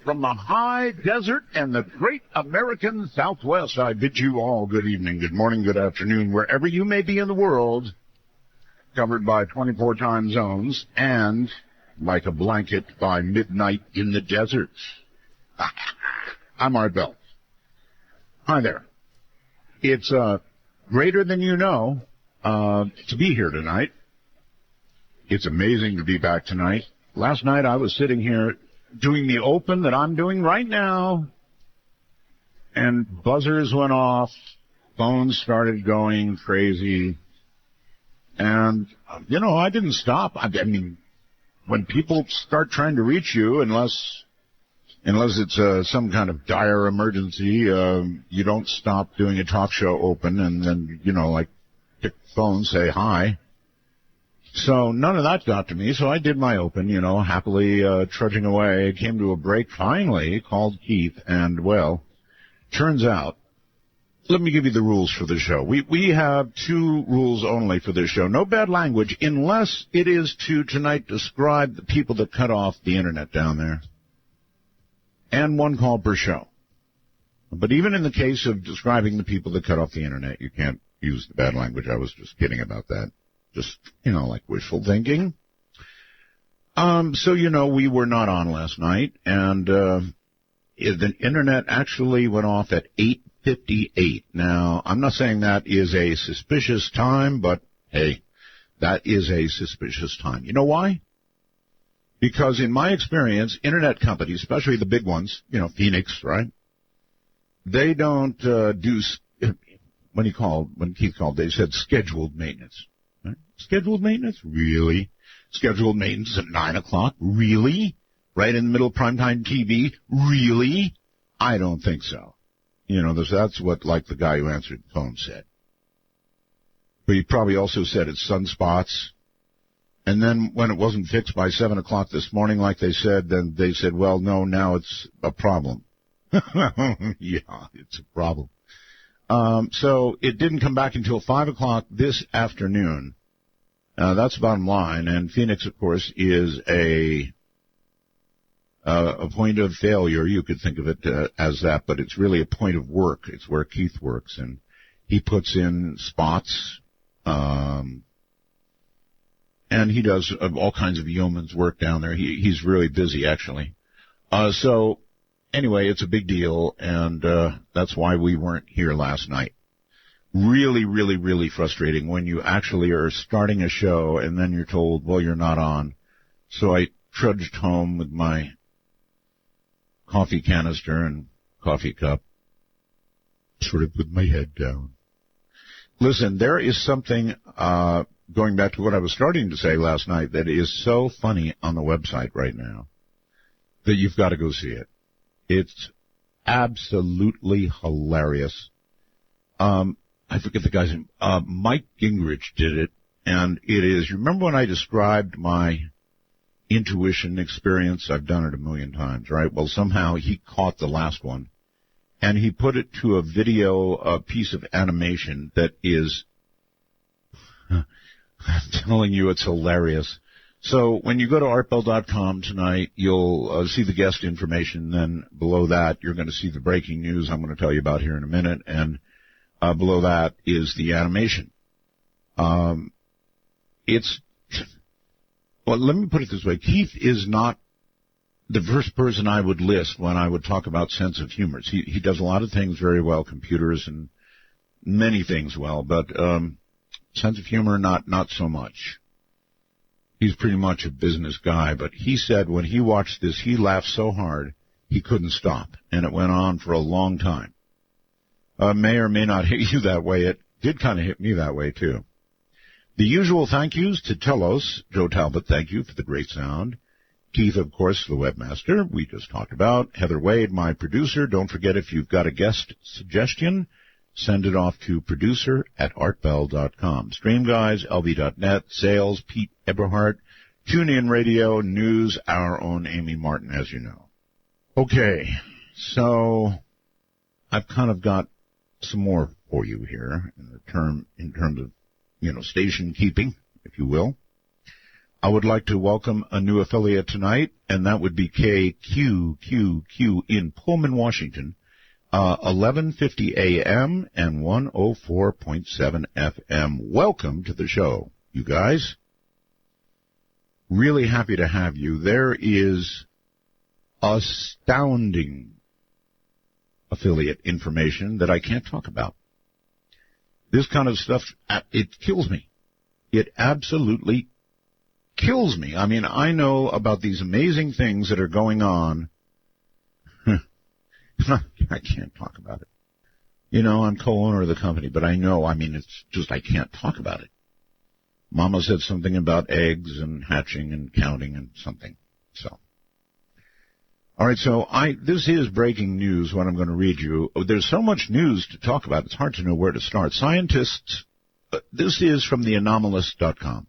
from the high desert and the great American Southwest. I bid you all good evening, good morning, good afternoon, wherever you may be in the world, covered by 24 time zones, and like a blanket by midnight in the deserts. I'm Art Bell. Hi there. It's greater than you know to be here tonight. It's amazing to be back tonight. Last night I was sitting here doing the open that I'm doing right now, and buzzers went off, phones started going crazy, and, I didn't stop. I mean, when people start trying to reach you, unless it's some kind of dire emergency, you don't stop doing a talk show open and then, pick the phone, say hi. So none of that got to me, so I did my open, happily trudging away. Came to a break finally, called Keith, and, well, turns out, let me give you the rules for the show. We have two rules only for this show. No bad language, unless it is to tonight describe the people that cut off the Internet down there. And one call per show. But even in the case of describing the people that cut off the Internet, you can't use the bad language. I was just kidding about that. Just, like wishful thinking. So, we were not on last night, and the Internet actually went off at 8:58. Now, I'm not saying that is a suspicious time, but, hey, that is a suspicious time. You know why? Because in my experience, Internet companies, especially the big ones, Phoenix, right? They don't do, when Keith called, they said scheduled maintenance. Right? Scheduled maintenance? Really? Scheduled maintenance at 9 o'clock? Really? Right in the middle of primetime TV? Really? I don't think so. That's what, the guy who answered the phone said. But he probably also said it's sunspots. And then when it wasn't fixed by 7 o'clock this morning, like they said, then they said, well, no, now it's a problem. Yeah, it's a problem. So it didn't come back until 5 o'clock this afternoon. That's the bottom line. And Phoenix, of course, is a point of failure. You could think of it as that, but it's really a point of work. It's where Keith works, and he puts in spots, and he does all kinds of yeoman's work down there. He's really busy, actually. So anyway, it's a big deal, and that's why we weren't here last night. Really, really, really frustrating when you actually are starting a show and then you're told, well, you're not on. So I trudged home with my coffee canister and coffee cup, sort of with my head down. Listen, there is something, going back to what I was starting to say last night, that is so funny on the website right now that you've got to go see it. It's absolutely hilarious. I forget the guy's name. Mike Gingrich did it, and it is, you remember when I described my intuition experience? I've done it a million times, right? Well, somehow he caught the last one, and he put it to a video, a piece of animation that is, I'm telling you, it's hilarious. So when you go to artbell.com tonight, you'll see the guest information. Then below that, you're going to see the breaking news I'm going to tell you about here in a minute. And below that is the animation. Well, let me put it this way. Keith is not the first person I would list when I would talk about sense of humor. He does a lot of things very well, computers and many things well, but sense of humor, not so much. He's pretty much a business guy, but he said when he watched this, he laughed so hard he couldn't stop, and it went on for a long time. May or may not hit you that way. It did kind of hit me that way, too. The usual thank yous to Telos. Joe Talbot, thank you for the great sound. Keith, of course, the webmaster we just talked about. Heather Wade, my producer. Don't forget, if you've got a guest suggestion, send it off to producer@artbell.com. Stream guys, lb.net, sales, Pete Eberhardt, TuneIn Radio, news, our own Amy Martin, as you know. Okay, so I've kind of got some more for you here in terms of, station keeping, if you will. I would like to welcome a new affiliate tonight, and that would be KQQQ in Pullman, Washington, 1150 AM and 104.7 FM. Welcome to the show, you guys. Really happy to have you. There is astounding affiliate information that I can't talk about. This kind of stuff, it kills me. It absolutely kills me. I mean, I know about these amazing things that are going on. I can't talk about it. You know, I'm co-owner of the company, but it's just I can't talk about it. Mama said something about eggs and hatching and counting and something. So, all right, so this is breaking news, what I'm going to read you. There's so much news to talk about, it's hard to know where to start. Scientists, this is from theanomalist.com.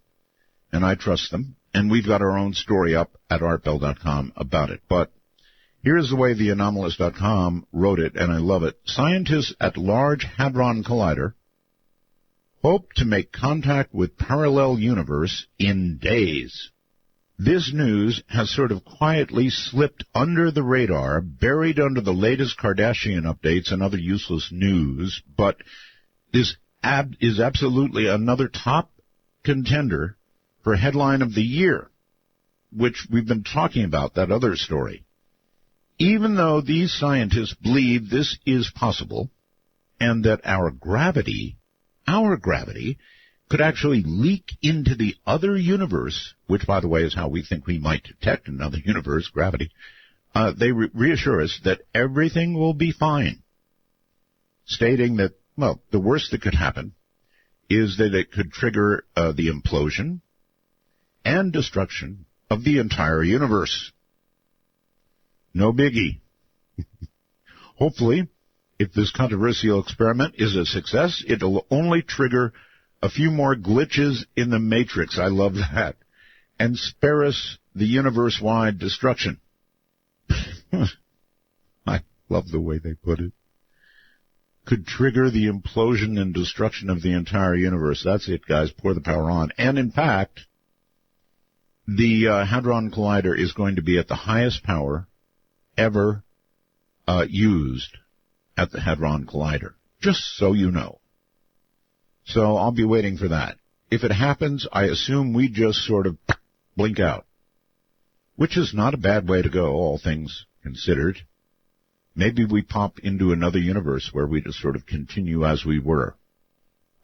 And I trust them, and we've got our own story up at artbell.com about it. But here's the way theanomalist.com wrote it, and I love it. Scientists at Large Hadron Collider hope to make contact with parallel universe in days. This news has sort of quietly slipped under the radar, buried under the latest Kardashian updates and other useless news, but this is absolutely another top contender for headline of the year, which we've been talking about, that other story. Even though these scientists believe this is possible and that our gravity could actually leak into the other universe, which, by the way, is how we think we might detect another universe, gravity, they reassure us that everything will be fine, stating that, well, the worst that could happen is that it could trigger the implosion and destruction of the entire universe. No biggie. Hopefully, if this controversial experiment is a success, it'll only trigger a few more glitches in the matrix. I love that. And spare us the universe-wide destruction. I love the way they put it. Could trigger the implosion and destruction of the entire universe. That's it, guys. Pour the power on. And in fact, the Hadron Collider is going to be at the highest power ever used at the Hadron Collider, just so you know. So I'll be waiting for that. If it happens, I assume we just sort of blink out, which is not a bad way to go, all things considered. Maybe we pop into another universe where we just sort of continue as we were.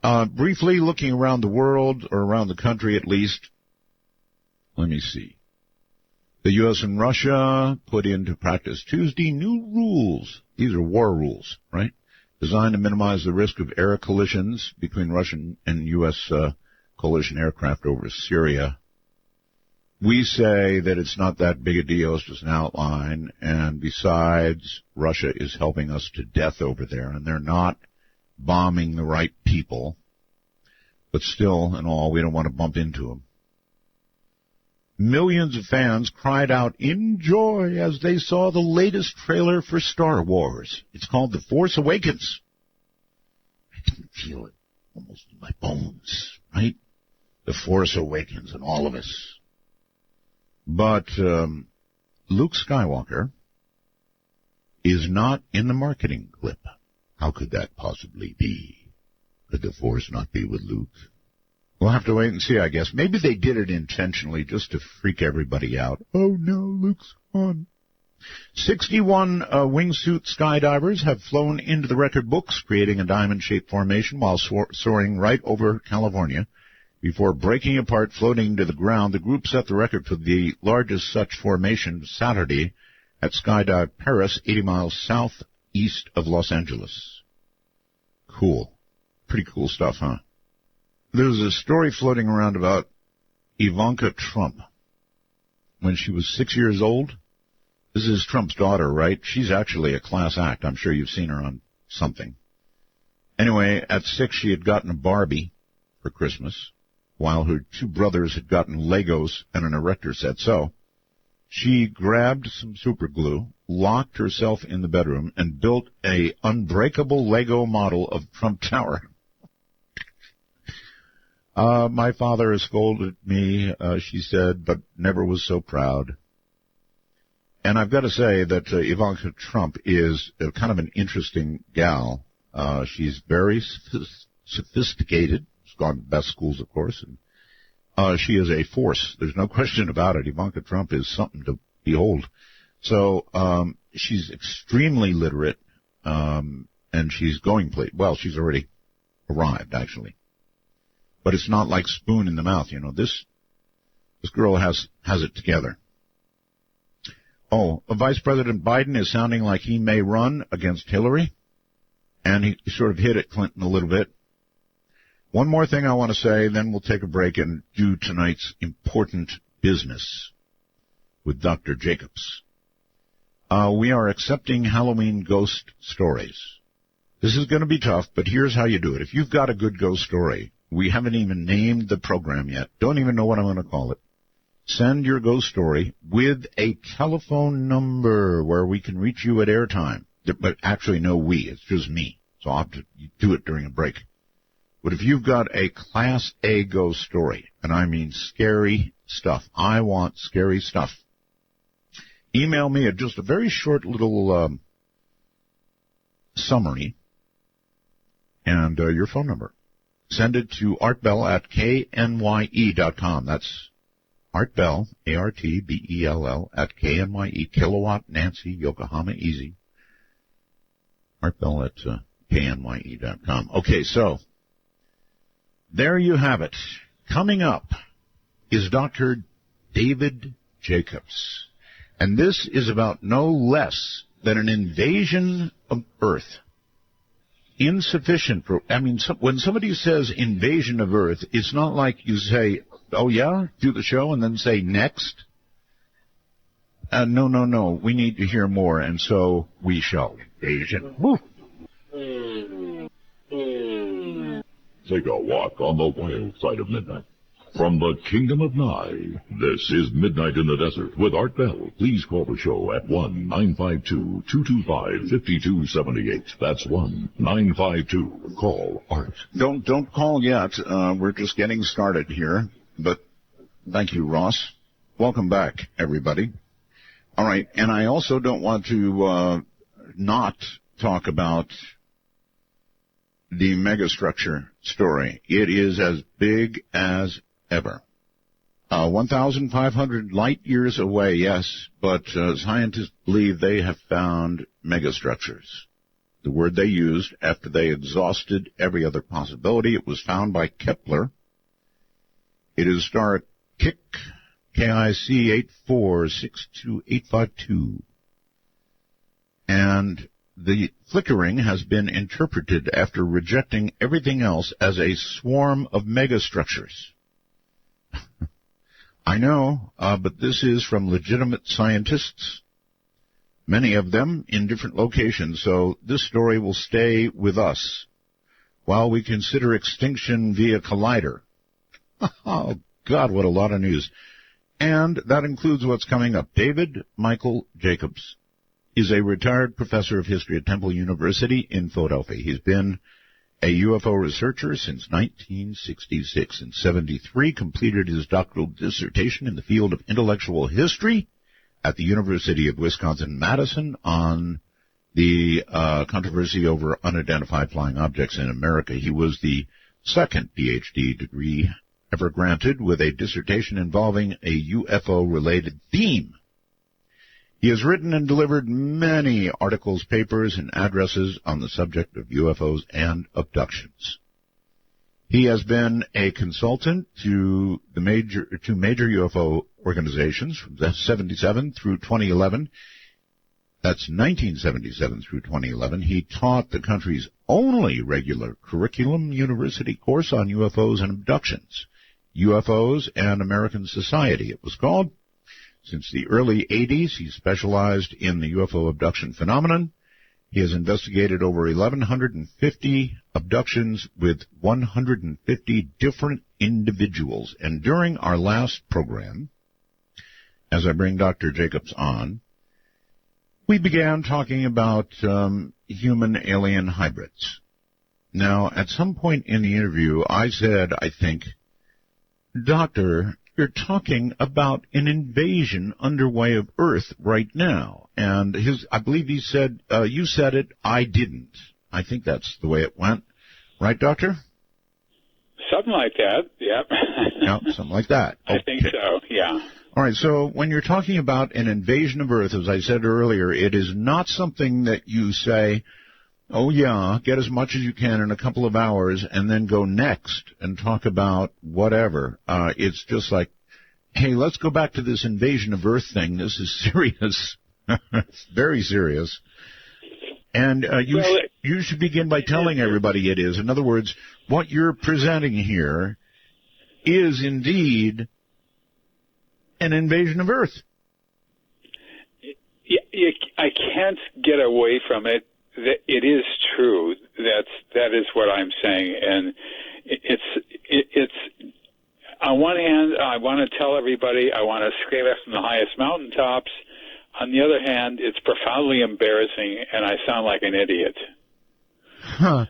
Briefly looking around the world, or around the country at least, let me see. The U.S. and Russia put into practice Tuesday new rules. These are war rules, right? Designed to minimize the risk of air collisions between Russian and U.S. coalition aircraft over Syria. We say that it's not that big a deal, it's just an outline, and besides, Russia is helping us to death over there, and they're not bombing the right people. But still, in all, we don't want to bump into them. Millions of fans cried out in joy as they saw the latest trailer for Star Wars. It's called The Force Awakens. I can feel it almost in my bones, right? The Force Awakens in all of us. But Luke Skywalker is not in the marketing clip. How could that possibly be? Could the Force not be with Luke? We'll have to wait and see, I guess. Maybe they did it intentionally just to freak everybody out. Oh, no, Luke's gone. 61 wingsuit skydivers have flown into the record books, creating a diamond-shaped formation while soaring right over California. Before breaking apart, floating to the ground, the group set the record for the largest such formation Saturday at Skydive Paris, 80 miles southeast of Los Angeles. Cool. Pretty cool stuff, huh? There's a story floating around about Ivanka Trump. When she was 6 years old, this is Trump's daughter, right? She's actually a class act. I'm sure you've seen her on something. Anyway, at 6, she had gotten a Barbie for Christmas, while her two brothers had gotten Legos and an erector set. So she grabbed some super glue, locked herself in the bedroom, and built a unbreakable Lego model of Trump Tower. My father has scolded me, she said, but never was so proud. And I've got to say that Ivanka Trump is kind of an interesting gal. She's very sophisticated. She's gone to the best schools, of course. And she is a force. There's no question about it. Ivanka Trump is something to behold. So she's extremely literate, and she's going well, she's already arrived, actually. But it's not like spoon in the mouth, you know. This girl has it together. Oh, Vice President Biden is sounding like he may run against Hillary, and he sort of hit at Clinton a little bit. One more thing I want to say, then we'll take a break and do tonight's important business with Dr. Jacobs. We are accepting Halloween ghost stories. This is going to be tough, but here's how you do it. If you've got a good ghost story, we haven't even named the program yet, don't even know what I'm going to call it. Send your ghost story with a telephone number where we can reach you at airtime. But actually, no we. It's just me. So I'll have to do it during a break. But if you've got a Class A ghost story, and I mean scary stuff, I want scary stuff, email me at just a very short little summary and your phone number. Send it to artbell@knye.com. That's Artbell, ARTBELL, @KNYE, Kilowatt, Nancy, Yokohama, Easy. Artbell@knye.com. Okay, so there you have it. Coming up is Dr. David Jacobs. And this is about no less than an invasion of Earth. Insufficient for, when somebody says invasion of Earth, it's not like you say, oh yeah, do the show and then say next. No. We need to hear more, and so we shall. Invasion. Woo. Take a walk on the wild side of midnight. From the Kingdom of Nye, this is Midnight in the Desert with Art Bell. Please call the show at 1-952-225-5278. That's 1-952. Call Art. Don't call yet. We're just getting started here. But thank you, Ross. Welcome back, everybody. All right, and I also don't want to not talk about the megastructure story. It is as big as ever. 1,500 light years away, yes, but scientists believe they have found megastructures. The word they used after they exhausted every other possibility. It was found by Kepler. It is star KIC, KIC 8462852. And the flickering has been interpreted after rejecting everything else as a swarm of megastructures. I know, but this is from legitimate scientists, many of them in different locations, so this story will stay with us while we consider extinction via collider. Oh, God, what a lot of news. And that includes what's coming up. David Michael Jacobs is a retired professor of history at Temple University in Philadelphia. He's been a UFO researcher since 1966. In 1973, completed his doctoral dissertation in the field of intellectual history at the University of Wisconsin-Madison on the controversy over unidentified flying objects in America. He was the second PhD degree ever granted with a dissertation involving a UFO-related theme. He has written and delivered many articles, papers, and addresses on the subject of UFOs and abductions. He has been a consultant to major UFO organizations from 1977 through 2011. That's 1977 through 2011. He taught the country's only regular curriculum university course on UFOs and abductions. UFOs and American Society, it was called. Since the early 80s, he specialized in the UFO abduction phenomenon. He has investigated over 1,150 abductions with 150 different individuals. And during our last program, as I bring Dr. Jacobs on, we began talking about human-alien hybrids. Now, at some point in the interview, I said, I think, Doctor, you're talking about an invasion underway of Earth right now. And I believe he said, you said it, I didn't. I think that's the way it went. Right, Doctor? Something like that, yeah. Yeah, something like that. Okay. I think so, yeah. All right, so when you're talking about an invasion of Earth, as I said earlier, it is not something that you say, oh, yeah, get as much as you can in a couple of hours and then go next and talk about whatever. It's just like, hey, let's go back to this invasion of Earth thing. This is serious. It's very serious. And you should begin by telling everybody it is. In other words, what you're presenting here is indeed an invasion of Earth. I can't get away from it. It is true. That is what I'm saying, and it's. On one hand, I want to tell everybody, I want to scream it from the highest mountaintops. On the other hand, it's profoundly embarrassing, and I sound like an idiot. Huh.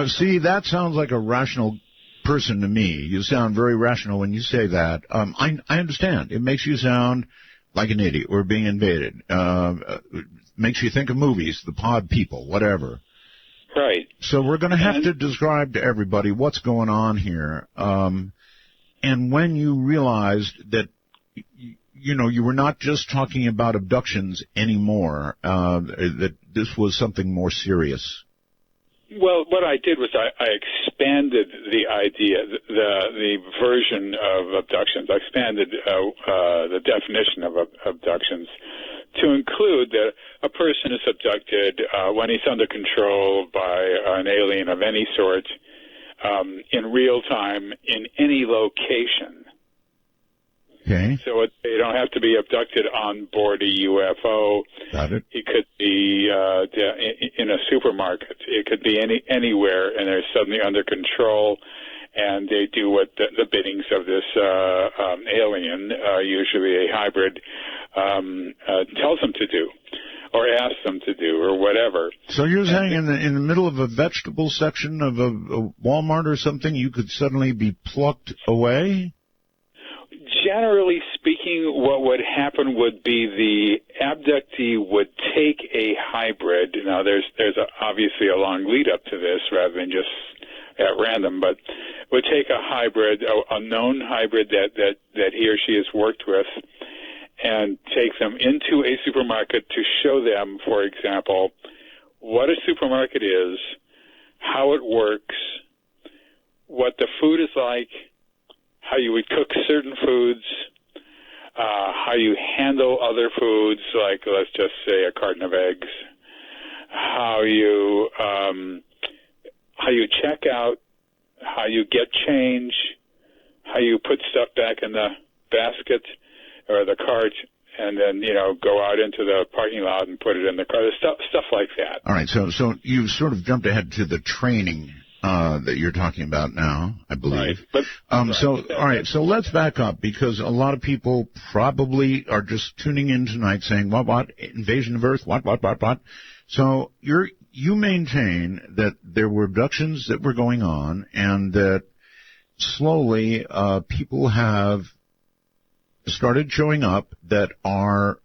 See, that sounds like a rational person to me. You sound very rational when you say that. I understand. It makes you sound like an idiot. We're being invaded. Makes you think of movies, the pod people, whatever. Right. So we're going to have to describe to everybody what's going on here. And when you realized that, you were not just talking about abductions anymore, that this was something more serious. Well, what I did was I expanded the idea, the version of abductions. I expanded the definition of abductions to include that a person is abducted when he's under control by an alien of any sort in real time in any location. Okay. So they don't have to be abducted on board a UFO. Got it. It could be in a supermarket. It could be anywhere, and they're suddenly under control, and they do what the biddings of this alien, usually a hybrid, tells them to do, or asks them to do, or whatever. So you're saying in the middle of a vegetable section of a Walmart or something, you could suddenly be plucked away? Generally speaking, what would happen would be the abductee would take a hybrid. Now, there's obviously a long lead up to this rather than just at random, but would take a hybrid, a known hybrid that he or she has worked with, and take them into a supermarket to show them, for example, what a supermarket is, how it works, what the food is like, how you would cook certain foods, how you handle other foods, like let's just say a carton of eggs, how you check out, how you get change, how you put stuff back in the basket or the cart, and then go out into the parking lot and put it in the car. Stuff like that. All right, so you sort of jumped ahead to the training that you're talking about now, I believe. Right. All right, so let's back up, because a lot of people probably are just tuning in tonight saying, what, invasion of Earth, what? So you maintain that there were abductions that were going on, and that slowly people have started showing up that are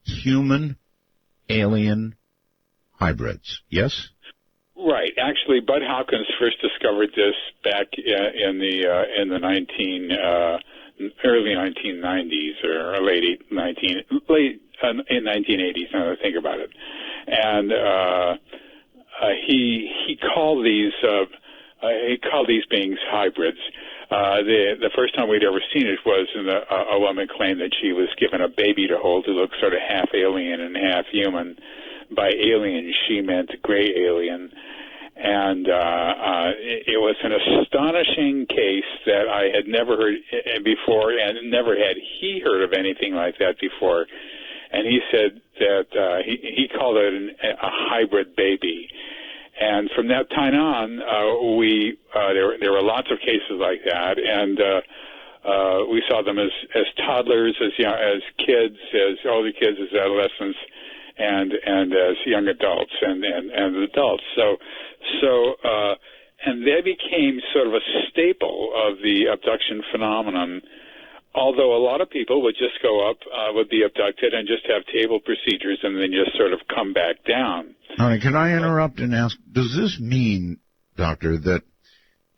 human alien hybrids, yes? Right. Actually, Bud Hopkins first discovered this back in the early 1990s or in 1980s. Now that I think about it, and he called these beings hybrids. The first time we'd ever seen it was in a woman claimed that she was given a baby to hold who looked sort of half alien and half human. By alien, she meant gray alien. And it was an astonishing case that I had never heard before, and never had he heard of anything like that before. And he said that he called it a hybrid baby. And from that time on, there were lots of cases like that, and we saw them as toddlers, as kids, as older kids, as adolescents, and as young adults and adults. So and they became sort of a staple of the abduction phenomenon, although a lot of people would just go up, would be abducted, and just have table procedures and then just sort of come back down. All right, can I interrupt and ask, does this mean, Doctor, that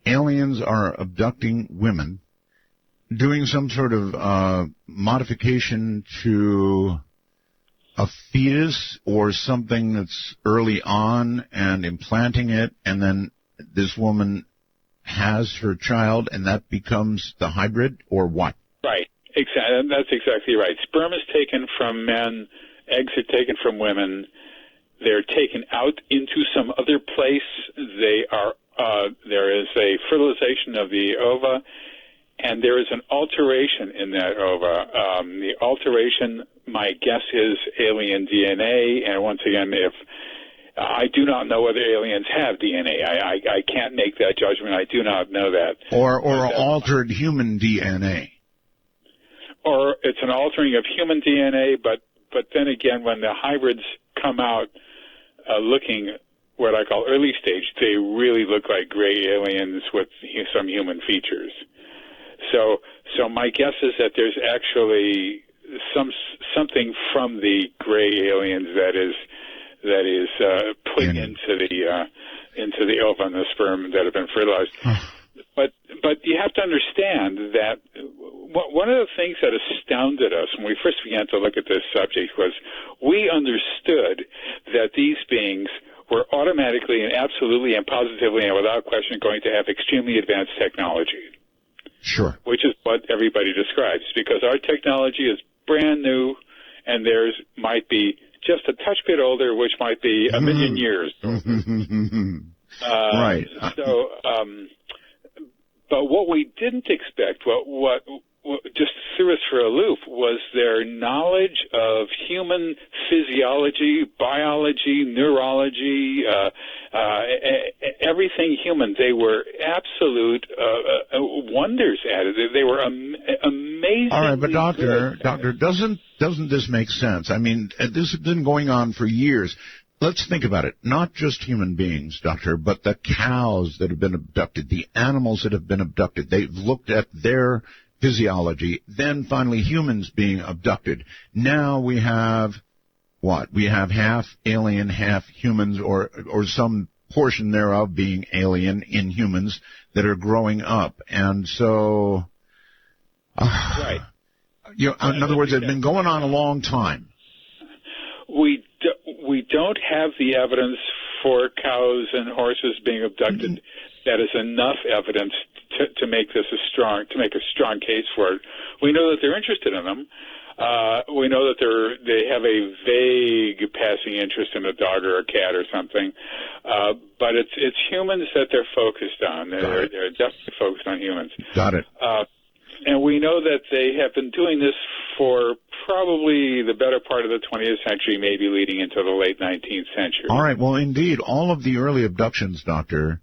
aliens are abducting women, doing some sort of modification to a fetus or something that's early on and implanting it, and then this woman has her child and that becomes the hybrid, or what? Right. Exactly. That's exactly right. Sperm is taken from men, eggs are taken from women. They're taken out into some other place. There is a fertilization of the ova, and there is an alteration in that ova. The alteration, my guess, is alien DNA. And once again, if I do not know whether aliens have DNA, I can't make that judgment. I do not know that. Or altered human DNA. Or it's an altering of human DNA, but then again, when the hybrids come out looking what I call early stage, they really look like gray aliens with some human features. So my guess is that there's actually something from the gray aliens that is put into the ova and the sperm that have been fertilized. But you have to understand that one of the things that astounded us when we first began to look at this subject was we understood that these beings were automatically and absolutely and positively and without question going to have extremely advanced technology. Sure. Which is what everybody describes, because our technology is brand new and theirs might be just a touch bit older, which might be a million years older. Right. But what we didn't expect, what just threw us for a loop, was their knowledge of human physiology, biology, neurology, everything human. They were absolute wonders at it. They were amazing. All right, but doctor, doesn't this make sense? I mean, this has been going on for years. Let's think about it. Not just human beings, Doctor, but the cows that have been abducted, the animals that have been abducted. They've looked at their physiology, then finally humans being abducted. Now we have what? We have half alien, half humans, or some portion thereof being alien in humans that are growing up. And so, right. In other words, it's been going on a long time. We don't have the evidence for cows and horses being abducted. That is enough evidence to make this a strong case for it. We know that they're interested in them. We know that they have a vague passing interest in a dog or a cat or something. But it's humans that they're focused on. They're definitely focused on humans. Got it. And we know that they have been doing this for probably the better part of the 20th century, maybe leading into the late 19th century. All right. Well, indeed, all of the early abductions, Doctor,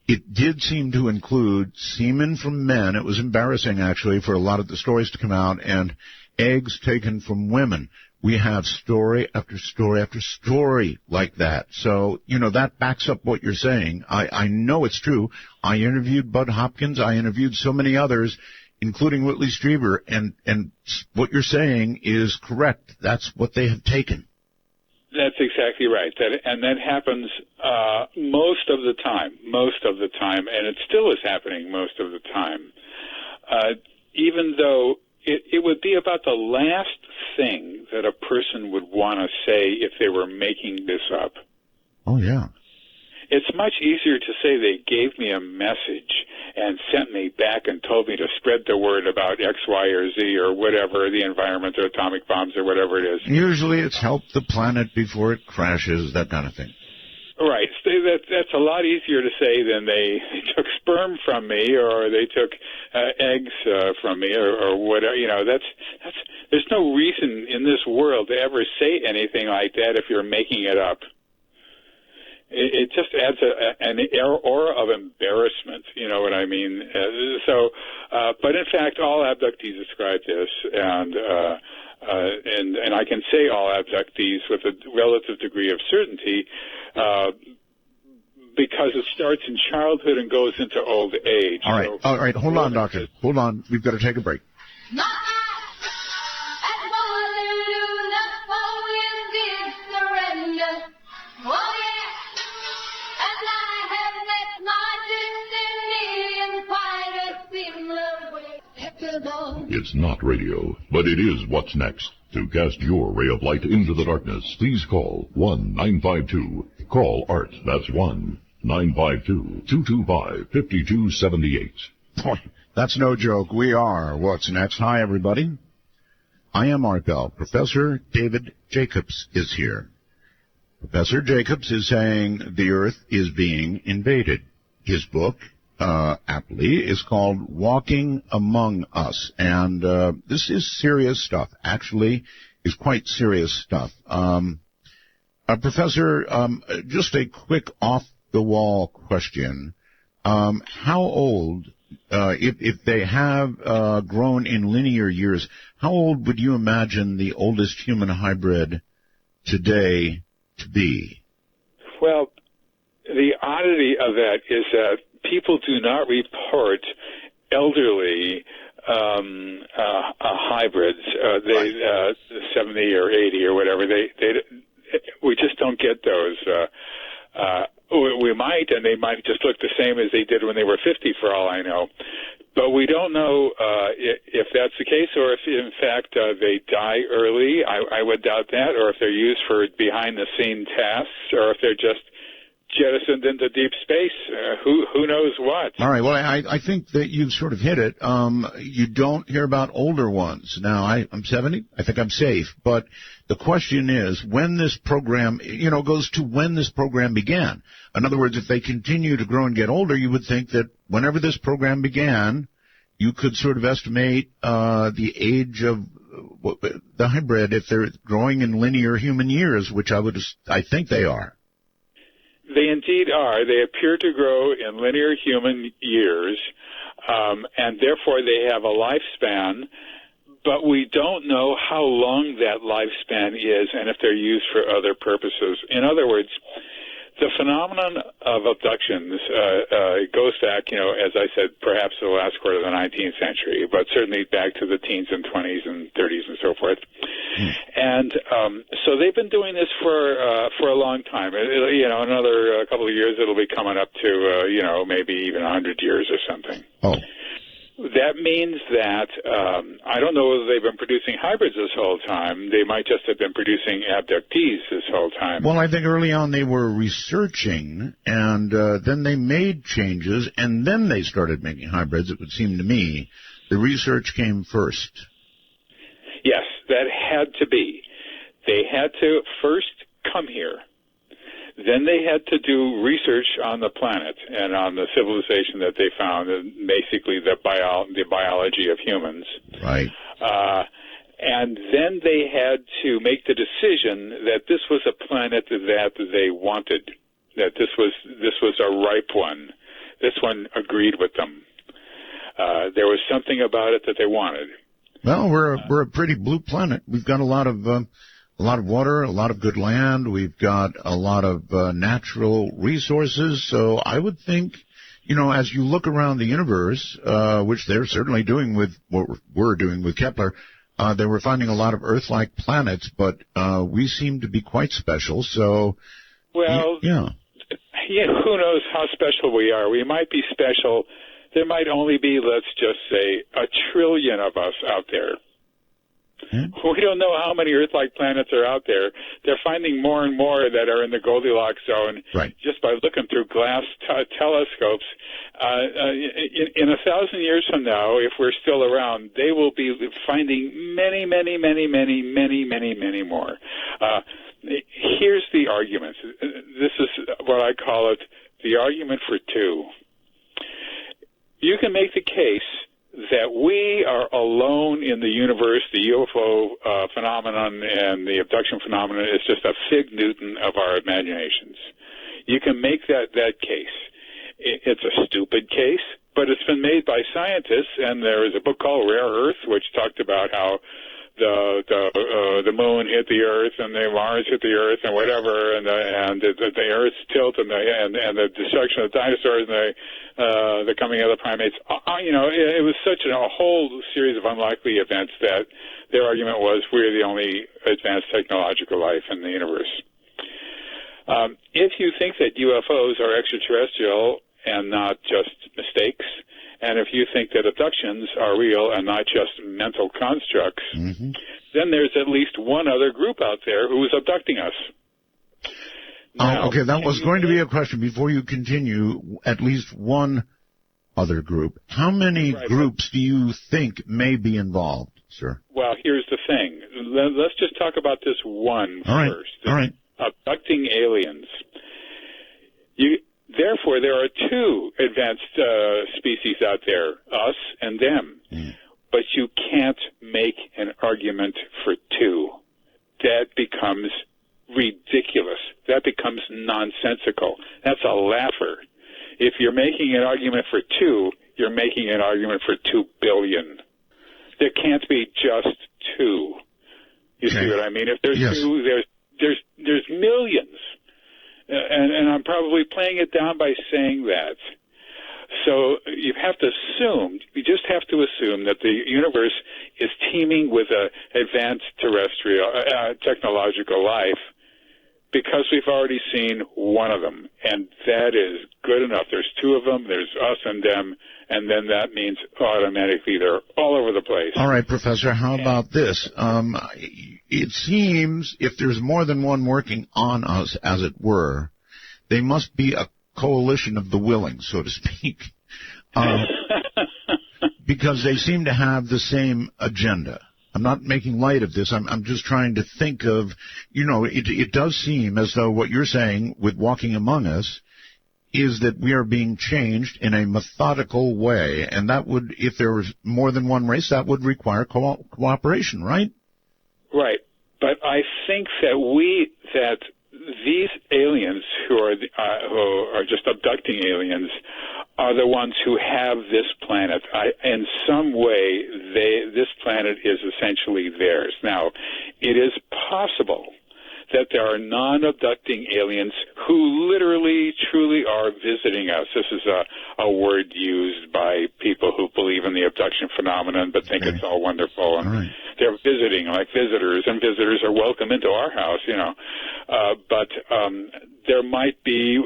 it did seem to include semen from men. It was embarrassing, actually, for a lot of the stories to come out, and eggs taken from women. We have story after story after story like that. So, that backs up what you're saying. I know it's true. I interviewed Bud Hopkins. I interviewed so many others, including Whitley Strieber, and what you're saying is correct. That's what they have taken. That's exactly right. That happens most of the time, and it still is happening most of the time. Even though it would be about the last thing that a person would want to say if they were making this up. Oh, yeah. It's much easier to say they gave me a message and sent me back and told me to spread the word about X, Y, or Z or whatever, the environment or atomic bombs or whatever it is. Usually it's helped the planet before it crashes, that kind of thing. Right. That's a lot easier to say than they took sperm from me or they took eggs from me or whatever. There's no reason in this world to ever say anything like that if you're making it up. It just adds an aura of embarrassment, you know what I mean? But in fact, all abductees describe this, and I can say all abductees with a relative degree of certainty, because it starts in childhood and goes into old age. All right. So, all right. Hold on, doctor. Hold on. We've got to take a break. It's not radio, but it is what's next. To cast your ray of light into the darkness, please call 1-952. Call ART. That's 1-952-225-5278. Boy, that's no joke. We are What's Next. Hi, everybody. I am Art Bell. Professor David Jacobs is here. Professor Jacobs is saying the Earth is being invaded. His book, aptly, is called Walking Among Us. And this is serious stuff. Actually, is quite serious stuff. Professor, just a quick off-the-wall question. How old, if they have grown in linear years, how old would you imagine the oldest human hybrid today to be? Well, the oddity of that is that people do not report elderly hybrids. 70 or 80 or whatever. We just don't get those. We might, and they might just look the same as they did when they were 50, for all I know. But we don't know if that's the case, or if, in fact, they die early. I would doubt that, or if they're used for behind-the-scene tasks, or if they're just jettisoned into deep space. Who knows what? All right. Well, I think that you've sort of hit it. You don't hear about older ones. Now, I'm 70. I think I'm safe. But the question is when this program, goes to when this program began. In other words, if they continue to grow and get older, you would think that whenever this program began, you could sort of estimate the age of the hybrid if they're growing in linear human years, which I think they are. They indeed are. They appear to grow in linear human years, and therefore they have a lifespan, but we don't know how long that lifespan is and if they're used for other purposes. In other words, the phenomenon of abductions goes back, as I said, perhaps to the last quarter of the 19th century, but certainly back to the teens and 20s and 30s and so forth. And so they've been doing this for a long time. Another couple of years, it'll be coming up to, maybe even 100 years or something. Oh. That means that I don't know whether they've been producing hybrids this whole time. They might just have been producing abductees this whole time. Well, I think early on they were researching, and then they made changes, and then they started making hybrids, it would seem to me. The research came first. Yes, that had to be. They had to first come here. Then they had to do research on the planet and on the civilization that they found, and basically the biology of humans. Right. And then they had to make the decision that this was a planet that they wanted, that this was a ripe one. This one agreed with them. There was something about it that they wanted. Well, we're a pretty blue planet. We've got a lot of water, a lot of good land. We've got a lot of natural resources. So I would think, as you look around the universe, which they're certainly doing with what we're doing with Kepler, they were finding a lot of Earth-like planets, but we seem to be quite special. So, well, yeah, who knows how special we are? We might be special. There might only be, let's just say, 1 trillion of us out there. We don't know how many Earth-like planets are out there. They're finding more and more that are in the Goldilocks zone, right, just by looking through glass telescopes. In 1,000 years from now, if we're still around, they will be finding many, many, many, many, many, many, many more. Here's the argument. This is what I call it, the argument for two. You can make the case that we are alone in the universe. The UFO phenomenon and the abduction phenomenon is just a fig Newton of our imaginations. You can make that case. It's a stupid case, but it's been made by scientists, and there is a book called Rare Earth, which talked about how the moon hit the Earth and the Mars hit the Earth and whatever, and the Earth's tilt and the destruction of the dinosaurs and the coming of the primates. It was such a whole series of unlikely events that their argument was we're the only advanced technological life in the universe. If you think that UFOs are extraterrestrial and not just mistakes, and if you think that abductions are real and not just mental constructs, then there's at least one other group out there who is abducting us. Now, okay, that was going to be a question before you continue. At least one other group. How many groups do you think may be involved, sir? Well, here's the thing. Let's just talk about this one first. All right. Abducting aliens. Therefore, there are two advanced species out there, us and them. But you can't make an argument for two. That becomes ridiculous. That becomes nonsensical. That's a laugher. If you're making an argument for two, you're making an argument for 2 billion. There can't be just two. You see what I mean? If there's two, there's millions. And I'm probably playing it down by saying that. So you just have to assume that the universe is teeming with advanced terrestrial technological life, because we've already seen one of them, and that is good enough. There's two of them, there's us and them, and then that means automatically they're all over the place. All right, Professor, how about this? It seems if there's more than one working on us, as it were, they must be a coalition of the willing, so to speak, because they seem to have the same agenda. I'm not making light of this. I'm just trying to think of, it does seem as though what you're saying with walking among us is that we are being changed in a methodical way, and that would, if there was more than one race, that would require cooperation, right? Right. But I think that these aliens who are just abducting aliens are the ones who have this planet. In some way, this planet is essentially theirs. Now, it is possible that there are non-abducting aliens who literally, truly are visiting us. This is a word used by people who believe in the abduction phenomenon but think it's all wonderful. And they're visiting like visitors, and visitors are welcome into our house, But there might be,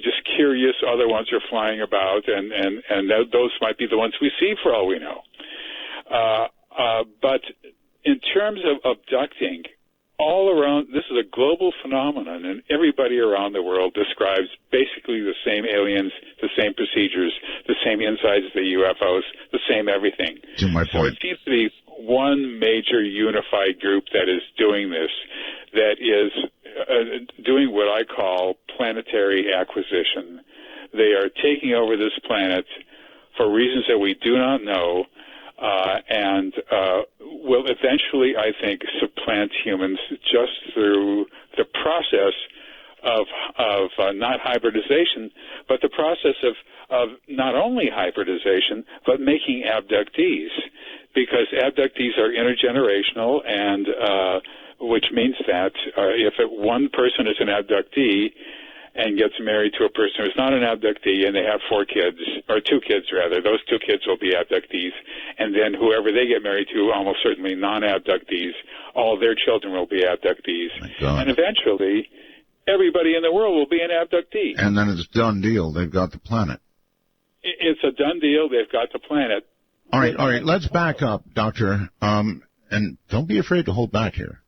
just curious other ones are flying about, and those might be the ones we see for all we know. But in terms of abducting, all around, this is a global phenomenon, and everybody around the world describes basically the same aliens, the same procedures, the same insides of the UFOs, the same everything. To my point. So it seems to be one major unified group that is doing this, that is doing what I call planetary acquisition. They are taking over this planet for reasons that we do not know, and will eventually, I think, supplant humans just through the process of not hybridization, but the process of not only hybridization, but making abductees, because abductees are intergenerational, and which means that if one person is an abductee and gets married to a person who's not an abductee, and they have 4 kids, or 2 kids rather, those 2 kids will be abductees, and then whoever they get married to, almost certainly non-abductees, all their children will be abductees. And eventually, everybody in the world will be an abductee. And then it's a done deal. They've got the planet. It's a done deal. They've got the planet. All right. Let's back up, Doctor, and don't be afraid to hold back here.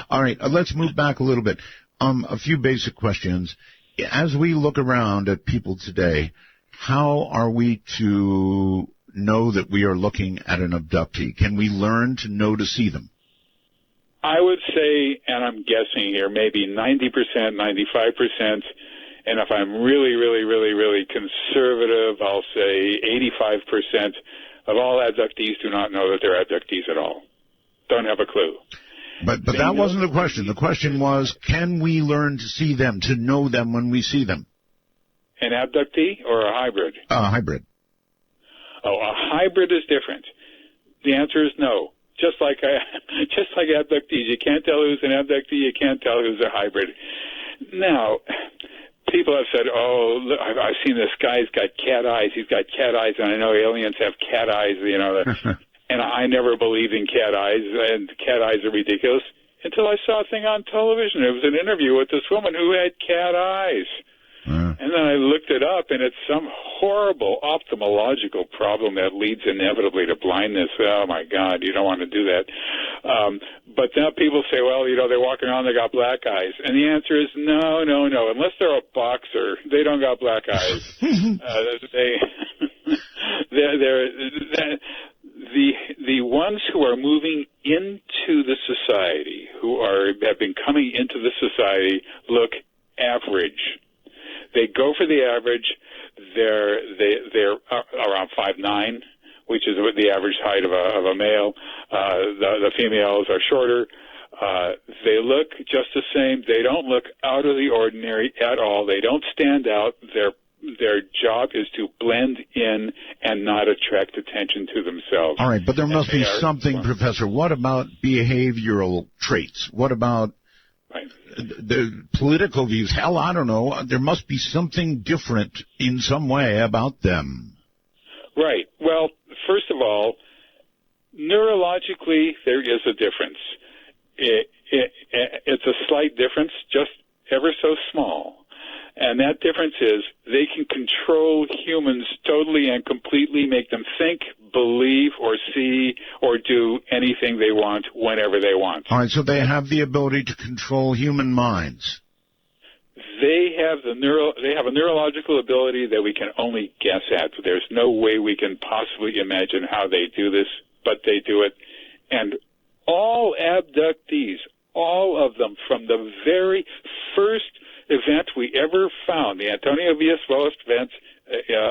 All right, let's move back a little bit. A few basic questions. As we look around at people today, how are we to know that we are looking at an abductee? Can we learn to know to see them? I would say, and I'm guessing here, maybe 90%, 95%, and if I'm really, really, really, really conservative, I'll say 85% of all abductees do not know that they're abductees at all. Don't have a clue. But that wasn't the question. The question was, can we learn to see them, to know them when we see them? An abductee or a hybrid? A hybrid. Oh, a hybrid is different. The answer is no. Just like abductees, you can't tell who's an abductee, you can't tell who's a hybrid. Now, people have said, "Oh, look, I've seen this guy's got cat eyes. He's got cat eyes, and I know aliens have cat eyes." And I never believed in cat eyes, and cat eyes are ridiculous until I saw a thing on television. It was an interview with this woman who had cat eyes. And then I looked it up, and it's some horrible ophthalmological problem that leads inevitably to blindness. Oh, my God, you don't want to do that. But now people say, well, they're walking around, they got black eyes. And the answer is no. Unless they're a boxer, they don't got black eyes. The ones who are moving into the society, have been coming into the society, look average. They go for the average. They're around 5'9", which is the average height of a male. The females are shorter. They look just the same. They don't look out of the ordinary at all. They don't stand out. Their job is to blend in and not attract attention to themselves. All right, but there must be something, Professor. What about behavioral traits? What about the political views? Hell, I don't know. There must be something different in some way about them. Right. Well, first of all, neurologically, there is a difference. It's a slight difference, just ever so small. And that difference is they can control humans totally and completely, make them think, believe, or see, or do anything they want whenever they want. All right, so they have the ability to control human minds. They have a neurological ability that we can only guess at. There's no way we can possibly imagine how they do this, but they do it. And all abductees, all of them, from the very first event we ever found, the Antonio Villas-Wallace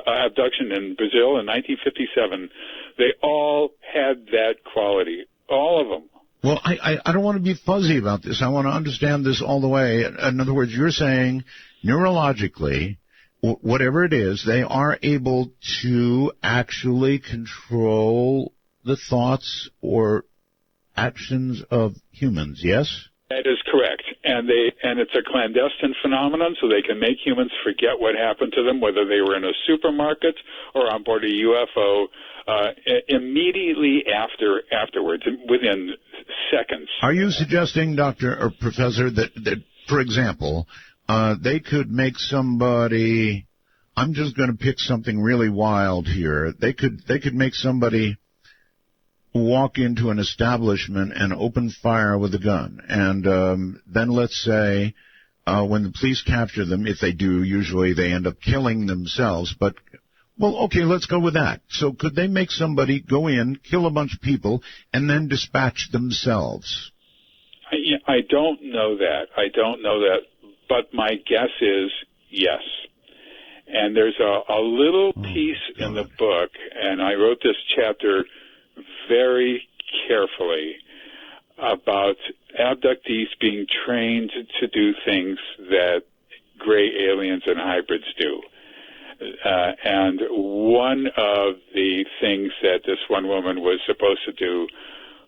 abduction in Brazil in 1957, they all had that quality, all of them. Well, I don't want to be fuzzy about this. I want to understand this all the way. In other words, you're saying neurologically, whatever it is, they are able to actually control the thoughts or actions of humans, yes? That is correct. And it's a clandestine phenomenon, so they can make humans forget what happened to them, whether they were in a supermarket or on board a UFO, immediately afterwards, within seconds. Are you suggesting, Doctor or Professor, that for example, they could make somebody, I'm just going to pick something really wild here, they could make somebody walk into an establishment and open fire with a gun, and then let's say when the police capture them, if they do, usually they end up killing themselves, but well, okay, let's go with that. So could they make somebody go in, kill a bunch of people, and then dispatch themselves? I don't know that, but my guess is yes. And there's a little piece in the book, and I wrote this chapter very carefully about abductees being trained to do things that gray aliens and hybrids do. And one of the things that this one woman was supposed to do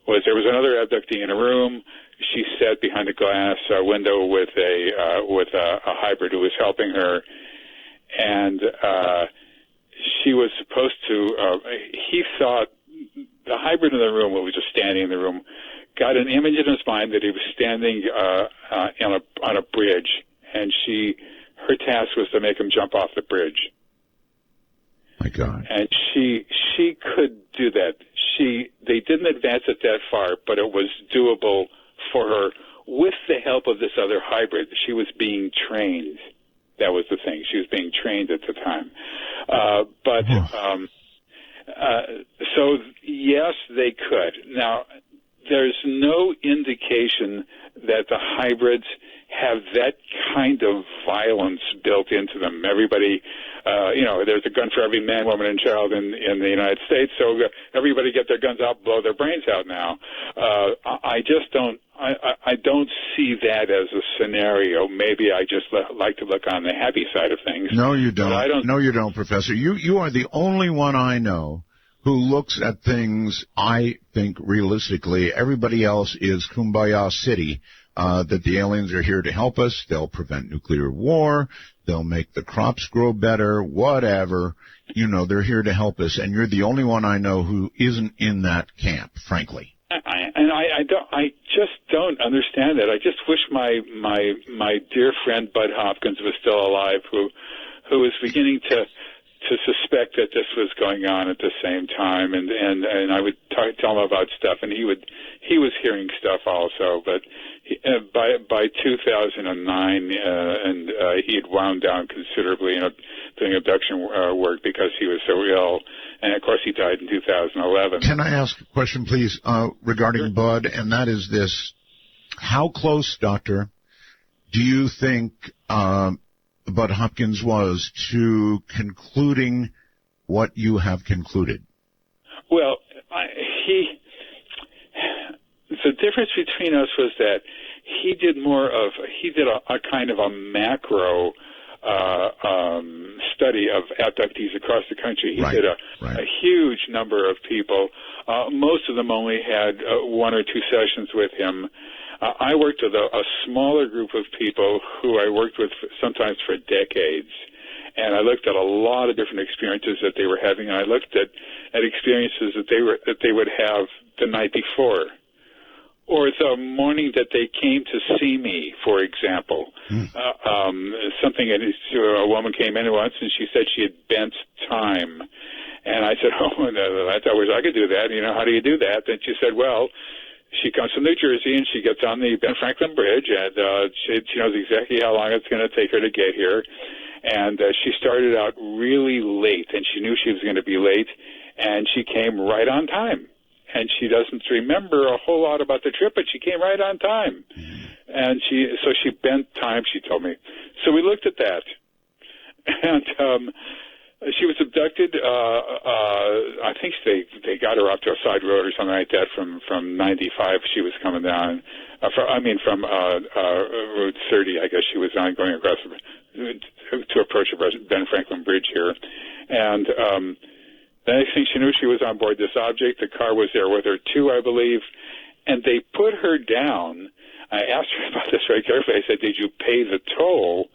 was, there was another abductee in a room. She sat behind a glass window with a hybrid who was helping her, and she was supposed to. He thought the hybrid in the room, who was just standing in the room, got an image in his mind that he was standing on a bridge, and her task was to make him jump off the bridge. My God. And she could do that. They didn't advance it that far, but it was doable for her with the help of this other hybrid. She was being trained. That was the thing. She was being trained at the time. So yes, they could. Now, there's no indication that the hybrids have that kind of violence built into them. Everybody, there's a gun for every man, woman, and child in the United States, so everybody get their guns out, blow their brains out now. I don't see that as a scenario. Maybe I just like to look on the happy side of things. No, you don't. No, you don't, Professor. You are the only one I know who looks at things, I think, realistically. Everybody else is Kumbaya City, that the aliens are here to help us. They'll prevent nuclear war. They'll make the crops grow better, whatever. You know, they're here to help us. And you're the only one I know who isn't in that camp, frankly. I just don't understand it. I just wish my dear friend Bud Hopkins was still alive, who was beginning to suspect that this was going on at the same time, and I would tell him about stuff, and he was hearing stuff also, but by 2009, he had wound down considerably doing abduction work because he was so ill, and of course he died in 2011. Can I ask a question, please, regarding Sure. Bud, and that is this: how close, Doctor, do you think Bud Hopkins was to concluding what you have concluded? Well, the difference between us was that he did a kind of a macro study of abductees across the country. He did a huge number of people. Most of them only had 1 or 2 sessions with him. I worked with a smaller group of people who I worked with sometimes for decades, and I looked at a lot of different experiences that they were having, and I looked at experiences that they would have the night before, or the morning that they came to see me, for example. A woman came in once, and she said she had bent time, and I said, "Oh, I wish I could do that. You know, how do you do that?" And she said, "Well, she comes from New Jersey, and she gets on the Ben Franklin Bridge, and she knows exactly how long it's going to take her to get here. And she started out really late, and she knew she was going to be late, and she came right on time. And she doesn't remember a whole lot about the trip, but she came right on time. And so she bent time, she told me. So we looked at that, and she was abducted. I think they got her off to a side road or something like that from 95. She was coming down. From Route 30. I guess she was on going across to approach the Ben Franklin Bridge here, and the next thing she knew, she was on board this object. The car was there with her too, I believe, and they put her down. I asked her about this very carefully. I said, "Did you pay the toll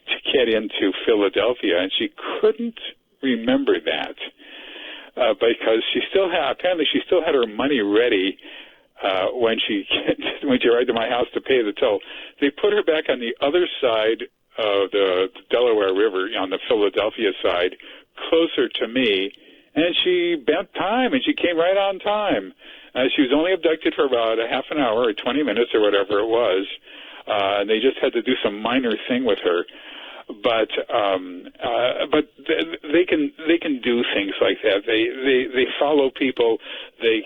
to get into Philadelphia?" And she couldn't remember that because she still had her money ready when she arrived at my house to pay the toll. They put her back on the other side of the Delaware River, on the Philadelphia side, closer to me, and she bent time, and she came right on time. She was only abducted for about a half an hour or 20 minutes or whatever it was. And they just had to do some minor thing with her. But they can do things like that. They follow people. They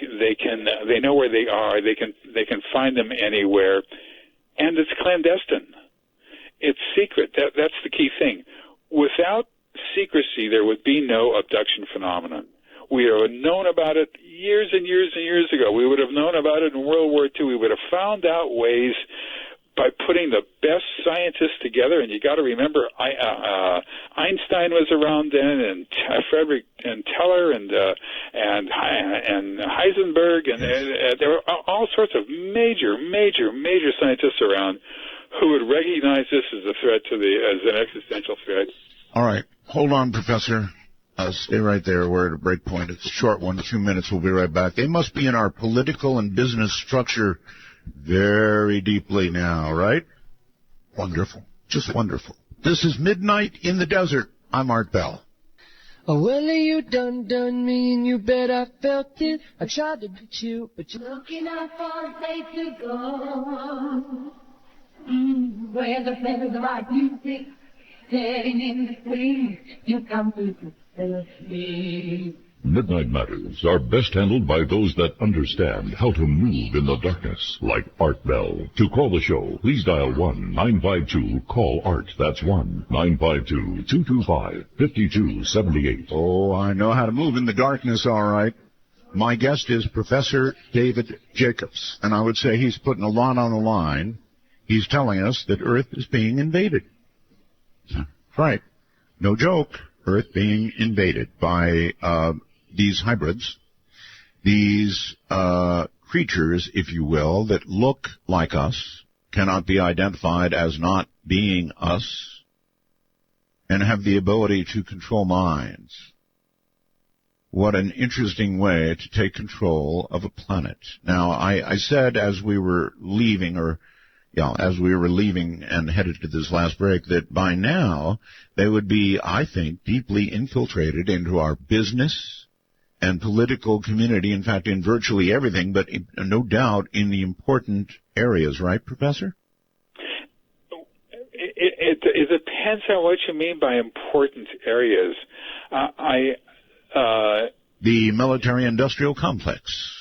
know where they are. They can find them anywhere, and it's clandestine. It's secret. That's the key thing. Without secrecy, there would be no abduction phenomenon. We would have known about it years and years and years ago. We would have known about it in World War II. We would have found out ways by putting the best scientists together. And you got to remember, Einstein was around then, and Frederick and Teller and Heisenberg, and there were all sorts of major scientists around who would recognize this as a threat as an existential threat. All right. Hold on, Professor. Stay right there. We're at a break point. It's a short one, 2 minutes. We'll be right back. They must be in our political and business structure very deeply now, right? Wonderful. Just wonderful. This is Midnight in the Desert. I'm Art Bell. Oh, well, you done me, and you bet I felt it. I tried to beat you, but you're looking out for a place to go. Where the feathers of our music, setting in the spring, you come to me. Midnight Matters are best handled by those that understand how to move in the darkness, like Art Bell. To call the show, please dial 1-952-CALL-ART. That's 1-952-225-5278. Oh, I know how to move in the darkness, all right. My guest is Professor David Jacobs, and I would say he's putting a lot on the line. He's telling us that Earth is being invaded. Right. No joke. Earth being invaded by these hybrids, these creatures, if you will, that look like us, cannot be identified as not being us, and have the ability to control minds. What an interesting way to take control of a planet. Now, I said as we were leaving, and headed to this last break, that by now they would be, I think, deeply infiltrated into our business and political community, in fact, in virtually everything, but no doubt in the important areas, right, Professor? It depends on what you mean by important areas. The military-industrial complex.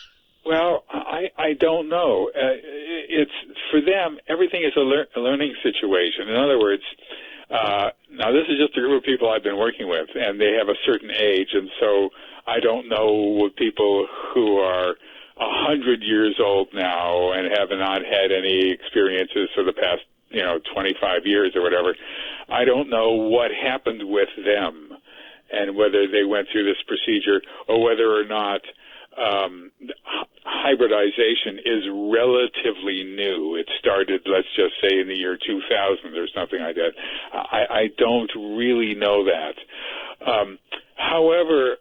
Well, I don't know. It's for them, everything is a learning situation. In other words, now this is just a group of people I've been working with, and they have a certain age, and so I don't know what people who are 100 years old now and have not had any experiences for the past 25 years or whatever. I don't know what happened with them and whether they went through this procedure or whether or not hybridization is relatively new. It started, let's just say, in the year 2000 or something like that. I don't really know that. However,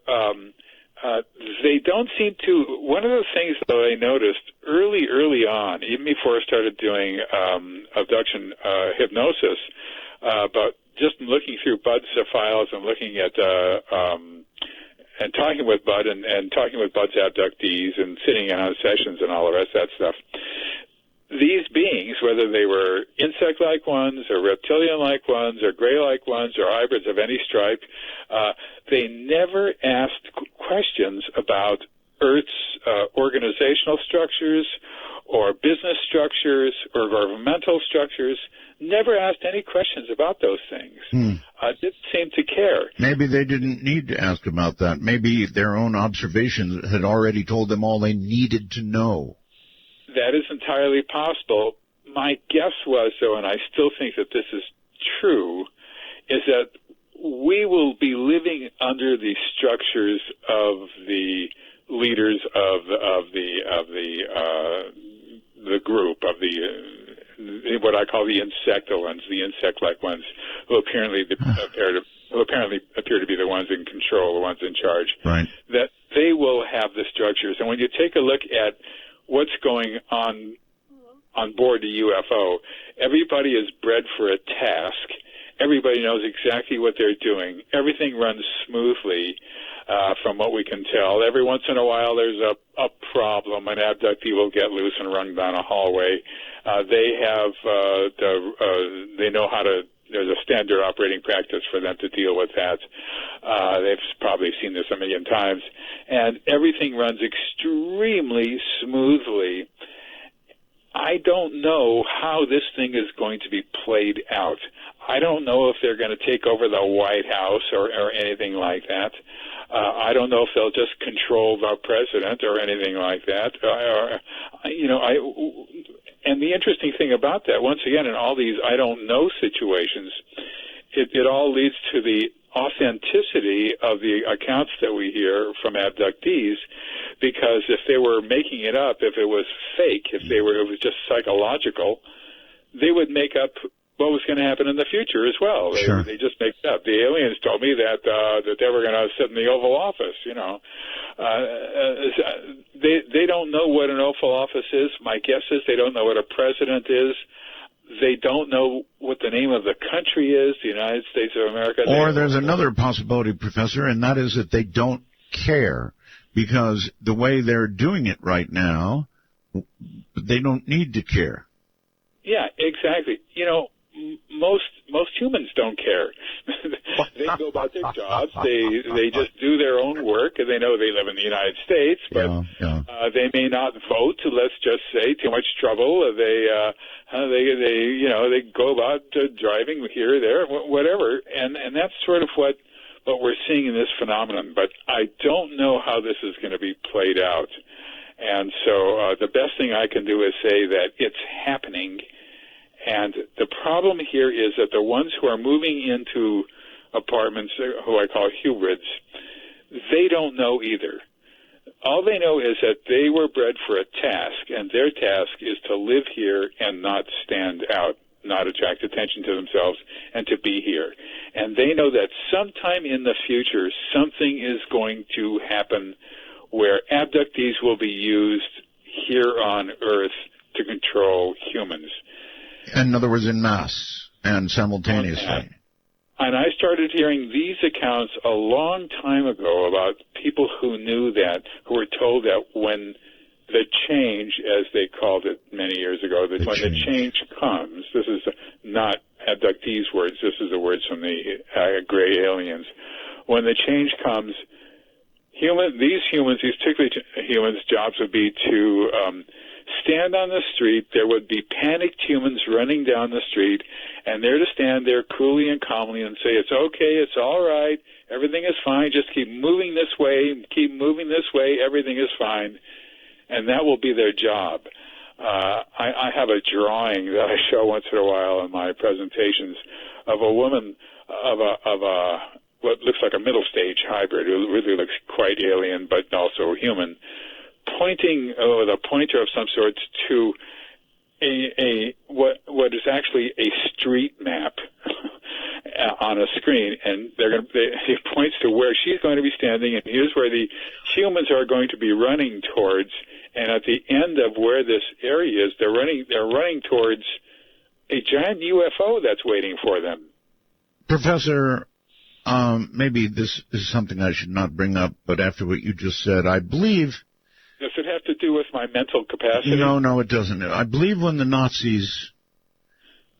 they don't seem to. One of the things that I noticed early on, even before I started doing abduction hypnosis, but just looking through Bud's files and looking at and talking with Bud and talking with Bud's abductees and sitting in on sessions and all the rest of that stuff. These beings, whether they were insect-like ones or reptilian-like ones or gray-like ones or hybrids of any stripe, they never asked questions about Earth's organizational structures or business structures or governmental structures. Never asked any questions about those things. Didn't seem to care. Maybe they didn't need to ask about that. Maybe their own observations had already told them all they needed to know. That is entirely possible. My guess was, though, and I still think that this is true, is that we will be living under the structures of the leaders of the group of what I call the insectolans, the insect-like ones, who apparently appear to be the ones in control, the ones in charge. Right. That they will have the structures, and when you take a look at what's going on board the UFO, everybody is bred for a task. Everybody knows exactly what they're doing. Everything runs smoothly, from what we can tell. Every once in a while there's a problem. An abductee will get loose and run down a hallway. They know how to. There's a standard operating practice for them to deal with that. They've probably seen this a million times. And everything runs extremely smoothly. I don't know how this thing is going to be played out. I don't know if they're going to take over the White House or anything like that. I don't know if they'll just control the president or anything like that. And the interesting thing about that, once again, in all these I don't know situations, it all leads to the authenticity of the accounts that we hear from abductees, because if they were making it up, if it was fake, if it was just psychological, they would make up what was going to happen in the future as well. Sure. They just make it up. The aliens told me that they were going to sit in the Oval Office. They don't know what an Oval Office is. My guess is they don't know what a president is. They don't know what the name of the country is, the United States of America. Or there's another possibility, Professor, and that is that they don't care, because the way they're doing it right now, they don't need to care. Yeah, exactly. Most humans don't care. They go about their jobs. They just do their own work, and they know they live in the United States, but they may not vote. Let's just say too much trouble. They go about driving here or there, whatever, and that's sort of what we're seeing in this phenomenon. But I don't know how this is going to be played out, and so the best thing I can do is say that it's happening. And the problem here is that the ones who are moving into apartments, who I call hybrids, They don't know either. All they know is that they were bred for a task, and their task is to live here and not stand out, not attract attention to themselves, and to be here. And they know that sometime in the future, something is going to happen where abductees will be used here on Earth to control humans. In other words, en masse and simultaneously. And I started hearing these accounts a long time ago about people who knew that, who were told that when the change, as they called it many years ago, that when the change comes, this is not abductees' words, this is the words from the gray aliens. When the change comes, these particularly humans' jobs would be to stand on the street. There would be panicked humans running down the street, and they're to stand there coolly and calmly and say, it's okay, it's all right, everything is fine, just keep moving this way, everything is fine. And that will be their job. I have a drawing that I show once in a while in my presentations of a woman, of a what looks like a middle stage hybrid, who really looks quite alien but also human, pointing with a pointer of some sort to what is actually a street map on a screen, and he points to where she's going to be standing, and here's where the humans are going to be running towards. And at the end of where this area is, they're running towards a giant UFO that's waiting for them. Professor, maybe this is something I should not bring up, but after what you just said, I believe... Does it have to do with my mental capacity? No, it doesn't. I believe when the Nazis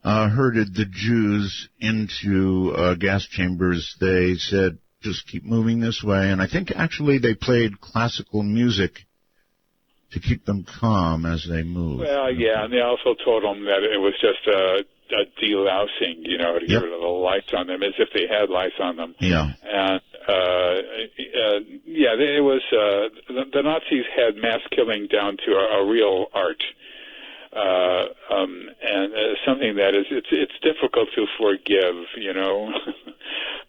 herded the Jews into gas chambers, they said, just keep moving this way. And I think actually they played classical music to keep them calm as they move. Well, yeah, and they also told them that it was just a delousing, to get rid of the lights on them, as if they had lights on them. Yeah. And, it was, the Nazis had mass killing down to a real art. And something that it's difficult to forgive,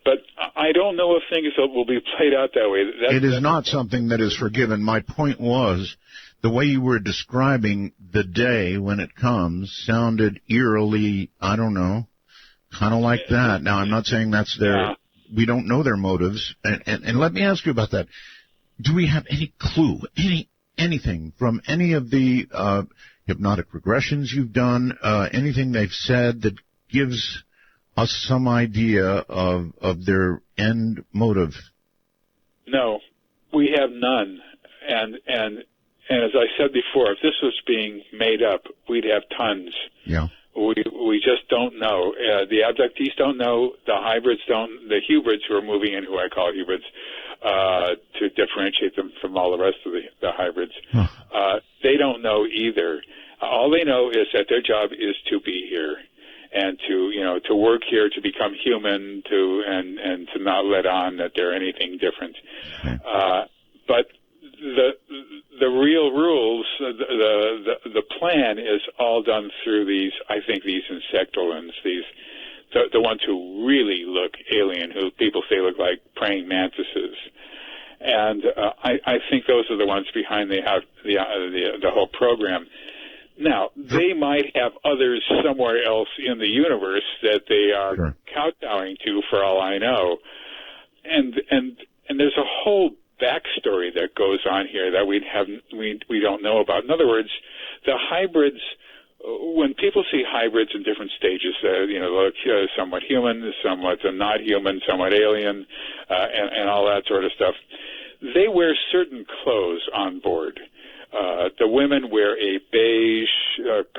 But I don't know if things will be played out that way. It is not something that is forgiven. My point was, the way you were describing the day when it comes sounded eerily, I don't know, kind of like that. Now, I'm not saying that's we don't know their motives. And let me ask you about that. Do we have any clue, anything from any of the hypnotic regressions you've done, anything they've said that gives us some idea of their end motive? No, we have none. And as I said before, if this was being made up, we'd have tons. Yeah. We just don't know. The abductees don't know. The hybrids don't. The hybrids who are moving in, who I call hybrids, to differentiate them from all the rest of the hybrids, they don't know either. All they know is that their job is to be here and to work here, to become human, and to not let on that they're anything different. But the real rules, the plan is all done through these insectoids, the ones who really look alien, who people say look like praying mantises. And I think those are the ones behind the whole program. Now, they might have others somewhere else in the universe that they are kowtowing to, for all I know. And there's a whole backstory that goes on here that we don't know about. In other words, the hybrids, when people see hybrids in different stages, look somewhat human, somewhat not human, somewhat alien, and all that sort of stuff, they wear certain clothes on board. The women wear a beige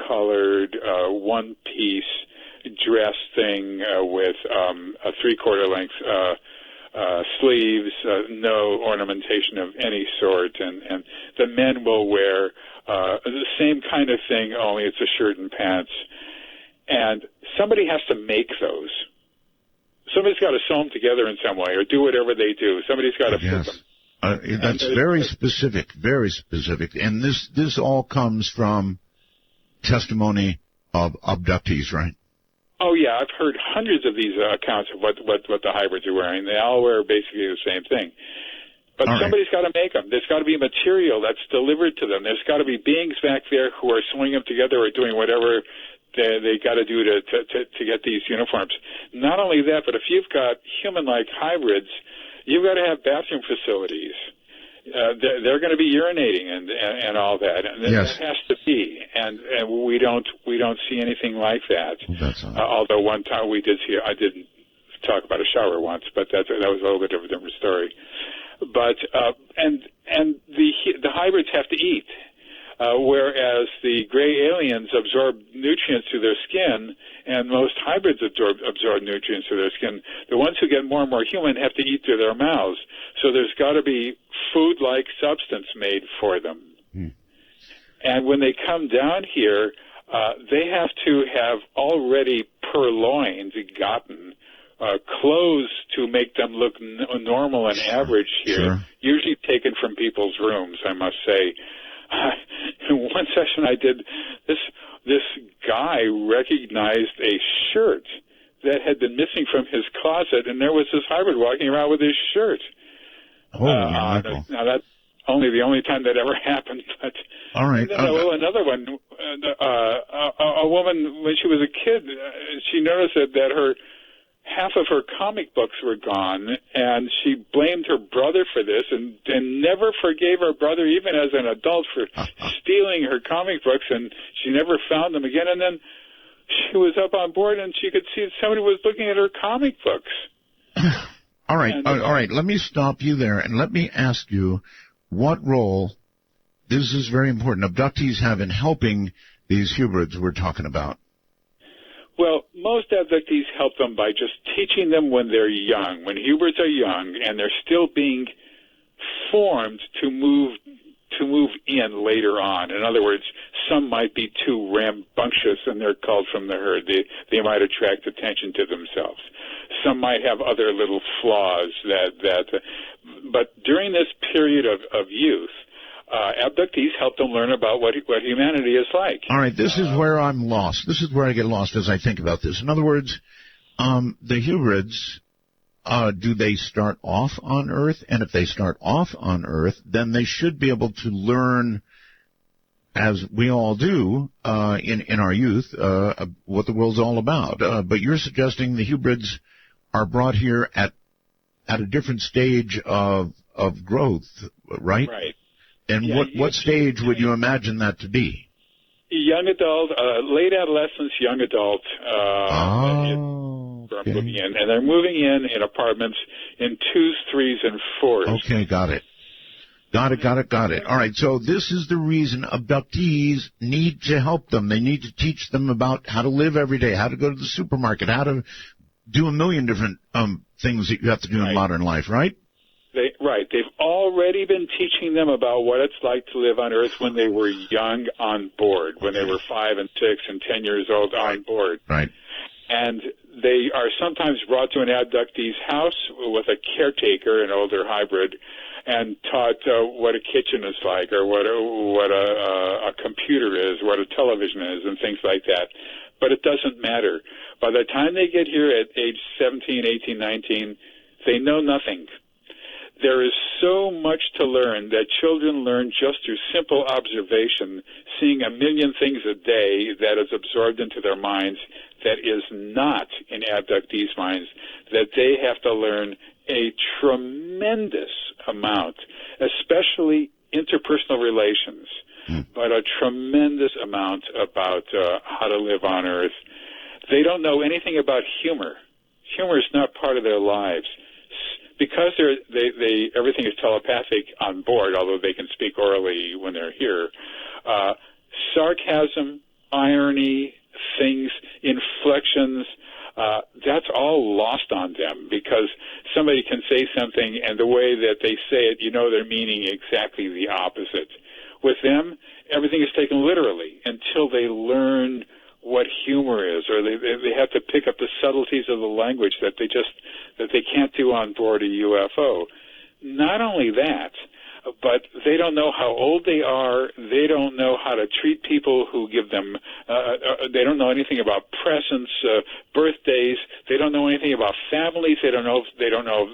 colored one-piece dress thing with a three-quarter length sleeves, no ornamentation of any sort, and the men will wear the same kind of thing, only it's a shirt and pants. And somebody has to make those. Somebody's got to sew them together in some way, or do whatever they do. Somebody's got to fit them. That's very specific, very specific. And this all comes from testimony of abductees, right? Oh, yeah. I've heard hundreds of these accounts of what the hybrids are wearing. They all wear basically the same thing. But All right. somebody's got to make them. There's got to be material that's delivered to them. There's got to be beings back there who are sewing them together or doing whatever they got to do to get these uniforms. Not only that, but if you've got human-like hybrids, you've got to have bathroom facilities. They're going to be urinating and all that, and Yes. that has to be. And we don't see anything like that. That's all right. Although one time we did see, I didn't talk about a shower once, but that was a little bit of a different story. But and the hybrids have to eat, whereas the gray aliens absorb nutrients through their skin, and most hybrids absorb nutrients through their skin. The ones who get more and more human have to eat through their mouths. So there's got to be food-like substance made for them. And when they come down here, they have to have already purloined, gotten clothes to make them look normal and average here, Sure. usually taken from people's rooms, I must say. In one session I did, this guy recognized a shirt that had been missing from his closet, and there was this hybrid walking around with his shirt. Now that's the only time that ever happened. But all right. then, another one, a woman when she was a kid, she noticed that half of her comic books were gone, and she blamed her brother for this, and never forgave her brother, even as an adult, for stealing her comic books, and she never found them again. And then she was up on board, and she could see somebody was looking at her comic books. All right, all right. Let me stop you there, and let me ask you what role, this is very important, abductees have in helping these hybrids we're talking about. Well, most abductees help them by just teaching them when they're young, when hybrids are young, and they're still being formed to move in later on. In other words, some might be too rambunctious and they're called from the herd. They might attract attention to themselves. Some might have other little flaws but during this period of youth, abductees help them learn about what humanity is like. All right, this is where I'm lost. This is where I get lost as I think about this. In other words, the hybrids, do they start off on Earth? And if they start off on Earth, then they should be able to learn, as we all do in our youth, what the world's all about. But you're suggesting the hybrids are brought here at a different stage of growth, right? Right. And what stage would you imagine that to be? Young adult, late adolescence, young adult. Okay. Moving in, and they're moving in apartments in 2s, 3s, and 4s. Okay, got it. All right, so this is the reason abductees need to help them. They need to teach them about how to live every day, how to go to the supermarket, how to do a million different things that you have to do in modern life, right? Right. They've already been teaching them about what it's like to live on Earth when they were young on board, when they were 5 and 6 and 10 years old on board. Right. And they are sometimes brought to an abductee's house with a caretaker, an older hybrid, and taught what a kitchen is like, or what a computer is, what a television is, and things like that. But it doesn't matter. By the time they get here at age 17, 18, 19, they know nothing. There is so much to learn that children learn just through simple observation, seeing a million things a day that is absorbed into their minds that is not in abductees' minds, that they have to learn a tremendous amount, especially interpersonal relations, but a tremendous amount about how to live on Earth. They don't know anything about humor. Humor is not part of their lives. Because everything is telepathic on board, although they can speak orally when they're here, sarcasm, irony, things, inflections, that's all lost on them because somebody can say something and the way that they say it, they're meaning exactly the opposite. With them, everything is taken literally until they learn what humor is, or they have to pick up the subtleties of the language that they can't do on board a UFO. Not only that, but they don't know how old they are. They don't know how to treat people who give them. They don't know anything about presents, birthdays. They don't know anything about families. They don't know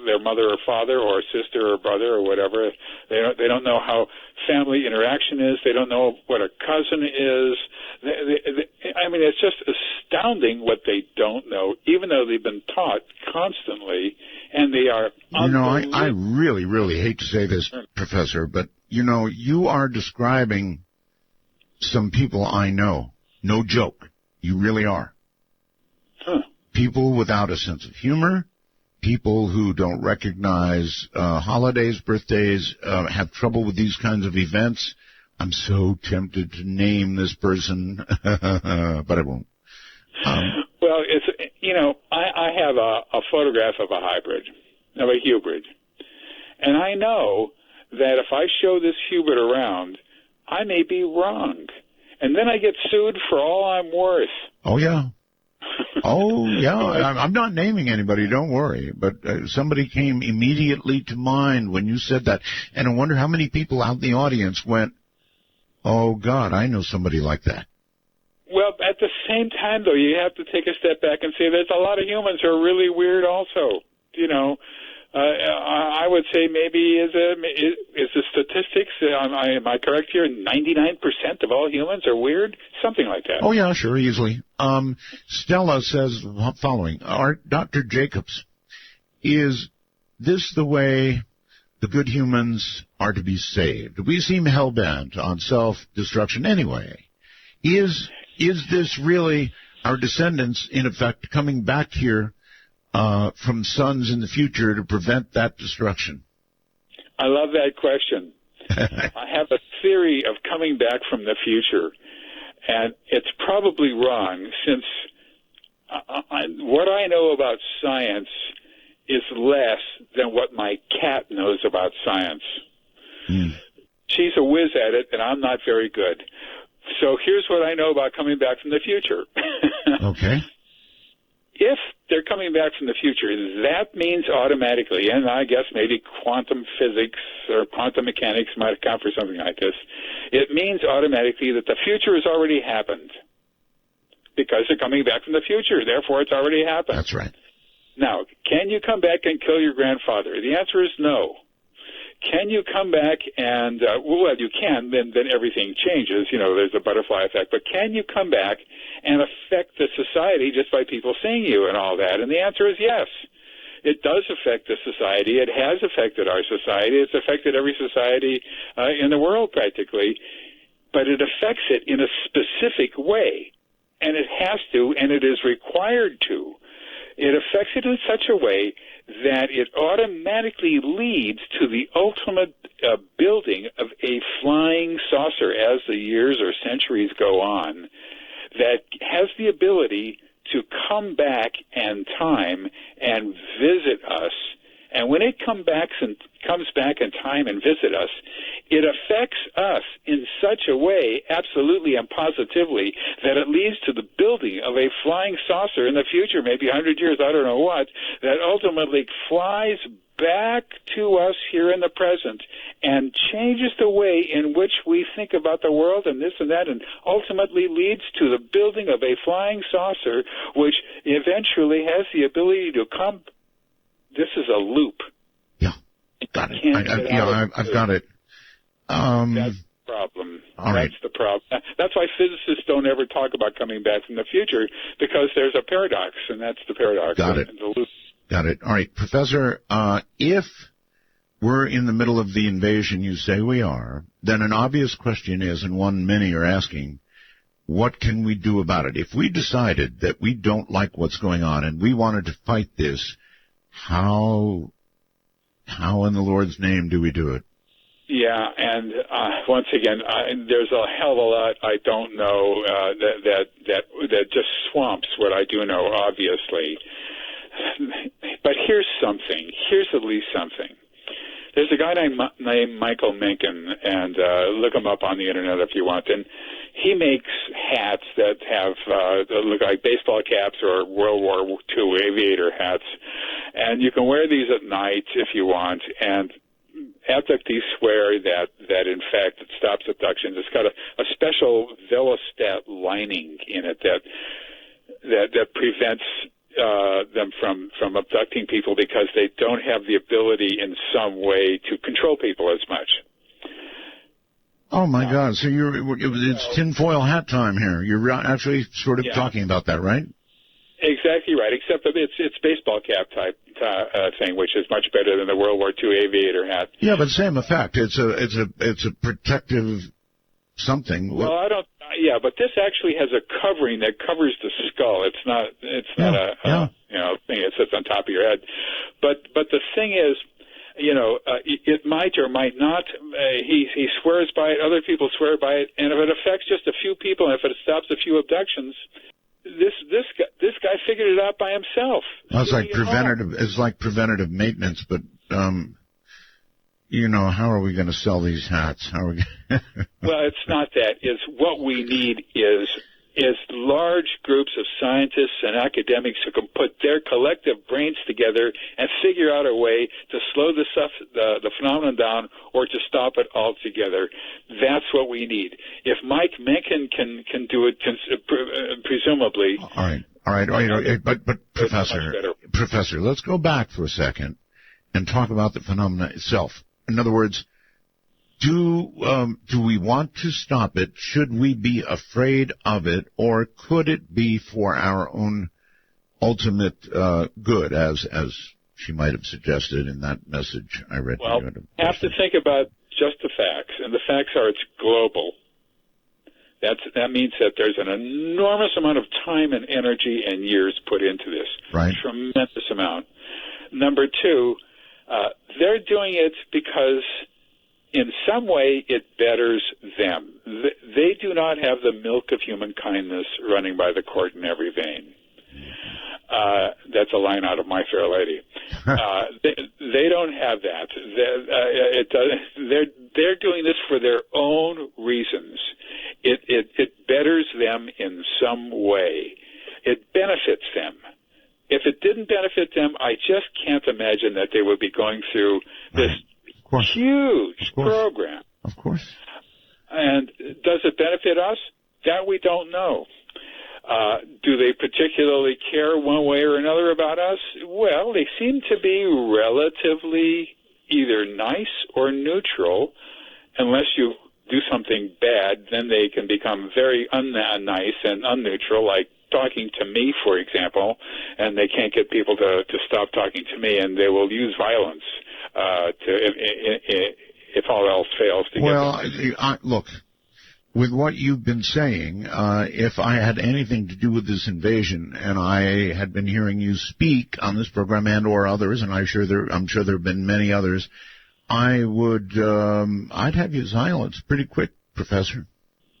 their mother or father or sister or brother or whatever. They don't know how family interaction is. They don't know what a cousin is. I mean, it's just astounding what they don't know, even though they've been taught constantly, and they are. I really, really hate to say this, Professor, but, you are describing some people I know. No joke. You really are. Huh. People without a sense of humor, people who don't recognize holidays, birthdays, have trouble with these kinds of events. I'm so tempted to name this person, but I won't. Well, I have a photograph of a hybrid, and I know that if I show this hybrid around, I may be wrong, and then I get sued for all I'm worth. Oh, yeah. I'm not naming anybody, don't worry. But somebody came immediately to mind when you said that. And I wonder how many people out in the audience went, oh, God, I know somebody like that. Well, at the same time, though, you have to take a step back and say there's a lot of humans who are really weird also. I would say maybe is the statistics, am I correct here, 99% of all humans are weird? Something like that. Oh, yeah, sure, easily. Stella says the following. Dr. Jacobs, is this the way the good humans are to be saved? We seem hell-bent on self-destruction anyway. Is this really our descendants, in effect, coming back here from suns in the future to prevent that destruction? I love that question. I have a theory of coming back from the future, and it's probably wrong since what I know about science is less than what my cat knows about science. She's a whiz at it, and I'm not very good. So here's what I know about coming back from the future. Okay. If they're coming back from the future, that means automatically, and I guess maybe quantum physics or quantum mechanics might account for something like this, it means automatically that the future has already happened because they're coming back from the future. Therefore, it's already happened. That's right. Now, can you come back and kill your grandfather? The answer is no. Can you come back and, well, you can, then everything changes, there's a butterfly effect, but can you come back and affect the society just by people seeing you and all that? And the answer is yes. It does affect the society. It has affected our society. It's affected every society in the world practically, but it affects it in a specific way, and it has to, and it is required to. It affects it in such a way that it automatically leads to the ultimate building of a flying saucer as the years or centuries go on that has the ability to come back in time and visit us. And when it comes back in time and visit us, it affects us in such a way, absolutely and positively, that it leads to the building of a flying saucer in the future, maybe 100 years, I don't know what, that ultimately flies back to us here in the present and changes the way in which we think about the world and this and that, and ultimately leads to the building of a flying saucer, which eventually has the ability to come. This is a loop. Yeah, got it. I've got it. That's the problem. That's the problem. That's why physicists don't ever talk about coming back from the future, because there's a paradox, and that's the paradox. Got it. The loop. Got it. All right, Professor, if we're in the middle of the invasion, you say we are, then an obvious question is, and one many are asking, what can we do about it? If we decided that we don't like what's going on and we wanted to fight this, how in the Lord's name do we do it? Yeah, and once again, there's a hell of a lot I don't know that just swamps what I do know, obviously. But here's something. Here's at least something. There's a guy named Michael Mencken, and look him up on the internet if you want. And he makes hats that have look like baseball caps or World War II aviator hats, and you can wear these at night if you want. And abductees swear that in fact it stops abductions. It's got a special velostat lining in it that prevents them from abducting people because they don't have the ability in some way to control people as much. Oh my God! So it's tinfoil hat time here. You're actually sort of talking about that, right? Exactly right. Except that it's baseball cap type thing, which is much better than the World War II aviator hat. Yeah, but same effect. It's a protective something. Well, I don't. Yeah, but this actually has a covering that covers the skull. It's not a thing that sits on top of your head. But the thing is, it might or might not. He swears by it. Other people swear by it. And if it affects just a few people, and if it stops a few abductions, this guy figured it out by himself. Well, it's like preventative. It's like preventative maintenance. But how are we going to sell these hats? How are we? Well, it's not that. It's what we need is large groups of scientists and academics who can put their collective brains together and figure out a way to slow the phenomenon down or to stop it altogether. That's what we need. If Mike Mencken can do it, presumably. All right. But Professor, let's go back for a second and talk about the phenomena itself. In other words, do we want to stop it? Should we be afraid of it, or could it be for our own ultimate good, as she might have suggested in that message I read? Well, you have to think about just the facts, and the facts are it's global. That means that there's an enormous amount of time and energy and years put into this. Right. Tremendous amount. Number two, they're doing it because in some way it betters them. They do not have the milk of human kindness running by the court in every vein. That's a line out of My Fair Lady. They don't have that. They're doing this for their own reasons. It betters them in some way. It benefits them. If it didn't benefit them, I just can't imagine that they would be going through this huge program. Of course. And does it benefit us? That we don't know. Do they particularly care one way or another about us? Well, they seem to be relatively either nice or neutral. Unless you do something bad, then they can become very unnice and unneutral, like talking to me, for example, and they can't get people to stop talking to me, and they will use violence if all else fails. Look, with what you've been saying, if I had anything to do with this invasion, and I had been hearing you speak on this program and or others, and I'm sure there have been many others, I'd have you silenced pretty quick, Professor.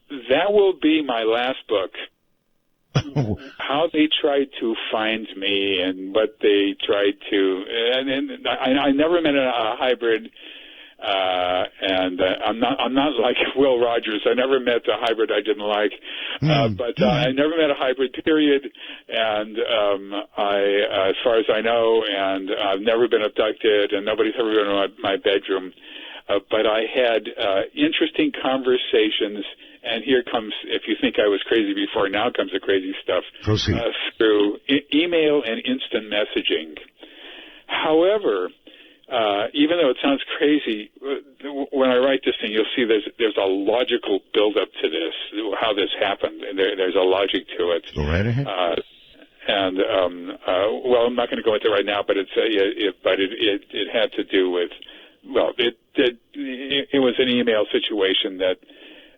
That will be my last book. How they tried to find me and what they tried to, and I never met a hybrid, and I'm not like Will Rogers. I never met a hybrid I didn't like, but I never met a hybrid, period. And as far as I know, and I've never been abducted, and nobody's ever been in my bedroom. But I had interesting conversations. And here comes, if you think I was crazy before, now comes the crazy stuff. Through email and instant messaging. However, even though it sounds crazy, when I write this thing, you'll see there's a logical build-up to this, how this happened, and there's a logic to it. Go right ahead. Well, I'm not going to go into it right now, but it had to do with, well, it was an email situation that.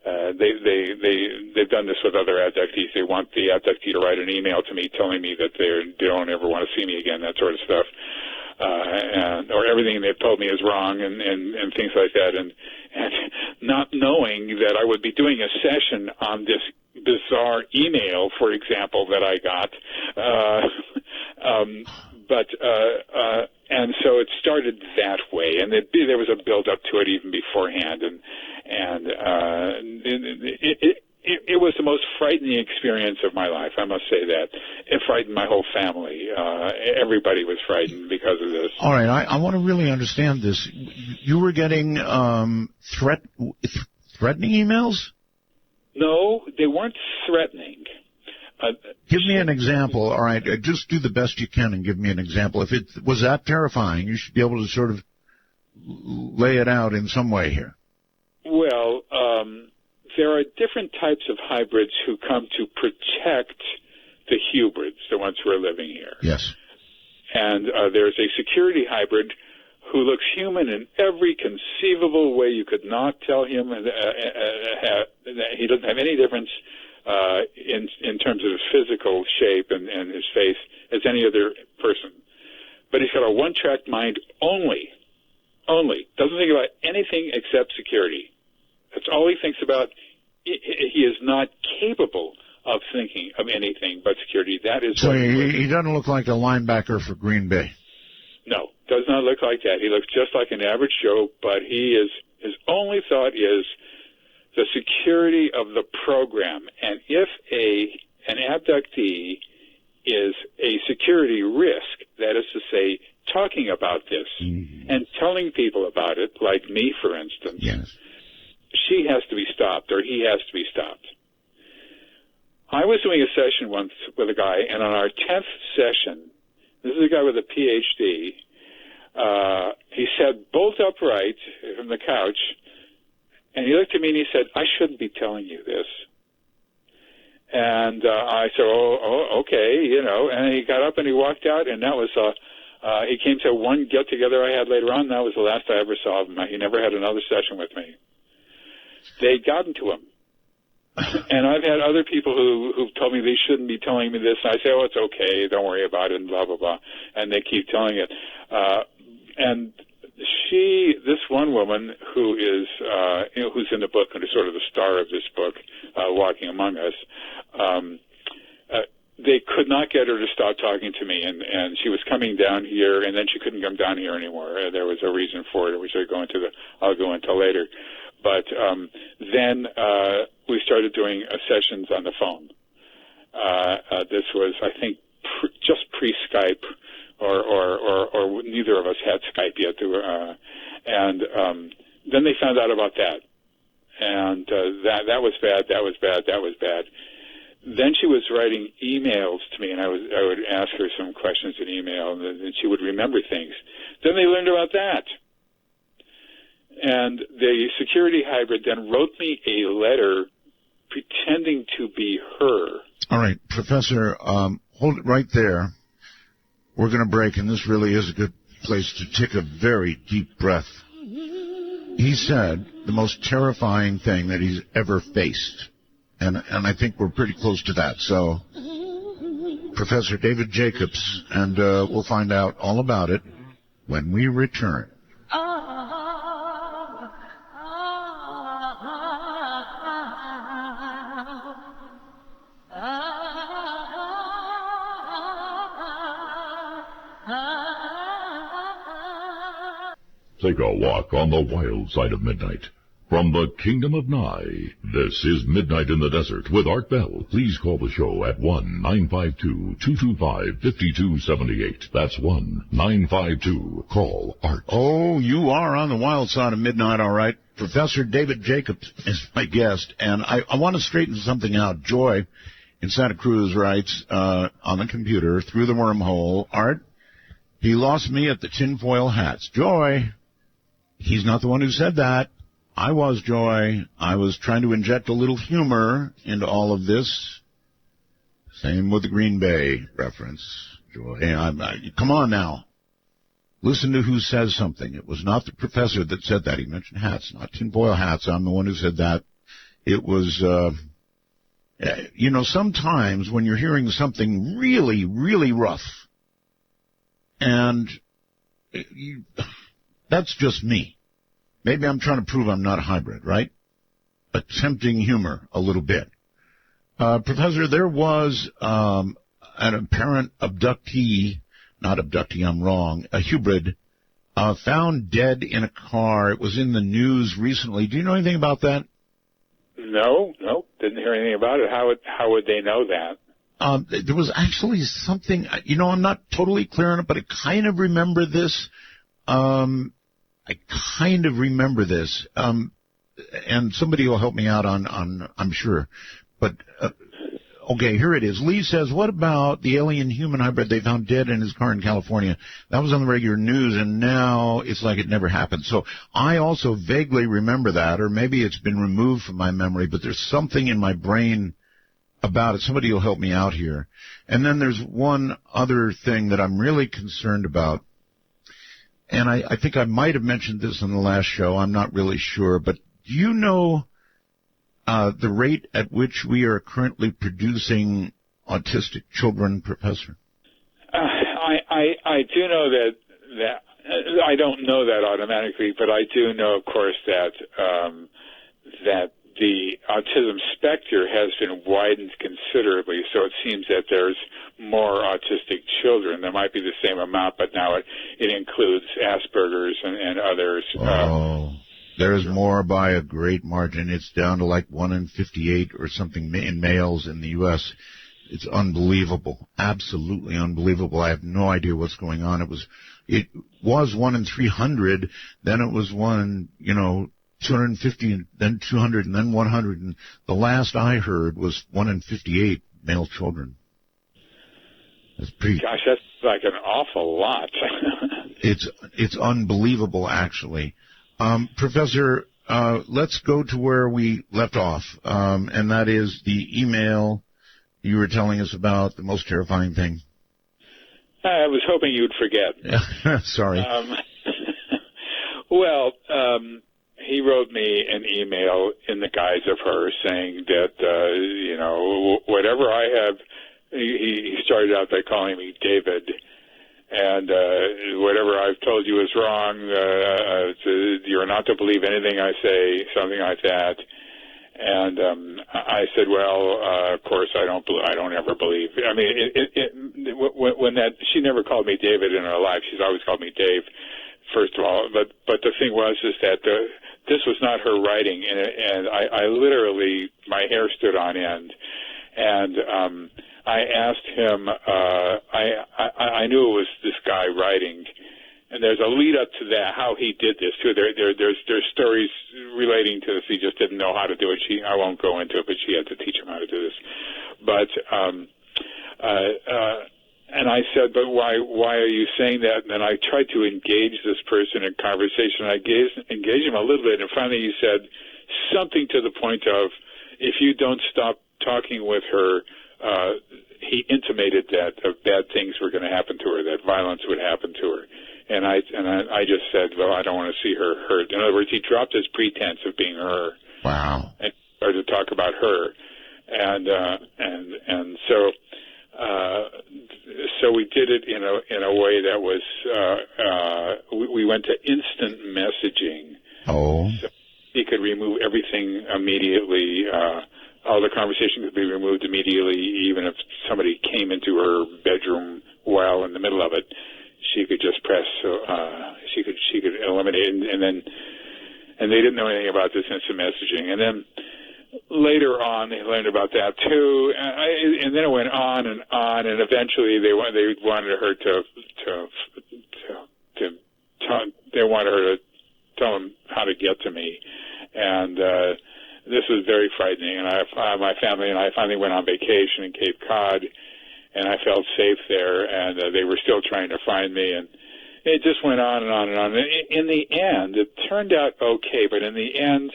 They've done this with other abductees. They want the abductee to write an email to me telling me that they don't ever want to see me again, that sort of stuff, or everything they've told me is wrong, and things like that, and not knowing that I would be doing a session on this bizarre email, for example, that I got, and so it started that way, and there was a build up to it even beforehand, and it was the most frightening experience of my life, I must say that. It frightened my whole family. Everybody was frightened because of this. All right, I want to really understand this. You were getting threatening emails? No, they weren't threatening. Give me an example. All right, just do the best you can and give me an example. If it was that terrifying, you should be able to sort of lay it out in some way here. Well, there are different types of hybrids who come to protect the hybrids, the ones who are living here. Yes. And there's a security hybrid who looks human in every conceivable way. You could not tell him that he doesn't have any difference in terms of his physical shape and his face as any other person. But he's got a one-track mind only. Doesn't think about anything except security. That's all he thinks about. He is not capable of thinking of anything but security. That is. So he doesn't look like a linebacker for Green Bay. No, does not look like that. He looks just like an average Joe, but his only thought is the security of the program. And if an abductee is a security risk, that is to say, talking about this and telling people about it, like me, for instance, yes, she has to be stopped, or he has to be stopped. I was doing a session once with a guy, and on our 10th session, this is a guy with a PhD, he sat bolt upright from the couch, and he looked at me and he said, "I shouldn't be telling you this." And I said, oh, okay, and he got up and he walked out, and that was, he came to one get-together I had later on, and that was the last I ever saw of him. He never had another session with me. They'd gotten to him. And I've had other people who've told me they shouldn't be telling me this, and I say, oh, it's okay, don't worry about it, and blah, blah, blah, and they keep telling it. And this one woman who is, who's in the book and is sort of the star of this book, Walking Among Us, they could not get her to stop talking to me, and she was coming down here, and then she couldn't come down here anymore. There was a reason for it, which I'll go into later. But then we started doing sessions on the phone. This was, I think, just pre-Skype, or neither of us had Skype yet. And then they found out about that. And that was bad, that was bad, that was bad. Then she was writing emails to me, and I would ask her some questions in email, and she would remember things. Then they learned about that. And the security hybrid then wrote me a letter pretending to be her. All right, Professor, hold it right there. We're going to break, and this really is a good place to take a very deep breath. He said the most terrifying thing that he's ever faced. And I think we're pretty close to that. So, Professor David Jacobs, and we'll find out all about it when we return. Take a walk on the wild side of midnight. From the Kingdom of Nye, this is Midnight in the Desert with Art Bell. Please call the show at 1-952-225-5278. That's 1-952-CALL-ART. Oh, you are on the wild side of midnight, all right. Professor David Jacobs is my guest, and I want to straighten something out. Joy in Santa Cruz writes on the computer, through the wormhole, Art, he lost me at the tinfoil hats. Joy, he's not the one who said that. I was, Joy. I was trying to inject a little humor into all of this. Same with the Green Bay reference, Joy. Come on now. Listen to who says something. It was not the professor that said that. He mentioned hats, not tinfoil hats. I'm the one who said that. It was, sometimes when you're hearing something really, really rough, and that's just me. Maybe I'm trying to prove I'm not a hybrid, right? Attempting humor a little bit. Professor, there was an apparent abductee, not abductee, I'm wrong, a hybrid, found dead in a car. It was in the news recently. Do you know anything about that? No, didn't hear anything about it. How would they know that? There was actually something, I'm not totally clear on it, but I kind of remember this. I kind of remember this, and somebody will help me out on I'm sure. But, okay, here it is. Lee says, what about the alien-human hybrid they found dead in his car in California? That was on the regular news, and now it's like it never happened. So I also vaguely remember that, or maybe it's been removed from my memory, but there's something in my brain about it. Somebody will help me out here. And then there's one other thing that I'm really concerned about. And I think I might have mentioned this in the last show. I'm not really sure. But do you know the rate at which we are currently producing autistic children, Professor? I do know that I don't know that automatically, but I do know, of course, that the autism specter has been widened considerably, so it seems that there's more autistic children. There might be the same amount, but now it includes Asperger's and others. There's more by a great margin. It's down to like 1 in 58 or something in males in the U.S. It's unbelievable, absolutely unbelievable. I have no idea what's going on. It was 1 in 300, then it was 1 in, 250, and then 200, and then 100. And the last I heard was 1 in 58 male children. That's pretty. Gosh, that's like an awful lot. It's unbelievable, actually. Professor, let's go to where we left off, and that is the email you were telling us about, the most terrifying thing. I was hoping you'd forget. Sorry. Well, he wrote me an email in the guise of her saying that, whatever I have, he started out by calling me David, and whatever I've told you is wrong. You're not to believe anything I say, something like that. And I said, well, of course I don't ever believe. I mean, when that she never called me David in her life. She's always called me Dave, first of all. But the thing was is that this was not her writing, and I literally, my hair stood on end. And I asked him. I knew it was this guy writing. And there's a lead up to that, how he did this too. There's stories relating to this. He just didn't know how to do it. I won't go into it, but she had to teach him how to do this. But and I said, but why are you saying that? And then I tried to engage this person in conversation. I engaged him a little bit, and finally he said something to the point of, if you don't stop talking with her, he intimated that bad things were going to happen to her, that violence would happen to her. And I just said, well, I don't want to see her hurt. In other words, he dropped his pretense of being her. Wow. And started to talk about her. And so we did it in a way that was, we went to instant messaging. Oh. So he could remove everything immediately. All the conversation could be removed immediately, even if somebody came into her bedroom while in the middle of it. She could just press, she could eliminate it, and they didn't know anything about this instant messaging. And then later on, they learned about that too, and then it went on, and eventually they wanted her they wanted her to tell them how to get to me, and this was very frightening. And my family and I finally went on vacation in Cape Cod. And I felt safe there, and they were still trying to find me, and it just went on and on and on. In the end, it turned out okay, but in the end,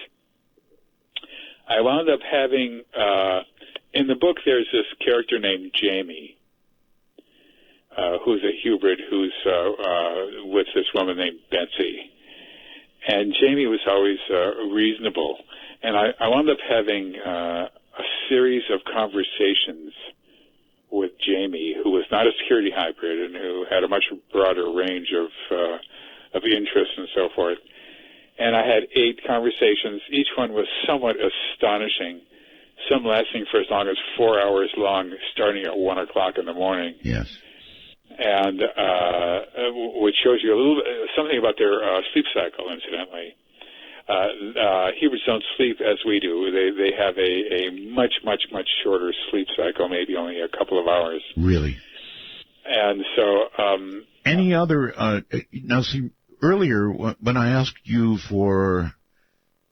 I wound up having, in the book, there's this character named Jamie, who's a hybrid who's with this woman named Betsy. And Jamie was always reasonable, and I wound up having a series of conversations with Jamie, who was not a security hybrid and who had a much broader range of interests and so forth. And I had 8 conversations. Each one was somewhat astonishing, some lasting for as long as 4 hours long, starting at 1 o'clock in the morning. Yes. And which shows you a little something about their sleep cycle, incidentally. Hybrids don't sleep as we do. They have a much, much, much shorter sleep cycle, maybe only a couple of hours. Really? And so... any other... now, see, earlier when I asked you for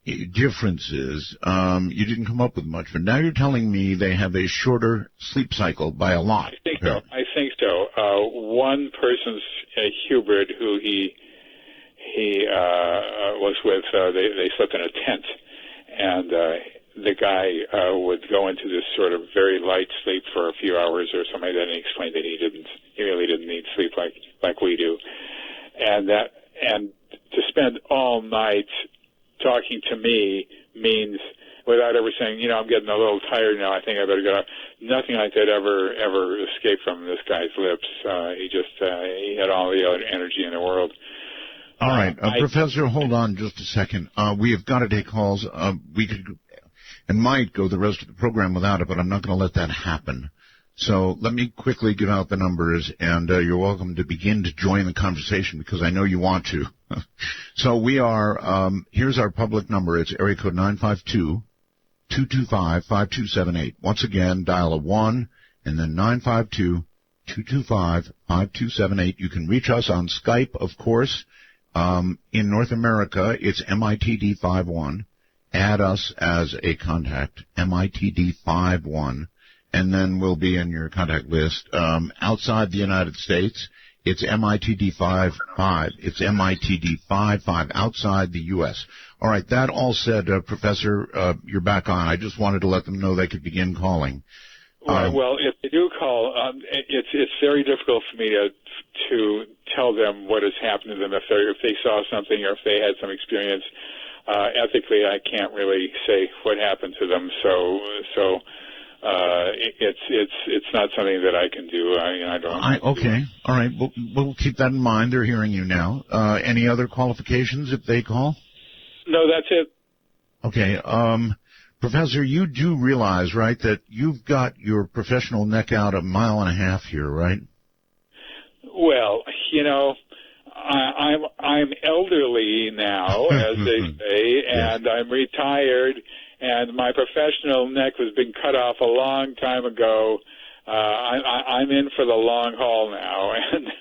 differences, you didn't come up with much, but now you're telling me they have a shorter sleep cycle by a lot. I think so. One person's Hubert, who he was with, they slept in a tent, and the guy would go into this sort of very light sleep for a few hours or something like that, and he explained that he really didn't need sleep like we do, and to spend all night talking to me means, without ever saying, I'm getting a little tired now, I think I better get up. Nothing like that ever escaped from this guy's lips. He had all the energy in the world. All right, Professor, hold on just a second. We have got to take calls. We could and might go the rest of the program without it, but I'm not going to let that happen. So let me quickly give out the numbers, and you're welcome to begin to join the conversation because I know you want to. So we are, here's our public number. It's area code 952-225-5278. Once again, dial a 1 and then 952-225-5278. You can reach us on Skype, of course. In North America, it's MITD51. Add us as a contact, MITD51. And then we'll be in your contact list. Outside the United States, it's MITD55. It's MITD55 outside the U.S. All right, that all said, Professor, you're back on. I just wanted to let them know they could begin calling. Well, if they do call, it's very difficult for me to tell them what has happened to them if they saw something or if they had some experience. Ethically, I can't really say what happened to them, so it's not something that I can do. I don't. Okay. All right. We'll keep that in mind. They're hearing you now. Any other qualifications if they call? No, that's it. Okay. Professor, you do realize, right, that you've got your professional neck out 1.5 miles here, right? Well, I'm elderly now, as they say, and I'm retired. And my professional neck has been cut off a long time ago. I'm in for the long haul now. And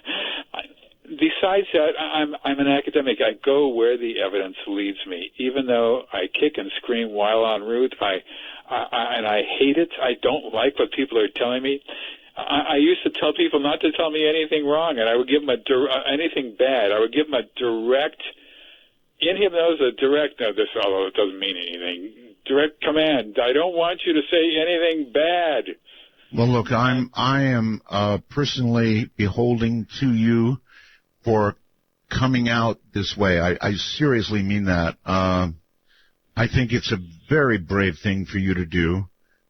besides that, I'm an academic. I go where the evidence leads me. Even though I kick and scream while en route, and I hate it. I don't like what people are telling me. I used to tell people not to tell me anything wrong, and I would give them anything bad. I would give them a direct, in hypnosis, although it doesn't mean anything, direct command. I don't want you to say anything bad. Well, look, I am personally beholding to you for coming out this way. I seriously mean that. I think it's a very brave thing for you to do.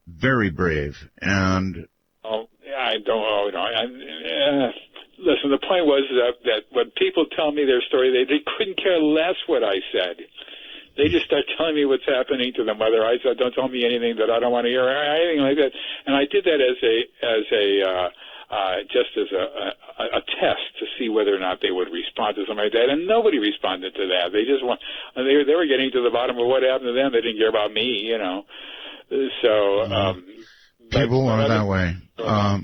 Very brave. And I don't know. Listen, the point was that when people tell me their story, they couldn't care less what I said. They just start telling me what's happening to them, whether I said, don't tell me anything that I don't want to hear, or anything like that. And I did that as a test to see whether or not they would respond to something like that. And nobody responded to that. They just they were getting to the bottom of what happened to them. They didn't care about me, So, people are that way. All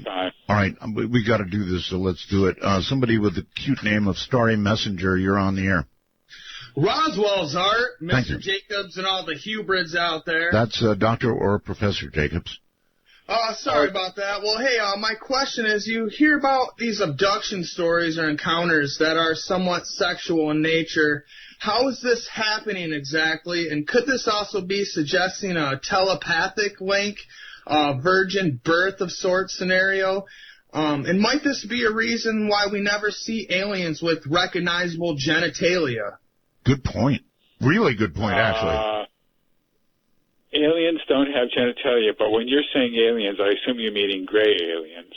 right, we got to do this, so let's do it. Somebody with the cute name of Starry Messenger, you're on the air. Roswell's Art, Mr. Jacobs, and all the Hubrids out there. That's Dr. or Professor Jacobs. Sorry about that. Well, hey, my question is, you hear about these abduction stories or encounters that are somewhat sexual in nature. How is this happening exactly? And could this also be suggesting a telepathic link, virgin birth of sorts scenario? And might this be a reason why we never see aliens with recognizable genitalia? Good point. Really good point, actually. Aliens don't have genitalia, but when you're saying aliens, I assume you're meaning gray aliens.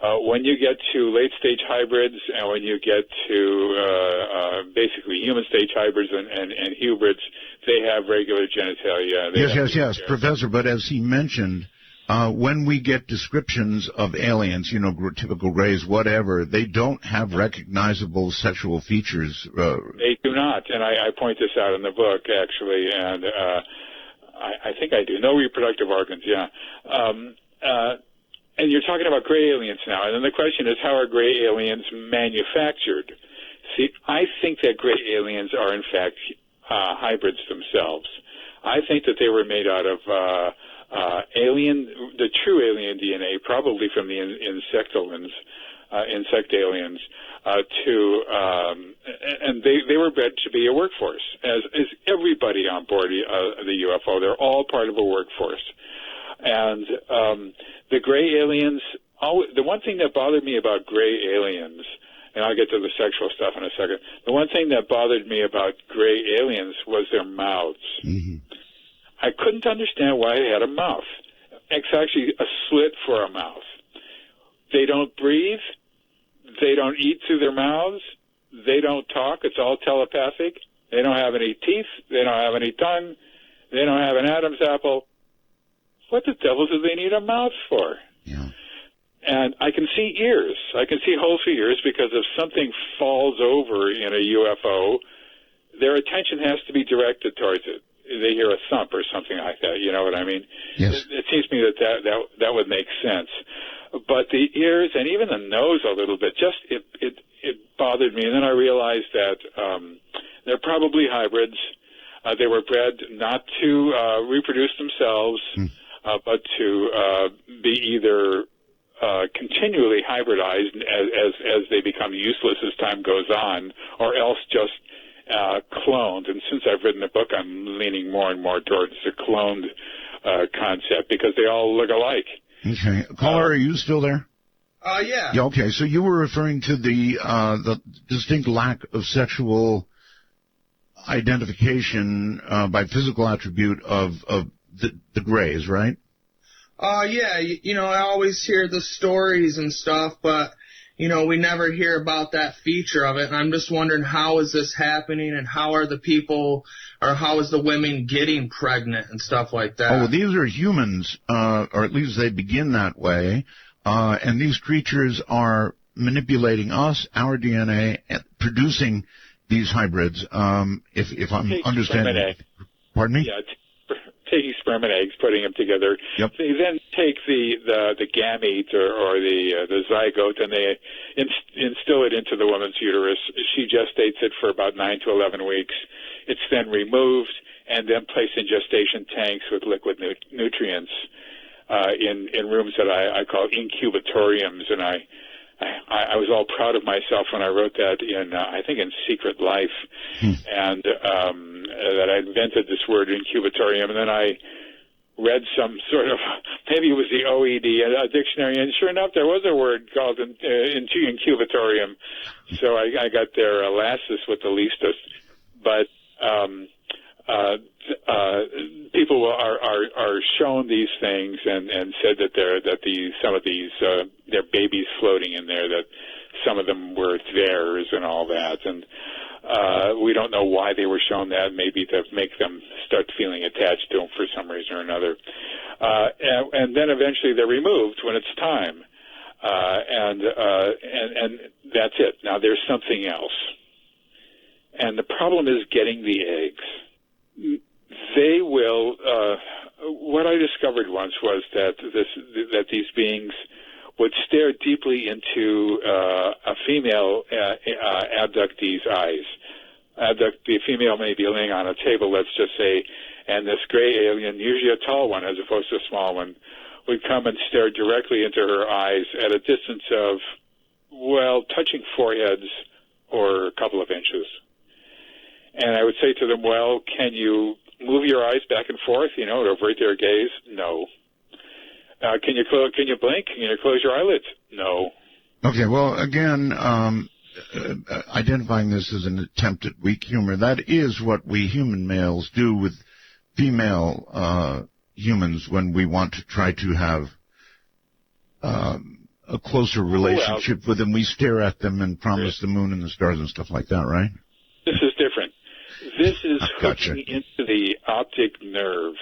When you get to late-stage hybrids and when you get to basically human-stage hybrids and hybrids, they have regular genitalia. Yes, Professor, but as he mentioned, when we get descriptions of aliens, typical grays, whatever, they don't have recognizable sexual features. They do not, and I point this out in the book, actually, and I think I do. No reproductive organs, yeah. And you're talking about gray aliens now, and then the question is, how are gray aliens manufactured? See, I think that gray aliens are, in fact, hybrids themselves. I think that they were made out of the true alien DNA, probably from the insect aliens, and they were bred to be a workforce, as is everybody on board the UFO. They're all part of a workforce. And the gray aliens, the one thing that bothered me about gray aliens, and I'll get to the sexual stuff in a second, the one thing that bothered me about gray aliens was their mouths. Mm-hmm. I couldn't understand why they had a mouth. It's actually a slit for a mouth. They don't breathe. They don't eat through their mouths. They don't talk. It's all telepathic. They don't have any teeth. They don't have any tongue. They don't have an Adam's apple. What the devil do they need a mouth for? Yeah. And I can see ears. I can see holes for ears because if something falls over in a UFO, their attention has to be directed towards it. They hear a thump or something like that. You know what I mean? Yes. It seems to me that would make sense. But the ears and even the nose a little bit, just it bothered me. And then I realized that they're probably hybrids. They were bred not to reproduce themselves, but to be either continually hybridized as they become useless as time goes on, or else just cloned. And since I've written the book, I'm leaning more and more towards the cloned concept because they all look alike. Okay. Caller, are you still there? Yeah. Yeah, okay. So you were referring to the distinct lack of sexual identification by physical attribute of the Greys, right? Yeah. I always hear the stories and stuff, but, we never hear about that feature of it. And I'm just wondering, how is this happening, and how are the people, or how is the women getting pregnant and stuff like that? Oh, well, these are humans, or at least they begin that way. And these creatures are manipulating us, our DNA, and producing these hybrids. If I'm understanding, pardon me? Yeah, taking sperm and eggs, putting them together. Yep. They then take the gamete or the zygote, and they instill it into the woman's uterus. She gestates it for about 9 to 11 weeks. It's then removed and then placed in gestation tanks with liquid nutrients in rooms that I call incubatoriums, and I was all proud of myself when I wrote that I think in Secret Life, and that I invented this word incubatorium, and then I read some sort of, maybe it was the OED, a dictionary, and sure enough, there was a word called incubatorium, so I got their Lassus with the leastest, but people are shown these things and said that some of these they're babies floating in there, that some of them were theirs and all that, and we don't know why they were shown that. Maybe to make them start feeling attached to them for some reason or another, and then eventually they're removed when it's time, and that's it. Now there's something else, and the problem is getting the eggs. They will. What I discovered once was that these beings would stare deeply into a female abductee's eyes. The female may be laying on a table, let's just say, and this gray alien, usually a tall one as opposed to a small one, would come and stare directly into her eyes at a distance of, touching foreheads or a couple of inches. And I would say to them, well, can you move your eyes back and forth, to avert their gaze? No. Can you blink? Can you close your eyelids? No. Okay, well, again, identifying this as an attempt at weak humor, that is what we human males do with female humans when we want to try to have a closer relationship with them. We stare at them and promise the moon and the stars and stuff like that, right? This is different. This is hooking into the optic nerve,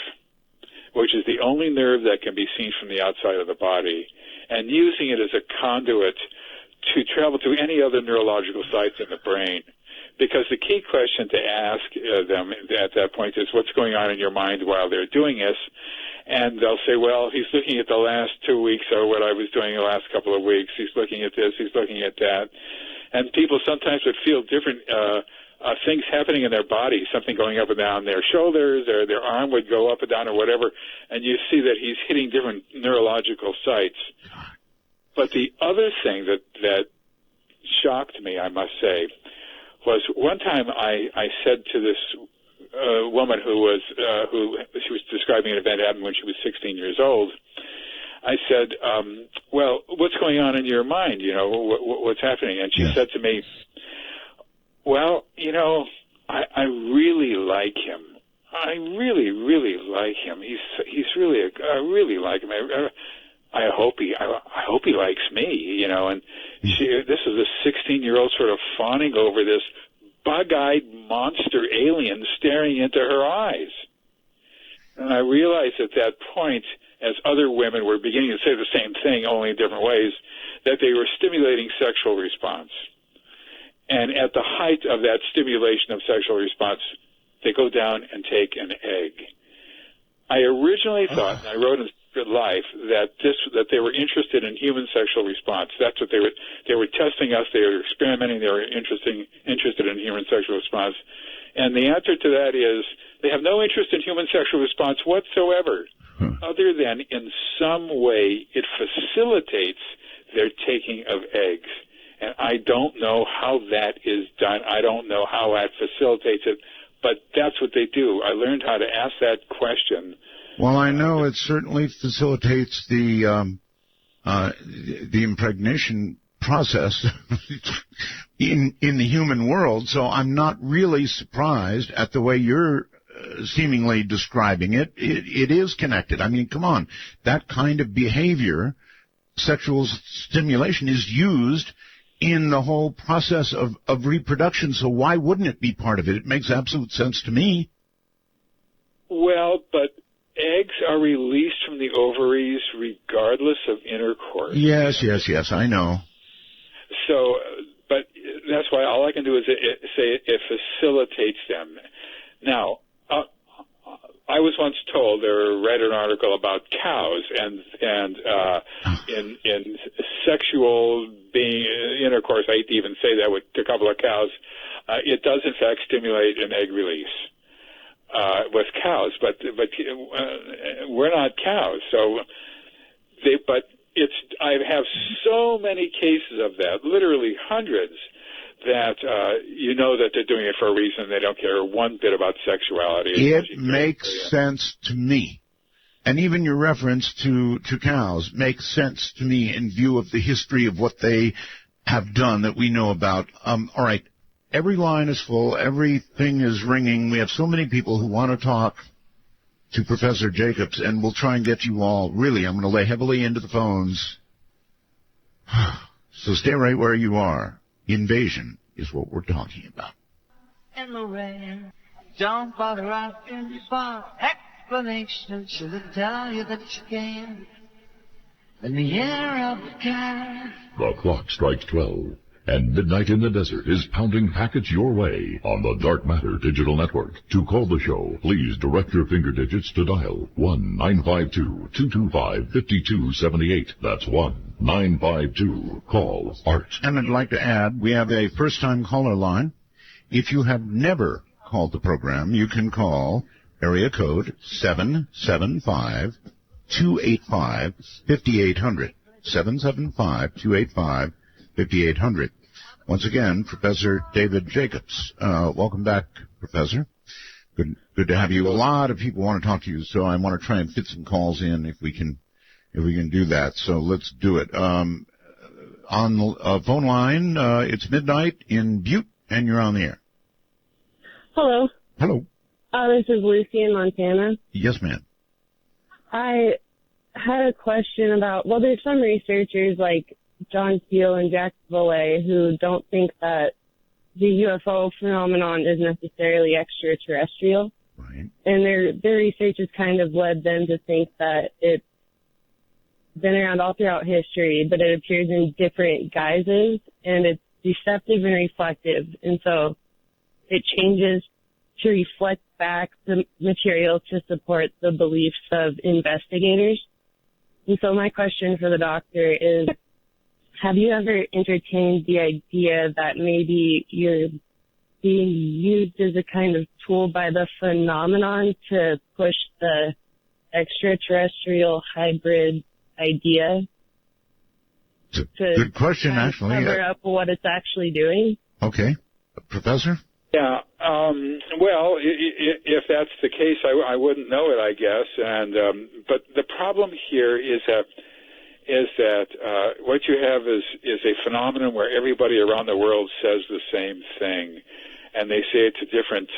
which is the only nerve that can be seen from the outside of the body, and using it as a conduit to travel to any other neurological sites in the brain. Because the key question to ask them at that point is, what's going on in your mind while they're doing this? And they'll say, well, he's looking at the last 2 weeks or what I was doing the last couple of weeks. He's looking at this. He's looking at that. and people sometimes would feel different things happening in their body, something going up and down their shoulders, or their arm would go up and down or whatever, and you see that he's hitting different neurological sites. But the other thing that shocked me, I must say, was one time I said to this woman who she was describing an event that happened when she was 16 years old. I said, well, what's going on in your mind? You know, what's happening? And she said to me, well, you know, I really like him. I really, really like him. He's really, I really like him. I hope he likes me, you know. And this is a 16-year-old sort of fawning over this bug-eyed monster alien staring into her eyes. And I realized at that point, as other women were beginning to say the same thing, only in different ways, that they were stimulating sexual response. And at the height of that stimulation of sexual response, they go down and take an egg. I originally thought, and I wrote in Secret Life, that they were interested in human sexual response. That's what they were testing us. They were experimenting. They were interested in human sexual response. And the answer to that is they have no interest in human sexual response whatsoever, other than in some way it facilitates their taking of eggs. And I don't know how that is done. I don't know how that facilitates it, but that's what they do. I learned how to ask that question. Well, I know it certainly facilitates the impregnation process in the human world, so I'm not really surprised at the way you're seemingly describing it. It is connected. I mean, come on. That kind of behavior, sexual stimulation, is used in the whole process of reproduction, so why wouldn't it be part of it? It makes absolute sense to me. Well, but eggs are released from the ovaries regardless of intercourse. Yes, I know. So, but that's why all I can do is say it facilitates them. Now, I was once told, or read an article about cows, and in sexual intercourse, I hate to even say that with a couple of cows, it does in fact stimulate an egg release with cows, but we're not cows, so I have so many cases of that, literally hundreds, that you know that they're doing it for a reason. They don't care one bit about sexuality. It makes sense to me. And even your reference to cows makes sense to me in view of the history of what they have done that we know about. All right, every line is full. Everything is ringing. We have so many people who want to talk to Professor Jacobs, and we'll try and get you all. Really, I'm going to lay heavily into the phones. So stay right where you are. Invasion is what we're talking about. In the rain, don't bother asking for explanation. Should I tell you that you can? In the air of the car. The clock strikes 12, and Midnight in the Desert is pounding packets your way on the Dark Matter Digital Network. To call the show, please direct your finger digits to dial 1-952-225-5278. That's 1-952-CALL-ART. And I'd like to add, we have a first-time caller line. If you have never called the program, you can call area code 775-285-5800. 775-285-5800. Once again, Professor David Jacobs. Welcome back, Professor. Good to have you. A lot of people want to talk to you, so I want to try and fit some calls in if we can do that. So let's do it. On the phone line, it's midnight in Butte, and you're on the air. Hello. Hello. This is Lucy in Montana. Yes, ma'am. I had a question about, well, there's some researchers like John Steele and Jack Vallée who don't think that the UFO phenomenon is necessarily extraterrestrial. Right. And their research has kind of led them to think that it's been around all throughout history, but it appears in different guises, and it's deceptive and reflective. And so it changes to reflect back the material to support the beliefs of investigators. And so my question for the doctor is, have you ever entertained the idea that maybe you're being used as a kind of tool by the phenomenon to push the extraterrestrial hybrid idea? Good question, actually. Cover up what it's actually doing? Okay. Professor? Yeah. Well, if that's the case, I wouldn't know it, I guess. And but the problem here is that what you have is a phenomenon where everybody around the world says the same thing, and they say it to different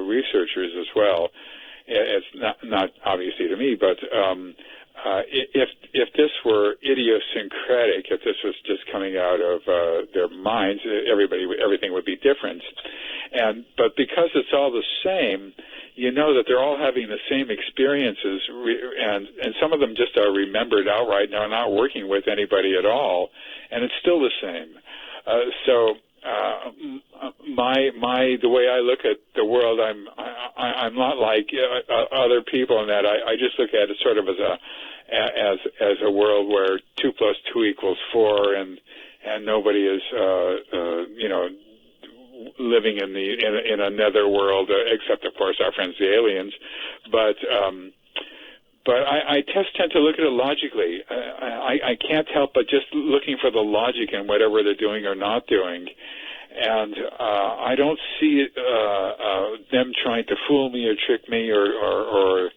researchers as well. It's not obviously to me, but if this were idiosyncratic, if this was just coming out of their minds, everything would be different. But because it's all the same, you know that they're all having the same experiences, and some of them just are remembered outright and are not working with anybody at all, and it's still the same. The way I look at the world, I'm not like other people in that I just look at it sort of as a world where 2 + 2 = 4, and nobody is living in another world except of course our friends the aliens, but I just tend to look at it logically. I can't help but just looking for the logic in whatever they're doing or not doing. And I don't see them trying to fool me or trick me or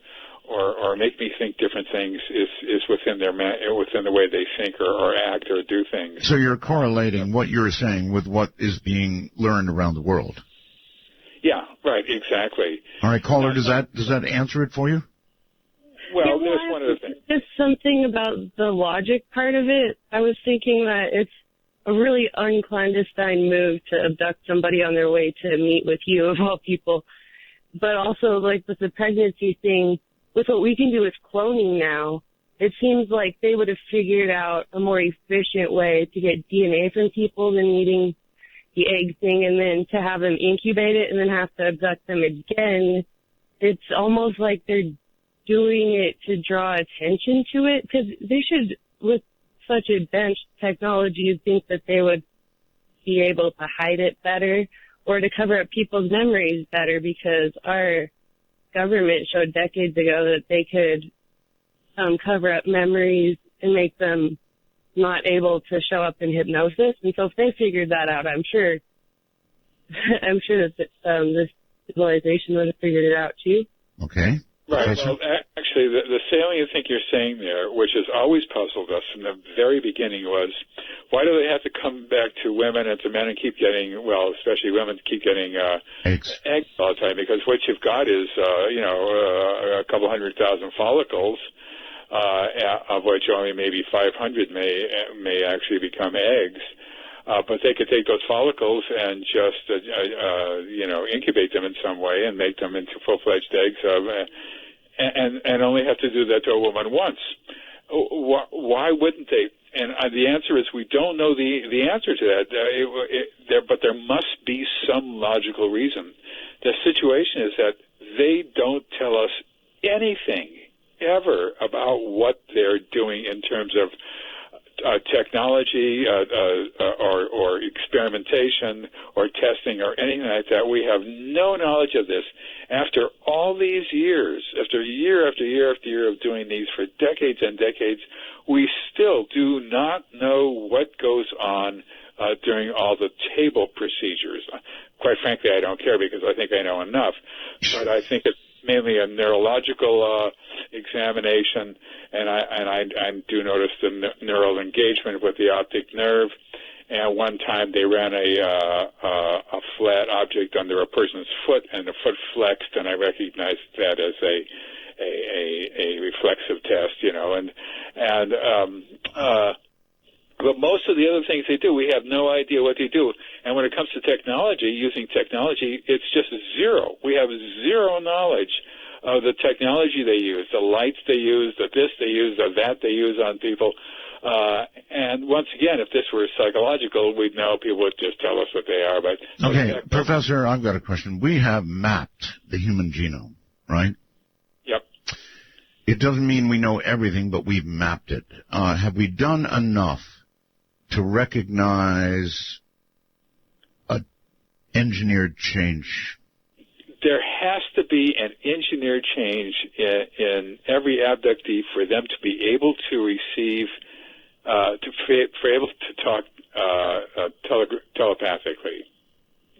make me think different things is within the way they think or act or do things. So you're correlating what you're saying with what is being learned around the world. Yeah, right, exactly. All right, caller, does that answer it for you? Well, there's one other thing. Just something about the logic part of it. I was thinking that it's a really unclandestine move to abduct somebody on their way to meet with you, of all people. But also, like with the pregnancy thing, with what we can do with cloning now, it seems like they would have figured out a more efficient way to get DNA from people than needing the egg thing and then to have them incubate it and then have to abduct them again. It's almost like they're doing it to draw attention to it, because they should, with such advanced technology, you'd think that they would be able to hide it better or to cover up people's memories better, because our government showed decades ago that they could cover up memories and make them not able to show up in hypnosis. And so if they figured that out, I'm sure that this civilization would have figured it out too. Okay. Right. Well, actually, the salient thing you're saying there, which has always puzzled us from the very beginning, was why do they have to come back to women and to men and keep getting, well, especially women, keep getting eggs all the time? Because what you've got is, a couple 100,000 follicles, of which only maybe 500 may actually become eggs. But they could take those follicles and just, incubate them in some way and make them into full-fledged eggs, and only have to do that to a woman once. Why wouldn't they? And the answer is we don't know the answer to that, but there must be some logical reason. The situation is that they don't tell us anything ever about what they're doing in terms of technology or experimentation or testing or anything like that. We have no knowledge of this. After all these years, after year after year after year of doing these for decades and decades, we still do not know what goes on during all the table procedures. Quite frankly, I don't care because I think I know enough. But I think it's mainly a neurological examination, and I do notice the neural engagement with the optic nerve. And one time they ran a flat object under a person's foot, and the foot flexed, and I recognized that as a reflexive test, But most of the other things they do, we have no idea what they do. And when it comes to technology, using technology, it's just zero. We have zero knowledge of the technology they use, the lights they use, the this they use, the that they use on people. And once again, if this were psychological, we'd know. People would just tell us what they are. But okay, Professor, I've got a question. We have mapped the human genome, right? Yep. It doesn't mean we know everything, but we've mapped it. Have we done enough to recognize an engineered change? There has to be an engineered change in every abductee for them to be able to receive, for able to talk telepathically.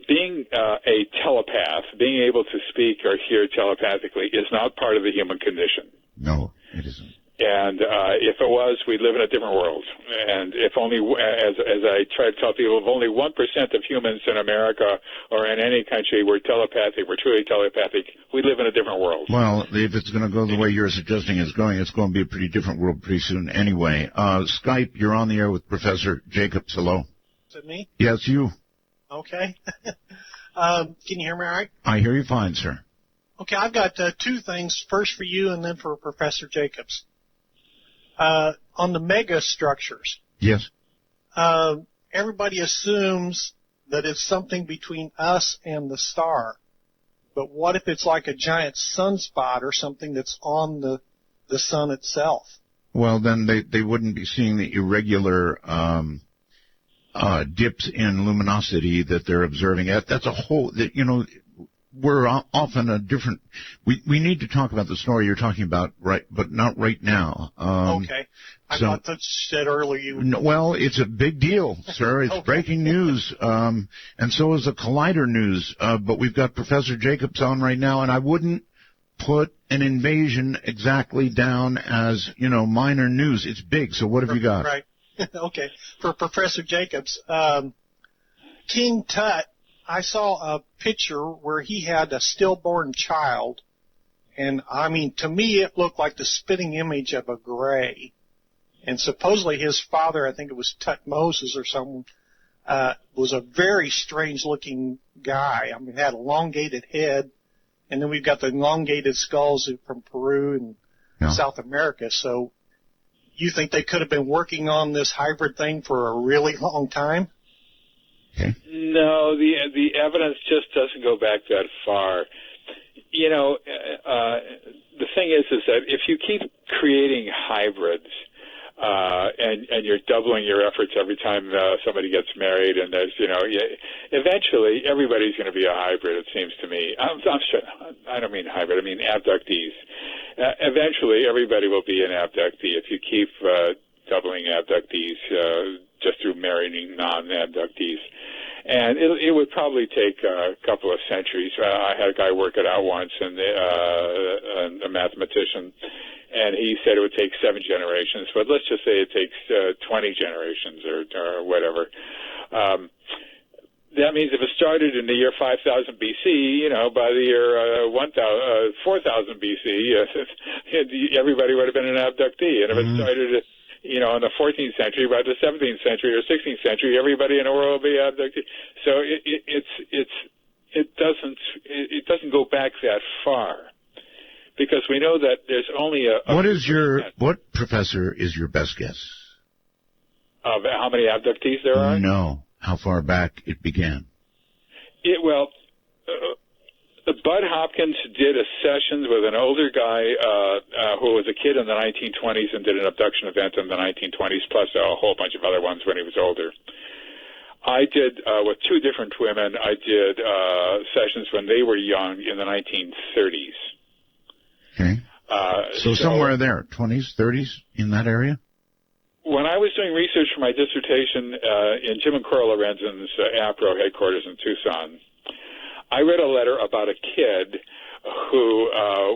Being a telepath, being able to speak or hear telepathically is not part of the human condition. No, it isn't. And if it was, we'd live in a different world. And if only, as I try to tell people, if only 1% of humans in America or in any country were telepathic, were truly telepathic, we'd live in a different world. Well, if it's going to go the way you're suggesting it's going to be a pretty different world pretty soon anyway. Skype, you're on the air with Professor Jacobs. Hello. Is it me? Yes, you. Okay. Can you hear me all right? I hear you fine, sir. Okay, I've got two things, first for you and then for Professor Jacobs. On the mega structures. Yes. Everybody assumes that it's something between us and the star. But what if it's like a giant sunspot or something that's on the sun itself? Well, then they wouldn't be seeing the irregular dips in luminosity that they're observing. That's a whole, we're often a different, we need to talk about the story you're talking about, right, but not right now. Okay. I thought that you said earlier well, it's a big deal, sir. It's breaking news, and so is the Collider news. But we've got Professor Jacobs on right now, and I wouldn't put an invasion exactly down as, minor news. It's big, so what have you got? Right. Okay. For Professor Jacobs, King Tut, I saw a picture where he had a stillborn child, and to me it looked like the spitting image of a gray. And supposedly his father, I think it was Tutmosis or someone, was a very strange-looking guy. Had an elongated head, and then we've got the elongated skulls from Peru and South America. So you think they could have been working on this hybrid thing for a really long time? Okay. No, the evidence just doesn't go back that far. The thing is that if you keep creating hybrids, and you're doubling your efforts every time somebody gets married, and there's, eventually everybody's going to be a hybrid, it seems to me. I'm sure, I don't mean hybrid, I mean abductees. Eventually everybody will be an abductee if you keep doubling abductees just through marrying non-abductees. And it would probably take a couple of centuries. I had a guy work it out once, and a mathematician, and he said it would take 7 generations. But let's just say it takes 20 generations or whatever. That means if it started in the year 5000 BC, by the year 4000 BC, everybody would have been an abductee. And if it started in the 14th century, by the 17th century or 16th century, everybody in the world will be abducted. So it doesn't go back that far, because we know that there's only what, Professor, is your best guess of how many abductees there are? No, how far back it began. Bud Hopkins did a sessions with an older guy who was a kid in the 1920s and did an abduction event in the 1920s, plus a whole bunch of other ones when he was older. I did, with 2 different women, I did sessions when they were young in the 1930s. Okay. So somewhere there, 20s, 30s, in that area? When I was doing research for my dissertation in Jim and Cora Lorenzen's APRO headquarters in Tucson, I read a letter about a kid who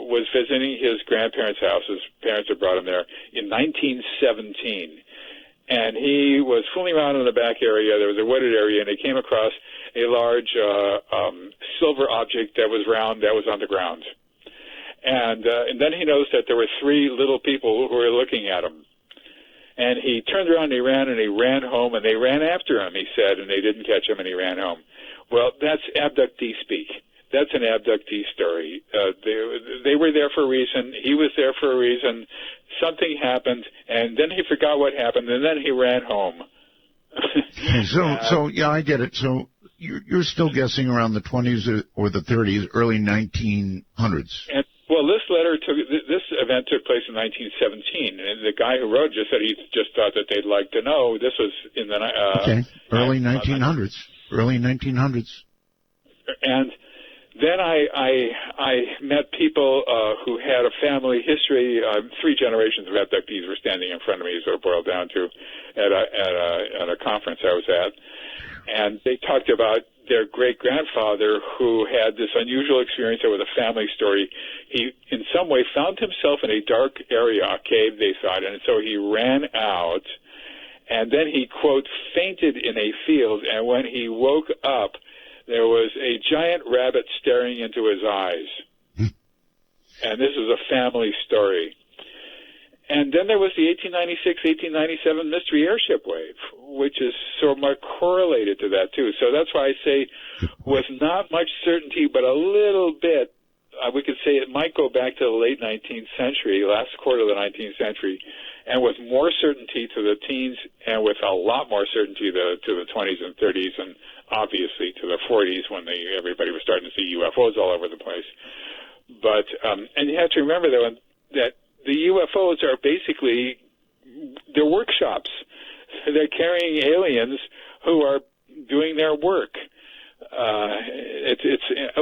was visiting his grandparents' house. His parents had brought him there in 1917. And he was fooling around in the back area. There was a wooded area, and he came across a large silver object that was round that was on the ground. And then he noticed that there were 3 little people who were looking at him. And he turned around and he ran home, and they ran after him, he said, and they didn't catch him, and he ran home. Well, that's abductee speak. That's an abductee story. They were there for a reason. He was there for a reason. Something happened, and then he forgot what happened, and then he ran home. So yeah, I get it. So you're still guessing around the 20s or the 30s, early 1900s. Well, this letter this event took place in 1917, and the guy who wrote just said he just thought that they'd like to know. This was in the early 1900s. Early 1900s. And then I met people who had a family history. 3 generations of abductees were standing in front of me, as it boiled down to, at a conference I was at, and they talked about their great-grandfather who had this unusual experience with a family story. He, in some way, found himself in a dark area, a cave, they thought, and so he ran out, and then he, quote, fainted in a field, and when he woke up, there was a giant rabbit staring into his eyes. And this is a family story. And then there was the 1896-1897 mystery airship wave, which is sort of correlated to that, too. So that's why I say with not much certainty, but a little bit, we could say it might go back to the late 19th century, last quarter of the 19th century, and with more certainty to the teens and with a lot more certainty to the 20s and 30s and obviously to the 40s when everybody was starting to see UFOs all over the place. But and you have to remember, though, that the UFOs are basically, they're workshops. They're carrying aliens who are doing their work.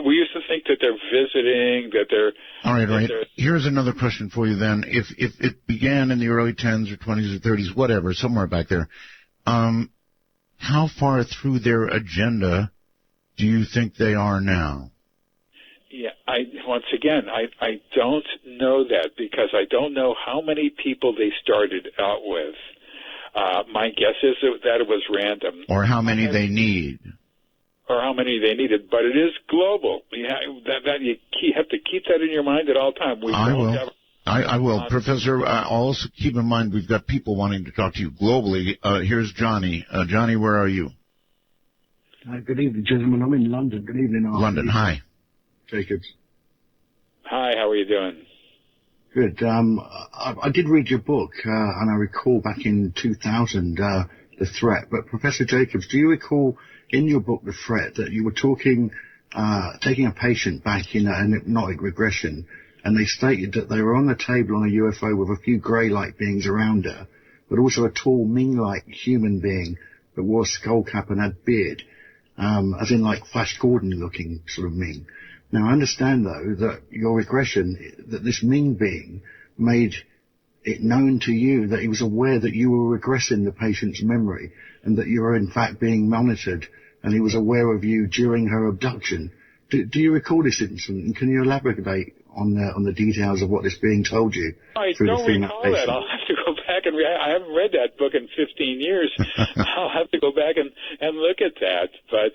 We used to think that they're visiting, that they're... All right. Here's another question for you then. If it began in the early 10s or 20s or 30s, whatever, somewhere back there, how far through their agenda do you think they are now? Yeah, once again, I don't know that because I don't know how many people they started out with. My guess is that it was random. Or how many they need. Or how many they needed, but it is global. You have to keep that in your mind at all times. I will. Professor, also keep in mind we've got people wanting to talk to you globally. Here's Johnny. Johnny, where are you? Good evening, gentlemen. I'm in London. Good evening. London, hi. Jacobs. Hi, how are you doing? Good. I did read your book, and I recall back in 2000 the threat. But Professor Jacobs, do you recall in your book, The Threat, that you were taking a patient back in an hypnotic regression, and they stated that they were on the table on a UFO with a few grey-like beings around her, but also a tall, Ming-like human being that wore a skull cap and had beard, as in like Flash Gordon-looking sort of Ming. Now, I understand, though, that your regression, that this Ming being made it known to you that he was aware that you were regressing the patient's memory and that you were, in fact, being monitored, and he was aware of you during her abduction. Do you recall this incident, and can you elaborate on the details of what is being told you? I don't recall that. I'll have to go back and I haven't read that book in 15 years. I'll have to go back and look at that. But,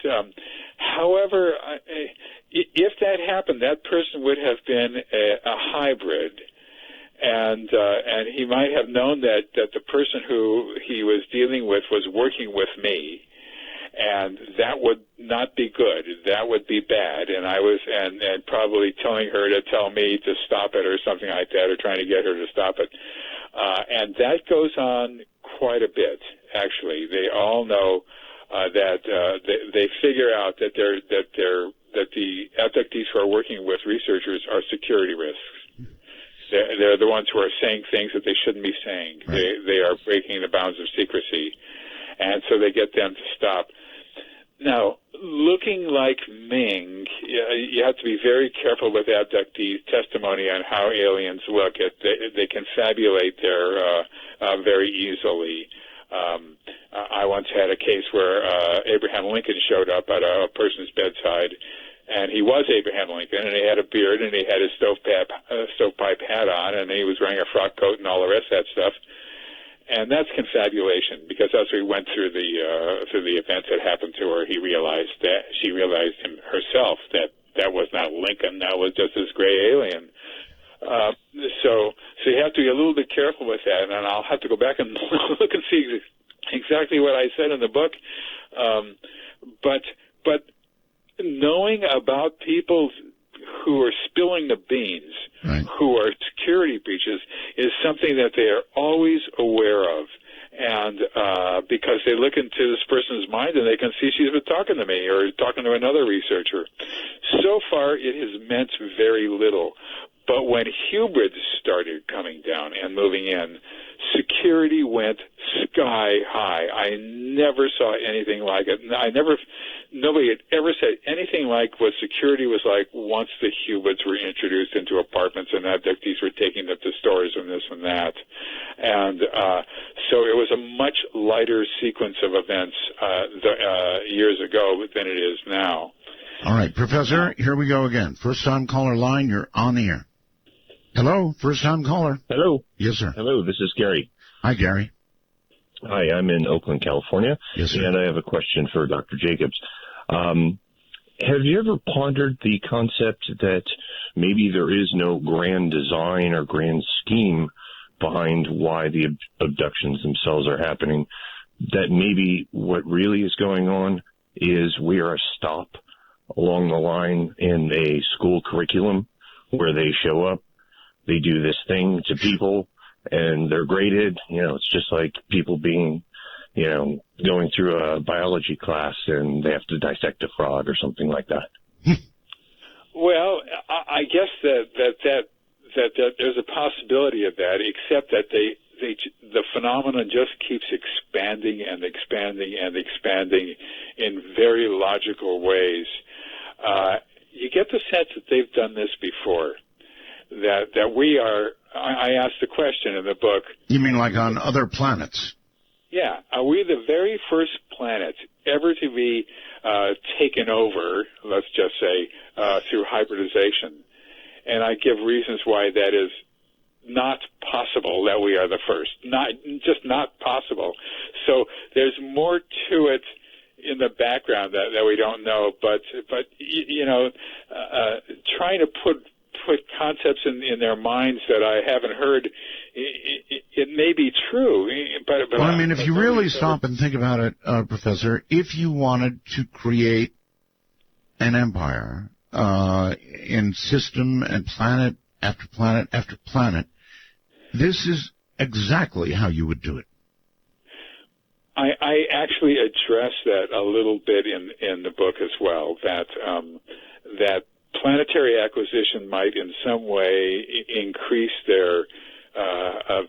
however, if that happened, that person would have been a hybrid. And he might have known that the person who he was dealing with was working with me. And that would not be good. That would be bad. And I was, and probably telling her to tell me to stop it or something like that, or trying to get her to stop it. And that goes on quite a bit, actually. They all know that they figure out that the abductees who are working with researchers are security risks. They're the ones who are saying things that they shouldn't be saying. Right. They are breaking the bounds of secrecy. And so they get them to stop. Now, looking like Ming, you have to be very careful with abductees' testimony on how aliens look. They confabulate very easily. I once had a case where Abraham Lincoln showed up at a person's bedside, and he was Abraham Lincoln, and he had a beard, and he had his stovepipe hat on, and he was wearing a frock coat and all the rest of that stuff. And that's confabulation, because as we went through the events that happened to her, she realized him herself that was not Lincoln, that was just this gray alien. So you have to be a little bit careful with that, and I'll have to go back and look and see exactly what I said in the book. But knowing about people who are spilling the beans, right, who are security breaches, is something that they are always aware of. And because they look into this person's mind and they can see she's been talking to me or talking to another researcher. So far, it has meant very little. But when hybrids started coming down and moving in, security went sky high. I never saw anything like it. Nobody had ever said anything like what security was like once the hybrids were introduced into apartments and abductees were taking them to stores and this and that. And so it was a much lighter sequence of events years ago than it is now. All right, Professor, here we go again. First-time caller line, you're on the air. Hello, first-time caller. Hello. Yes, sir. Hello, this is Gary. Hi, Gary. Hi, I'm in Oakland, California. Yes, sir. And I have a question for Dr. Jacobs. Have you ever pondered the concept that maybe there is no grand design or grand scheme behind why the abductions themselves are happening, that maybe what really is going on is we are a stop along the line in a school curriculum where they show up, they do this thing to people, and they're graded? It's just like people being, going through a biology class and they have to dissect a frog or something like that. Well, I guess that there's a possibility of that, except that the phenomenon just keeps expanding and expanding and expanding in very logical ways. You get the sense that they've done this before, that we are. I asked the question in the book. You mean like on other planets? Yeah. Are we the very first planet ever to be taken over, let's just say, through hybridization? And I give reasons why that is not possible, that we are the first. Not possible. So there's more to it in the background that we don't know, but trying to put concepts in their minds that I haven't heard, it may be true. But well, I mean, if you really stop and think about it, Professor, if you wanted to create an empire in system and planet after planet after planet, this is exactly how you would do it. I actually address that a little bit in the book as well, that planetary acquisition might in some way increase their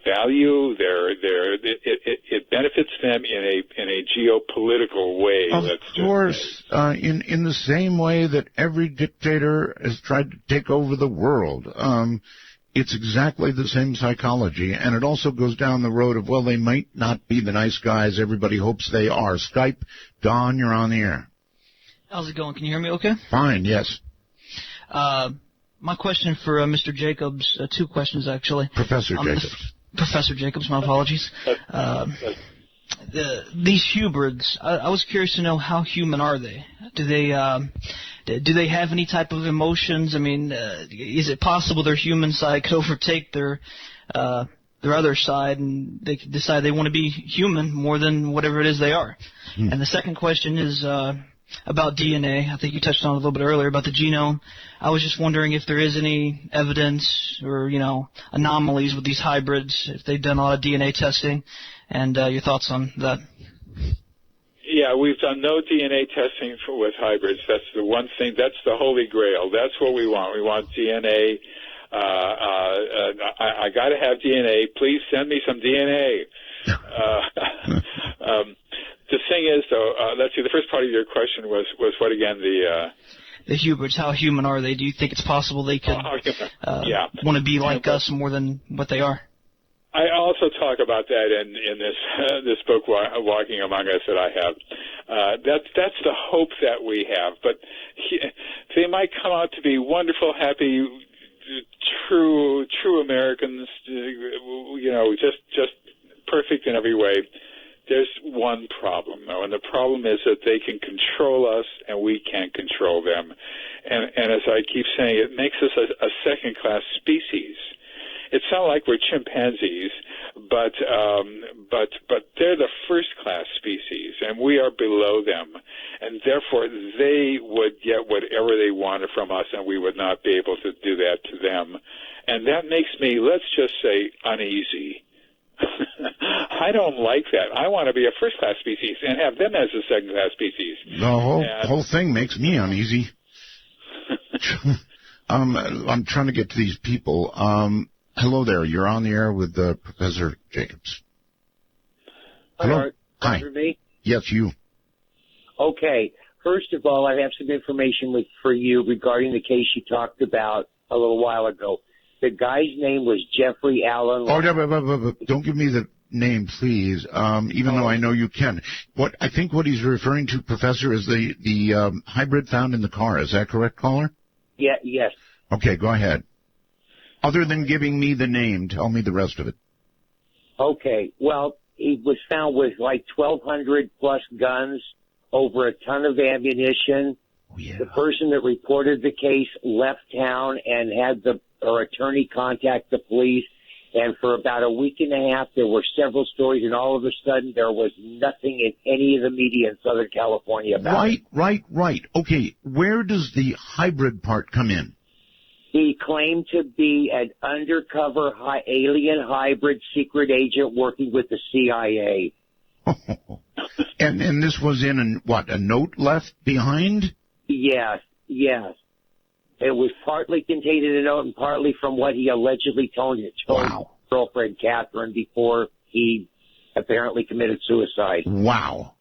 value. It benefits them in a geopolitical way. Of course, in the same way that every dictator has tried to take over the world. It's exactly the same psychology, and it also goes down the road of, well, they might not be the nice guys everybody hopes they are. Skype, Don, you're on the air. How's it going? Can you hear me okay? Fine, yes. My question for Mr. Jacobs, two questions actually. Professor Jacobs. Professor Jacobs, my apologies. These hybrids, I was curious to know, how human are they? Do they have any type of emotions? I mean, is it possible their human side could overtake their other side, and they could decide they want to be human more than whatever it is they are? And the second question is about DNA. I think you touched on it a little bit earlier about the genome. I was just wondering if there is any evidence or, anomalies with these hybrids, if they've done a lot of DNA testing, and your thoughts on that. Yeah, we've done no DNA testing with hybrids. That's the one thing. That's the holy grail. That's what we want. We want DNA. I got to have DNA. Please send me some DNA. The thing is, though, let's see, the first part of your question was what again? The hybrids, how human are they? Do you think it's possible they could want to be like us more than what they are? I also talk about that in this book, Walking Among Us, that I have. That's the hope that we have. But they might come out to be wonderful, happy, true Americans, just perfect in every way. There's one problem, though, and the problem is that they can control us and we can't control them. And as I keep saying, it makes us a second-class species. It's not like we're chimpanzees, but they're the first-class species, and we are below them. And therefore, they would get whatever they wanted from us, and we would not be able to do that to them. And that makes me, let's just say, uneasy. I don't like that. I want to be a first-class species and have them as a second-class species. The whole thing makes me uneasy. I'm trying to get to these people. Hello there. You're on the air with Professor Jacobs. Hello. Hi. Me? Yes, you. Okay. First of all, I have some information for you regarding the case you talked about a little while ago. The guy's name was Jeffrey Allen. Oh, don't give me the name, please. Even though I know you can. I think what he's referring to, Professor, is the hybrid found in the car. Is that correct, caller? Yeah. Yes. Okay, go ahead. Other than giving me the name, tell me the rest of it. Okay. Well, he was found with like 1,200 plus guns, over a ton of ammunition. Oh, yeah. The person that reported the case left town and had her attorney contact the police. And for about a week and a half, there were several stories, and all of a sudden, there was nothing in any of the media in Southern California about it. Right. Okay, where does the hybrid part come in? He claimed to be an undercover alien hybrid secret agent working with the CIA. And this was in a note left behind? Yes. It was partly contained in a note and partly from what he allegedly told his girlfriend, Catherine, before he apparently committed suicide. Wow.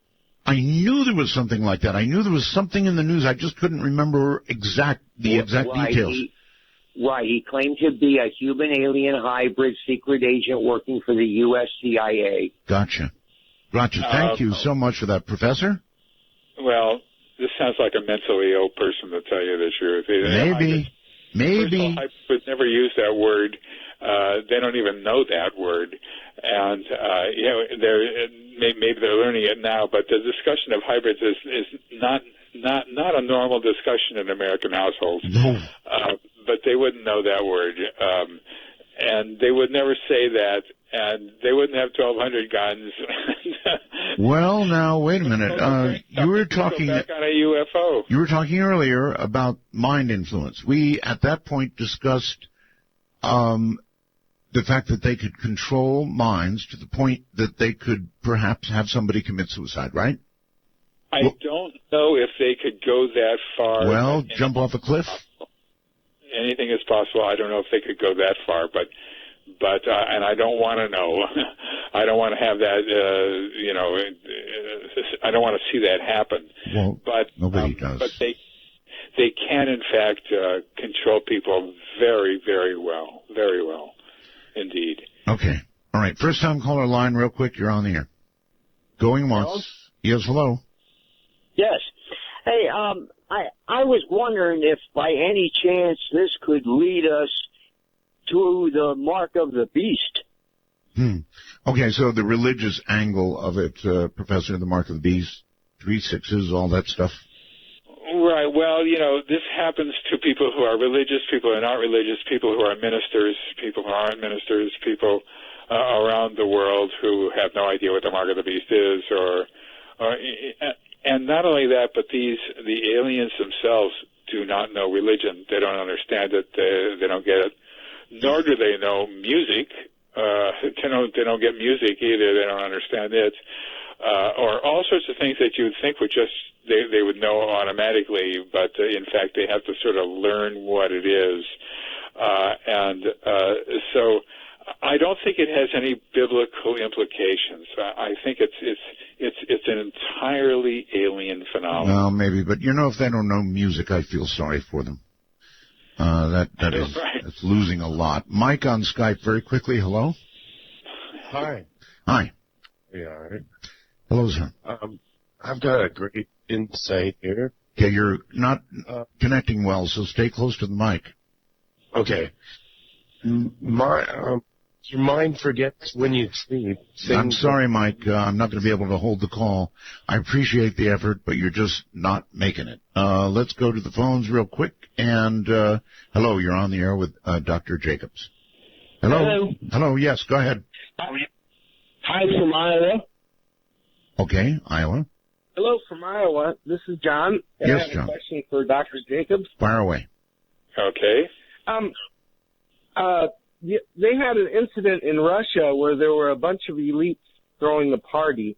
I knew there was something like that. I knew there was something in the news. I just couldn't remember the exact details. He claimed to be a human-alien hybrid secret agent working for the U.S. CIA. Gotcha. Thank you so much for that, Professor. Well, this sounds like a mentally ill person, to tell you the truth. Maybe. First of all, I would never use that word. They don't even know that word. And, maybe they're learning it now, but the discussion of hybrids is not a normal discussion in American households. No. But they wouldn't know that word. And they would never say that, and they wouldn't have 1,200 guns. Well, now, wait a minute. You were talking back on a UFO. You were talking earlier about mind influence. We, at that point, discussed the fact that they could control minds to the point that they could perhaps have somebody commit suicide, right? I don't know if they could go that far. Well, jump off a cliff? Anything is possible. I don't know if they could go that far, but and I don't want to know. I don't want to have that. I don't want to see that happen. Well, but nobody does. But they can, in fact, control people very, very well, indeed. Okay. All right. First time caller line, real quick. You're on the air. Going once. Hello? Yes. Hello. Yes. Hey, I was wondering if by any chance this could lead us to the mark of the beast. Okay, so the religious angle of it, Professor, the mark of the beast, 3 6s, all that stuff. Right. Well, this happens to people who are religious, people who are not religious, people who are ministers, people who aren't ministers, people around the world who have no idea what the mark of the beast is, and not only that, but the aliens themselves do not know religion. They don't understand it. They don't get it. Nor do they know music. They don't get music either. They don't understand it. Or all sorts of things that you would think would just they would know automatically, but in fact they have to sort of learn what it is. So I don't think it has any biblical implications. I think it's an entirely alien phenomenon. Well, maybe, but if they don't know music, I feel sorry for them. That is right. That's losing a lot. Mike on Skype, very quickly. Hello. Hi. Hi. Yeah, all right. Hello, sir. I've got a great insight here. Okay, you're not connecting well, so stay close to the mic. Okay. Your mind forgets when you sleep. I'm sorry, Mike. I'm not going to be able to hold the call. I appreciate the effort, but you're just not making it. Let's go to the phones real quick. And hello, you're on the air with Dr. Jacobs. Hello. Hello. Yes, go ahead. Hi from Iowa. Okay, Iowa. Hello from Iowa. This is John. And yes, I have John. a question for Dr. Jacobs. Fire away. Okay. They had an incident in Russia where there were a bunch of elites throwing a party,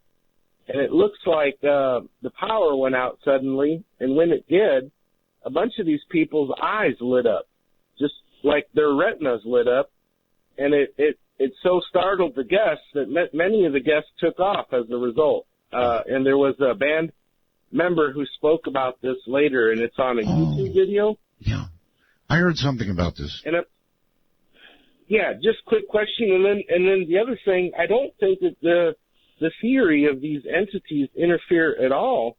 and it looks like the power went out suddenly, and when it did, a bunch of these people's eyes lit up. like their retinas lit up, and it so startled the guests that many of the guests took off as a result. And there was a band member who spoke about this later, and it's on a YouTube video. Yeah, I heard something about this. And just quick question, and then the other thing, I don't think that the theory of these entities interfere at all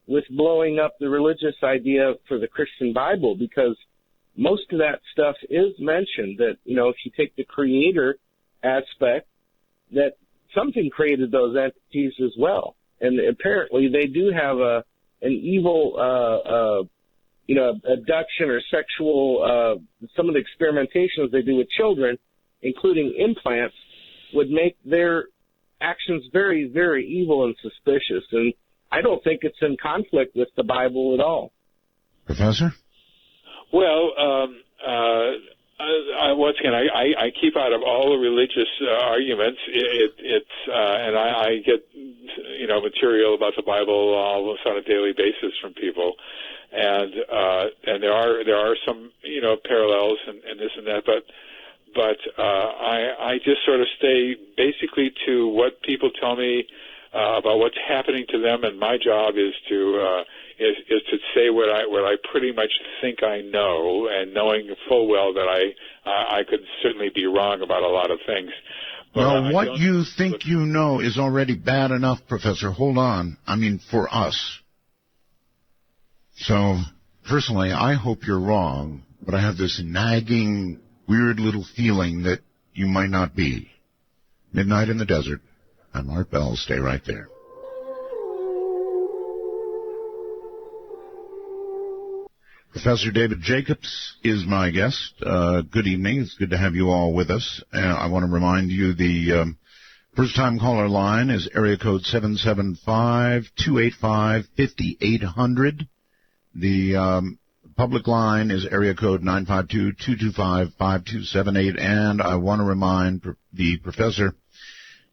with blowing up the religious idea for the Christian Bible, because most of that stuff is mentioned that, if you take the creator aspect, that something created those entities as well. And apparently they do have an evil, abduction or sexual, some of the experimentations they do with children, including implants, would make their actions very, very evil and suspicious. And I don't think it's in conflict with the Bible at all. Professor? Well, once again, I keep out of all the religious arguments. And I get material about the Bible almost on a daily basis from people, and there are some parallels and this and that, but I just sort of stay basically to what people tell me about what's happening to them, and my job is to say what I pretty much think I know, and knowing full well that I could certainly be wrong about a lot of things. Well, what you think you know is already bad enough, Professor. Hold on. I mean, for us. So, personally, I hope you're wrong, but I have this nagging, weird little feeling that you might not be. Midnight in the Desert. I'm Art Bell. Stay right there. Professor David Jacobs is my guest. Good evening. It's good to have you all with us. I want to remind you the first-time caller line is area code 775-285-5800. The public line is area code 952-225-5278. And I want to remind the professor,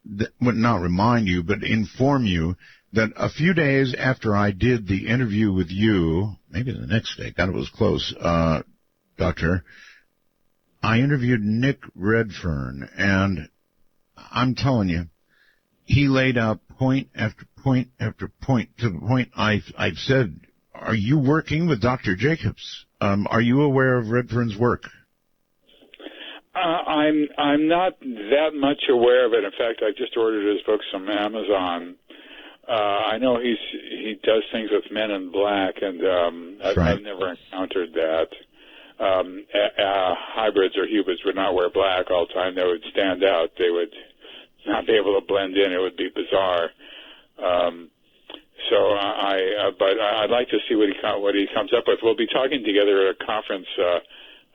not remind you, but inform you that a few days after I did the interview with you, maybe the next day, God, it was close, Doctor, I interviewed Nick Redfern, and I'm telling you, he laid out point after point after point to the point I've said, are you working with Dr. Jacobs? Are you aware of Redfern's work? I'm not that much aware of it. In fact, I just ordered his books from Amazon. I know he does things with Men in Black, and I've never encountered that. Hybrids or hubrids would not wear black all the time. They would stand out. They would not be able to blend in. It would be bizarre. But I'd like to see what he comes up with. We'll be talking together at a conference.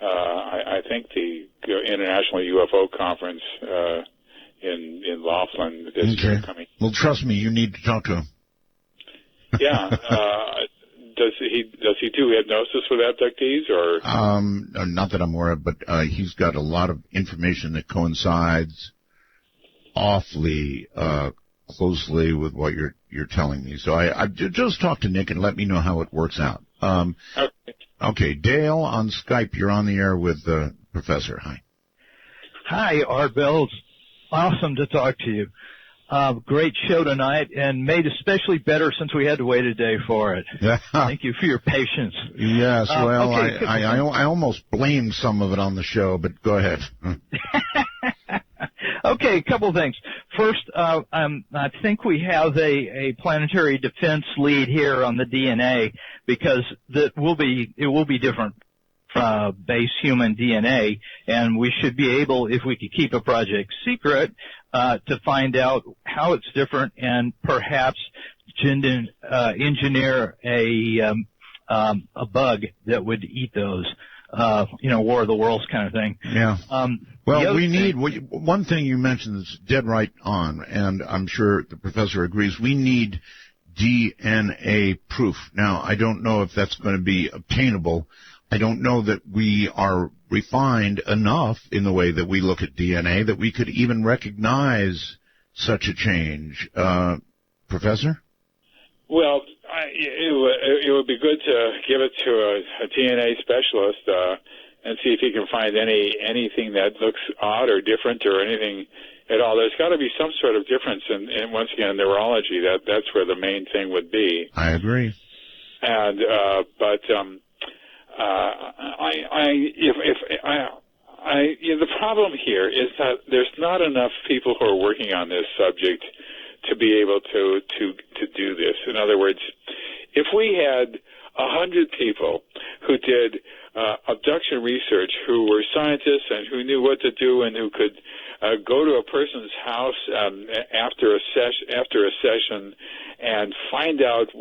I think the International UFO Conference in Laughlin this year coming. Well, trust me, you need to talk to him. Yeah. Does he do hypnosis with abductees, or? Not that I'm aware of, but he's got a lot of information that coincides awfully closely with what you're telling me. So I just talk to Nick and let me know how it works out. Okay, Dale on Skype, you're on the air with the professor. Hi. Hi, Art Bell. Awesome to talk to you. Great show tonight, and made especially better since we had to wait a day for it. Thank you for your patience. Yes, well, okay, I almost blamed some of it on the show, but go ahead. Okay, a couple of things. First, I think we have a planetary defense lead here on the DNA, because it will be different base human DNA, and we should be able, if we could keep a project secret, to find out how it's different and perhaps engineer a bug that would eat those. War of the Worlds kind of thing. Yeah. Well, we need, one thing you mentioned is dead right on, and I'm sure the professor agrees, we need DNA proof. Now, I don't know if that's going to be obtainable. I don't know that we are refined enough in the way that we look at DNA that we could even recognize such a change. Professor? Well, it would be good to give it to a DNA specialist and see if he can find anything that looks odd or different or anything at all. There's got to be some sort of difference in once again, neurology. That's where the main thing would be. I agree. And the problem here is that there's not enough people who are working on this subject to be able to do this. In other words, if we had 100 people who did abduction research, who were scientists and who knew what to do and who could go to a person's house after a session and find out,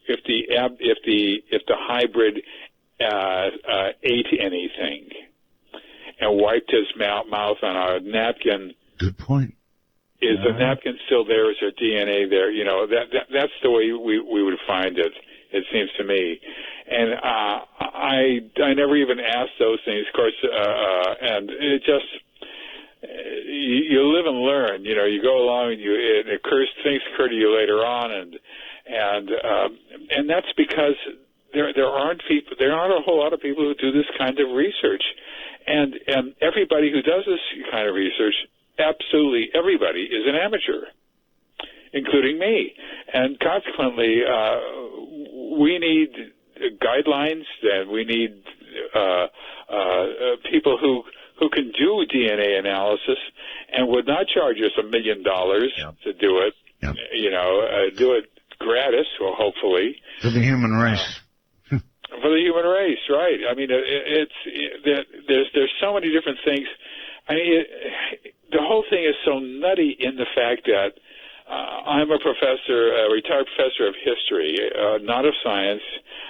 if the hybrid ate anything and wiped his mouth on a napkin. Good point. Is the napkin still there? Is there DNA there? That's the way we would find it. It seems to me, and I never even asked those things, of course, and it just you live and learn. You go along and things occur to you later on, and that's because there aren't a whole lot of people who do this kind of research, and everybody who does this kind of research, absolutely everybody, is an amateur, including me, and consequently, we need guidelines, and we need people who can do DNA analysis and would not charge us $1 million to do it. Yep. Do it gratis, or hopefully For the human race. for the human race, right? I mean, there's so many different things. I mean, the whole thing is so nutty in the fact that I'm a retired professor of history, not of science.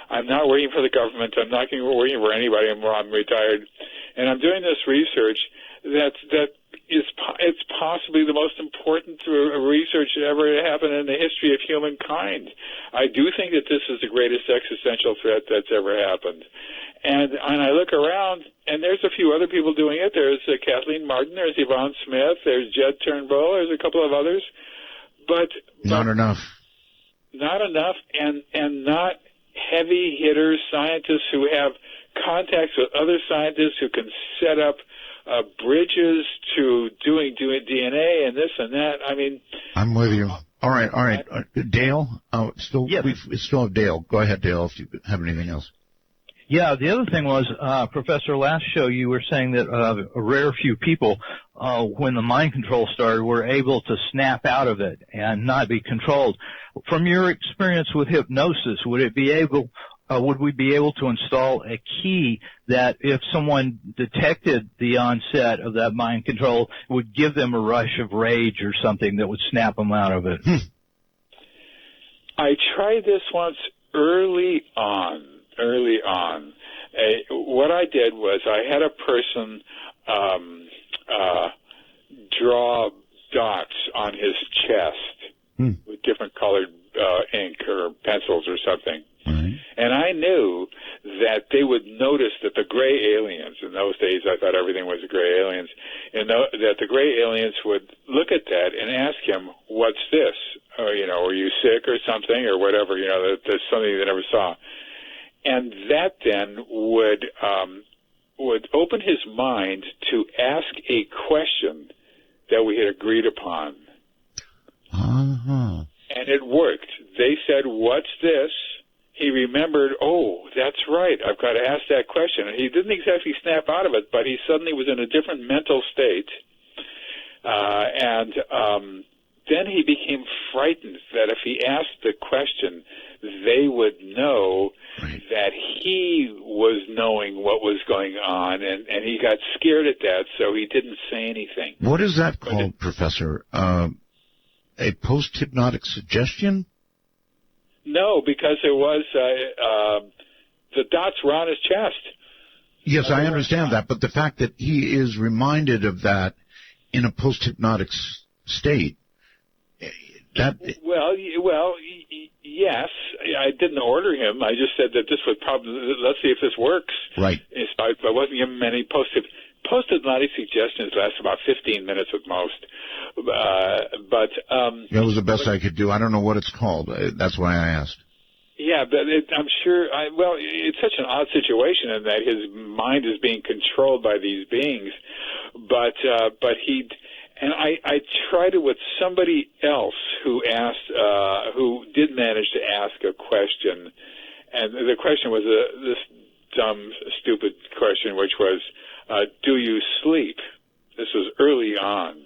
I'm not working for the government. I'm not working for anybody. I'm retired, and I'm doing this research it's possibly the most important research that ever happened in the history of humankind. I do think that this is the greatest existential threat that's ever happened. And I look around, and there's a few other people doing it. There's Kathleen Martin, there's Yvonne Smith, there's Jed Turnbull, there's a couple of others. But not enough. Not enough, and not heavy hitter scientists who have contacts with other scientists who can set up bridges to doing DNA and this and that. I mean, I'm with you. All right. Dale, we still have Dale. Go ahead, Dale, if you have anything else. Yeah, the other thing was, Professor, last show you were saying that a rare few people, when the mind control started, were able to snap out of it and not be controlled. From your experience with hypnosis, would we be able to install a key that if someone detected the onset of that mind control would give them a rush of rage or something that would snap them out of it? I tried this once early on. What I did was I had a person draw dots on his chest with different colored ink or pencils or something. And I knew that they would notice that the gray aliens, in those days I thought everything was gray aliens, and that the gray aliens would look at that and ask him, what's this? Or, are you sick or something or whatever, that's something they never saw. And that then would open his mind to ask a question that we had agreed upon. And it worked. They said, what's this? He remembered, oh, that's right, I've got to ask that question. And he didn't exactly snap out of it, but he suddenly was in a different mental state. And then he became frightened that if he asked the question, they would know that he was knowing what was going on, and he got scared at that, so he didn't say anything. What is that called, Professor? A post-hypnotic suggestion? No, because it was the dots were on his chest. Yes, I understand that, but the fact that he is reminded of that in a post-hypnotic state, yes, I didn't order him. I just said that this would probably, let's see if this works. Right. I wasn't giving him any post-hypnotic suggestions. Last about 15 minutes at most. That was the best I could do. I don't know what it's called. That's why I asked. Yeah, but I'm sure. Well, it's such an odd situation in that his mind is being controlled by these beings, but he. And I tried it with somebody else who who did manage to ask a question, and the question was this dumb, stupid question, which was, "Do you sleep?" This was early on,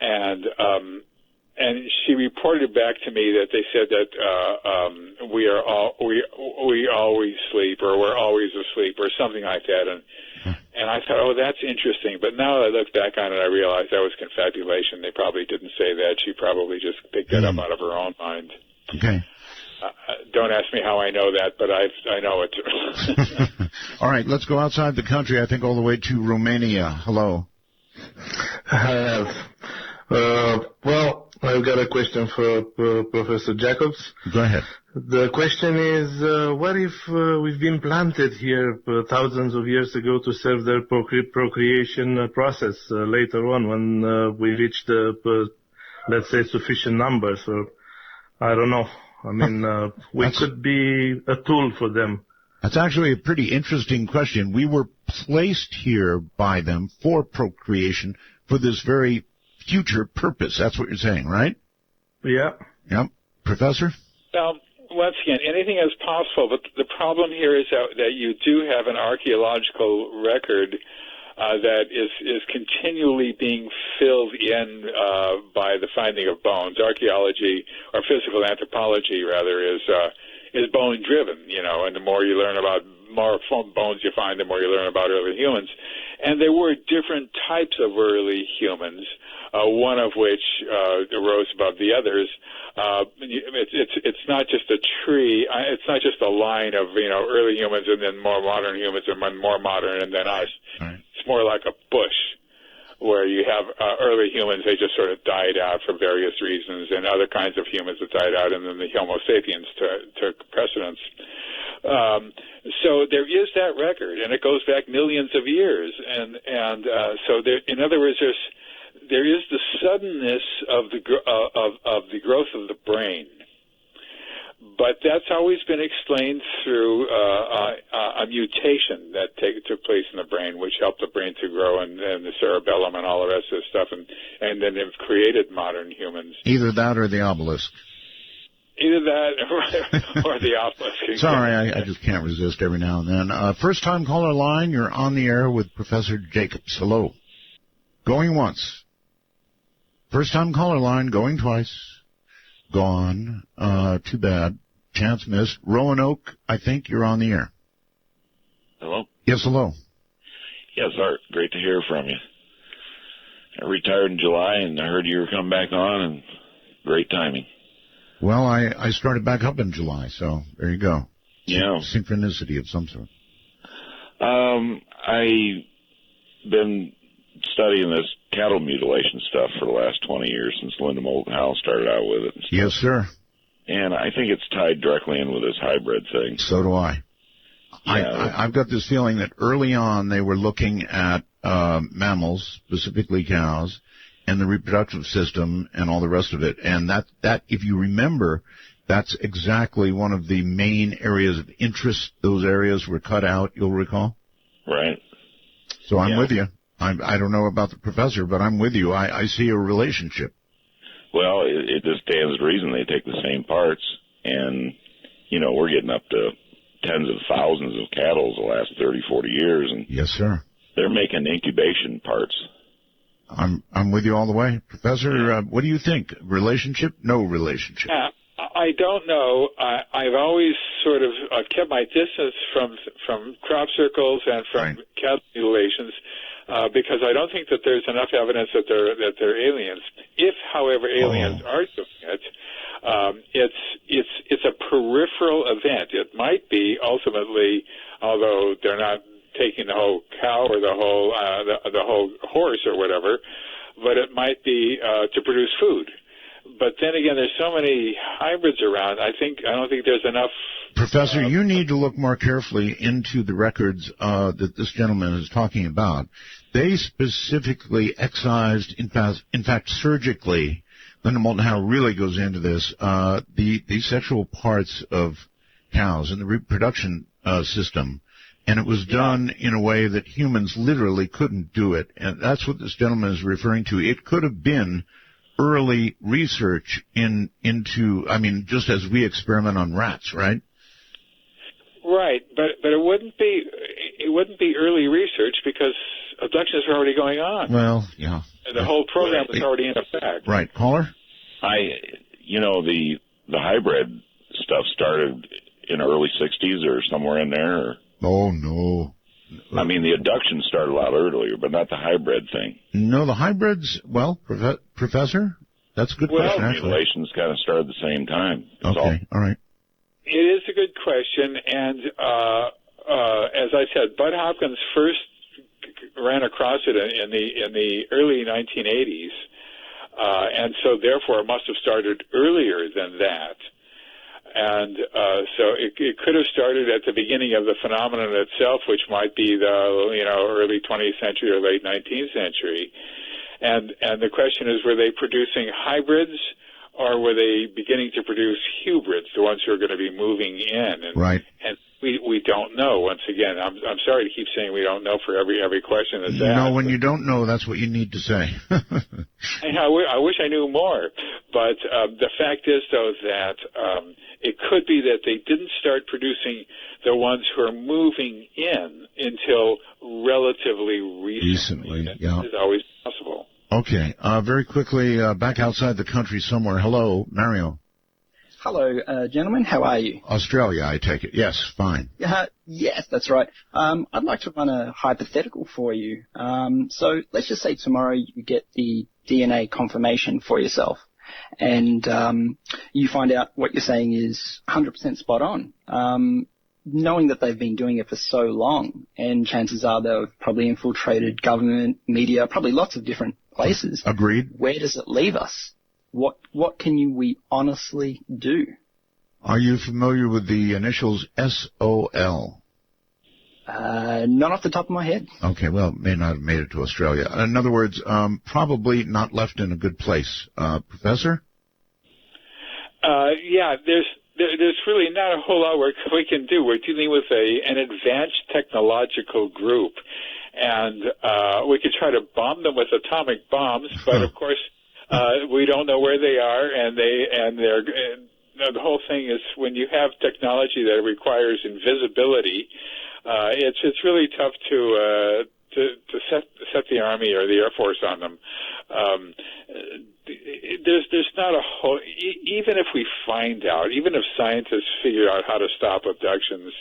and she reported back to me that they said that we always sleep, or we're always asleep, or something like that, and I thought, oh, that's interesting. But now that I look back on it, I realized that was confabulation. They probably didn't say that. She probably just picked that up out of her own mind. Okay. Don't ask me how I know that, but I know it. All right, let's go outside the country, I think all the way to Romania. Hello. Well, I've got a question for Professor Jacobs. Go ahead. The question is, what if we've been planted here thousands of years ago to serve the procreation process later on when we reach the, let's say, sufficient numbers? Or I don't know. I mean, we could be a tool for them. That's actually a pretty interesting question. We were placed here by them for procreation for this very future purpose. That's what you're saying, right? Yeah. Yep. Professor? Well, once again, anything is possible, but the problem here is that you do have an archaeological record that is continually being filled in by the finding of bones. Archaeology, or physical anthropology, rather, is bone-driven, and the more you learn about more bones you find, the more you learn about early humans. And there were different types of early humans, one of which arose above the others. It's not just a tree. It's not just a line of early humans and then more modern humans and then more modern and then us. Right. It's more like a bush where you have early humans. They just sort of died out for various reasons, and other kinds of humans that died out, and then the Homo sapiens took precedence. So there is that record, and it goes back millions of years, and so there, in other words, there is the suddenness of the growth of the brain, but that's always been explained through a mutation that took place in the brain, which helped the brain to grow, and the cerebellum and all the rest of this stuff, and then they've created modern humans. Either that or the obelisk. Either that or the obelisk. Sorry, I just can't resist every now and then. First-time caller line, you're on the air with Professor Jacobs. Hello. Going once. First-time caller line, going twice. Gone. Too bad. Chance missed. Roanoke, I think you're on the air. Hello? Yes, hello. Yes, Art. Great to hear from you. I retired in July, and I heard you were coming back on, and great timing. Well, I started back up in July, so there you go. Yeah. Synchronicity of some sort. I've been studying this cattle mutilation stuff for the last 20 years since Linda Moulton Howe started out with it. Yes, sir. And I think it's tied directly in with this hybrid thing. So do I. Yeah. I've got this feeling that early on they were looking at mammals, specifically cows, and the reproductive system and all the rest of it. And that if you remember, that's exactly one of the main areas of interest. Those areas were cut out, you'll recall. Right. So I'm with you. I don't know about the professor, but I'm with you. I see a relationship. Well, it just stands to reason they take the same parts, and, we're getting up to tens of thousands of cattle the last 30, 40 years. And yes, sir. They're making incubation parts. I'm with you all the way. Professor, what do you think? Relationship? No relationship. I don't know. I've always sort of kept my distance from crop circles and from cattle mutilations because I don't think that there's enough evidence that they're aliens. If, however, aliens are doing it, it's a peripheral event. It might be ultimately, although they're not taking the whole cow or the whole horse or whatever, but it might be to produce food. But then again, there's so many hybrids around. I don't think there's enough. Professor, you need to look more carefully into the records that this gentleman is talking about. They specifically excised, in fact, surgically, Linda Moulton Howe really goes into this. The sexual parts of cows and the reproduction system, and it was done in a way that humans literally couldn't do it. And that's what this gentleman is referring to. It could have been early research into, I mean, just as we experiment on rats, right? Right, but it wouldn't be early research because abductions are already going on. Well, yeah. The whole program is already in effect. Right, caller. The hybrid stuff started in early '60s or somewhere in there. Or, oh no. I mean, the abduction started a lot earlier, but not the hybrid thing. No, the hybrids. Well, Professor, that's a good question. Actually, mutilations kind of started at the same time. Okay, all right. It is a good question, and as I said, Bud Hopkins first ran across it in the early 1980s, and so therefore it must have started earlier than that. And so it could have started at the beginning of the phenomenon itself, which might be the early 20th century or late 19th century. And the question is, were they producing hybrids, or were they beginning to produce hybrids, the ones who are going to be moving in? And, right. And we don't know. Once again, I'm sorry to keep saying we don't know for every question that's asked. No, when you don't know, that's what you need to say. I wish I knew more. But the fact is, though, that it could be that they didn't start producing the ones who are moving in until relatively recently. Yeah. That is always possible. Okay. Very quickly, back outside the country somewhere. Hello, Mario. Hello, gentlemen. How are you? Australia, I take it. Yes, fine. Yes, that's right. I'd like to run a hypothetical for you. So let's just say tomorrow you get the DNA confirmation for yourself, and you find out what you're saying is 100% spot on. Knowing that they've been doing it for so long, and chances are they've probably infiltrated government, media, probably lots of different places. Agreed. Where does it leave us? What can we honestly do? Are you familiar with the initials SOL? Not off the top of my head. Okay, well, it may not have made it to Australia. In other words, probably not left in a good place. Professor? Yeah, there's really not a whole lot we can do. We're dealing with an advanced technological group, and we could try to bomb them with atomic bombs, but of course we don't know where they are, and the whole thing is when you have technology that requires invisibility, it's really tough to set the Army or the Air Force on them. There's not a whole, even if we find out, even if scientists figure out how to stop abductions,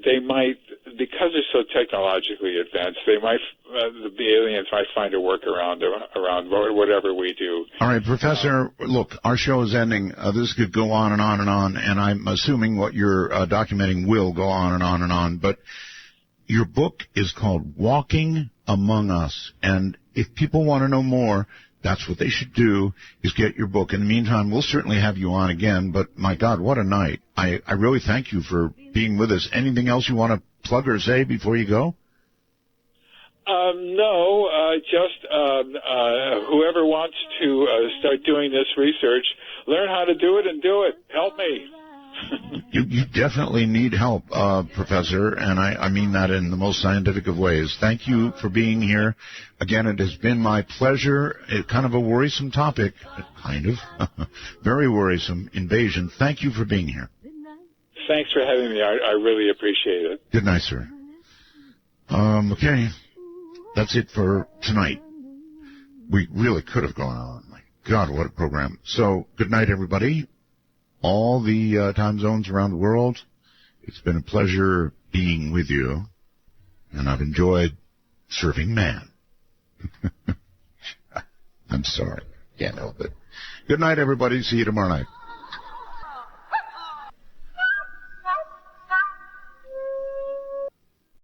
they might, because they're so technologically advanced, the aliens might find a workaround around whatever we do. All right, Professor, look, our show is ending. This could go on and on and on, and I'm assuming what you're documenting will go on and on and on, but your book is called Walking Among Us, and if people want to know more, that's what they should do, is get your book. In the meantime, we'll certainly have you on again, but my God, what a night. I really thank you for being with us. Anything else you want to plug or say before you go? No, just whoever wants to start doing this research, learn how to do it and do it. Help me. You definitely need help, Professor, and I mean that in the most scientific of ways. Thank you for being here. Again, it has been my pleasure. It's kind of a worrisome topic, kind of, very worrisome invasion. Thank you for being here. Thanks for having me. I really appreciate it. Good night, sir. Okay, that's it for tonight. We really could have gone on. My God, what a program. So, good night, everybody. All the time zones around the world. It's been a pleasure being with you, and I've enjoyed serving man. I'm sorry. Can't help it. Good night, everybody. See you tomorrow night.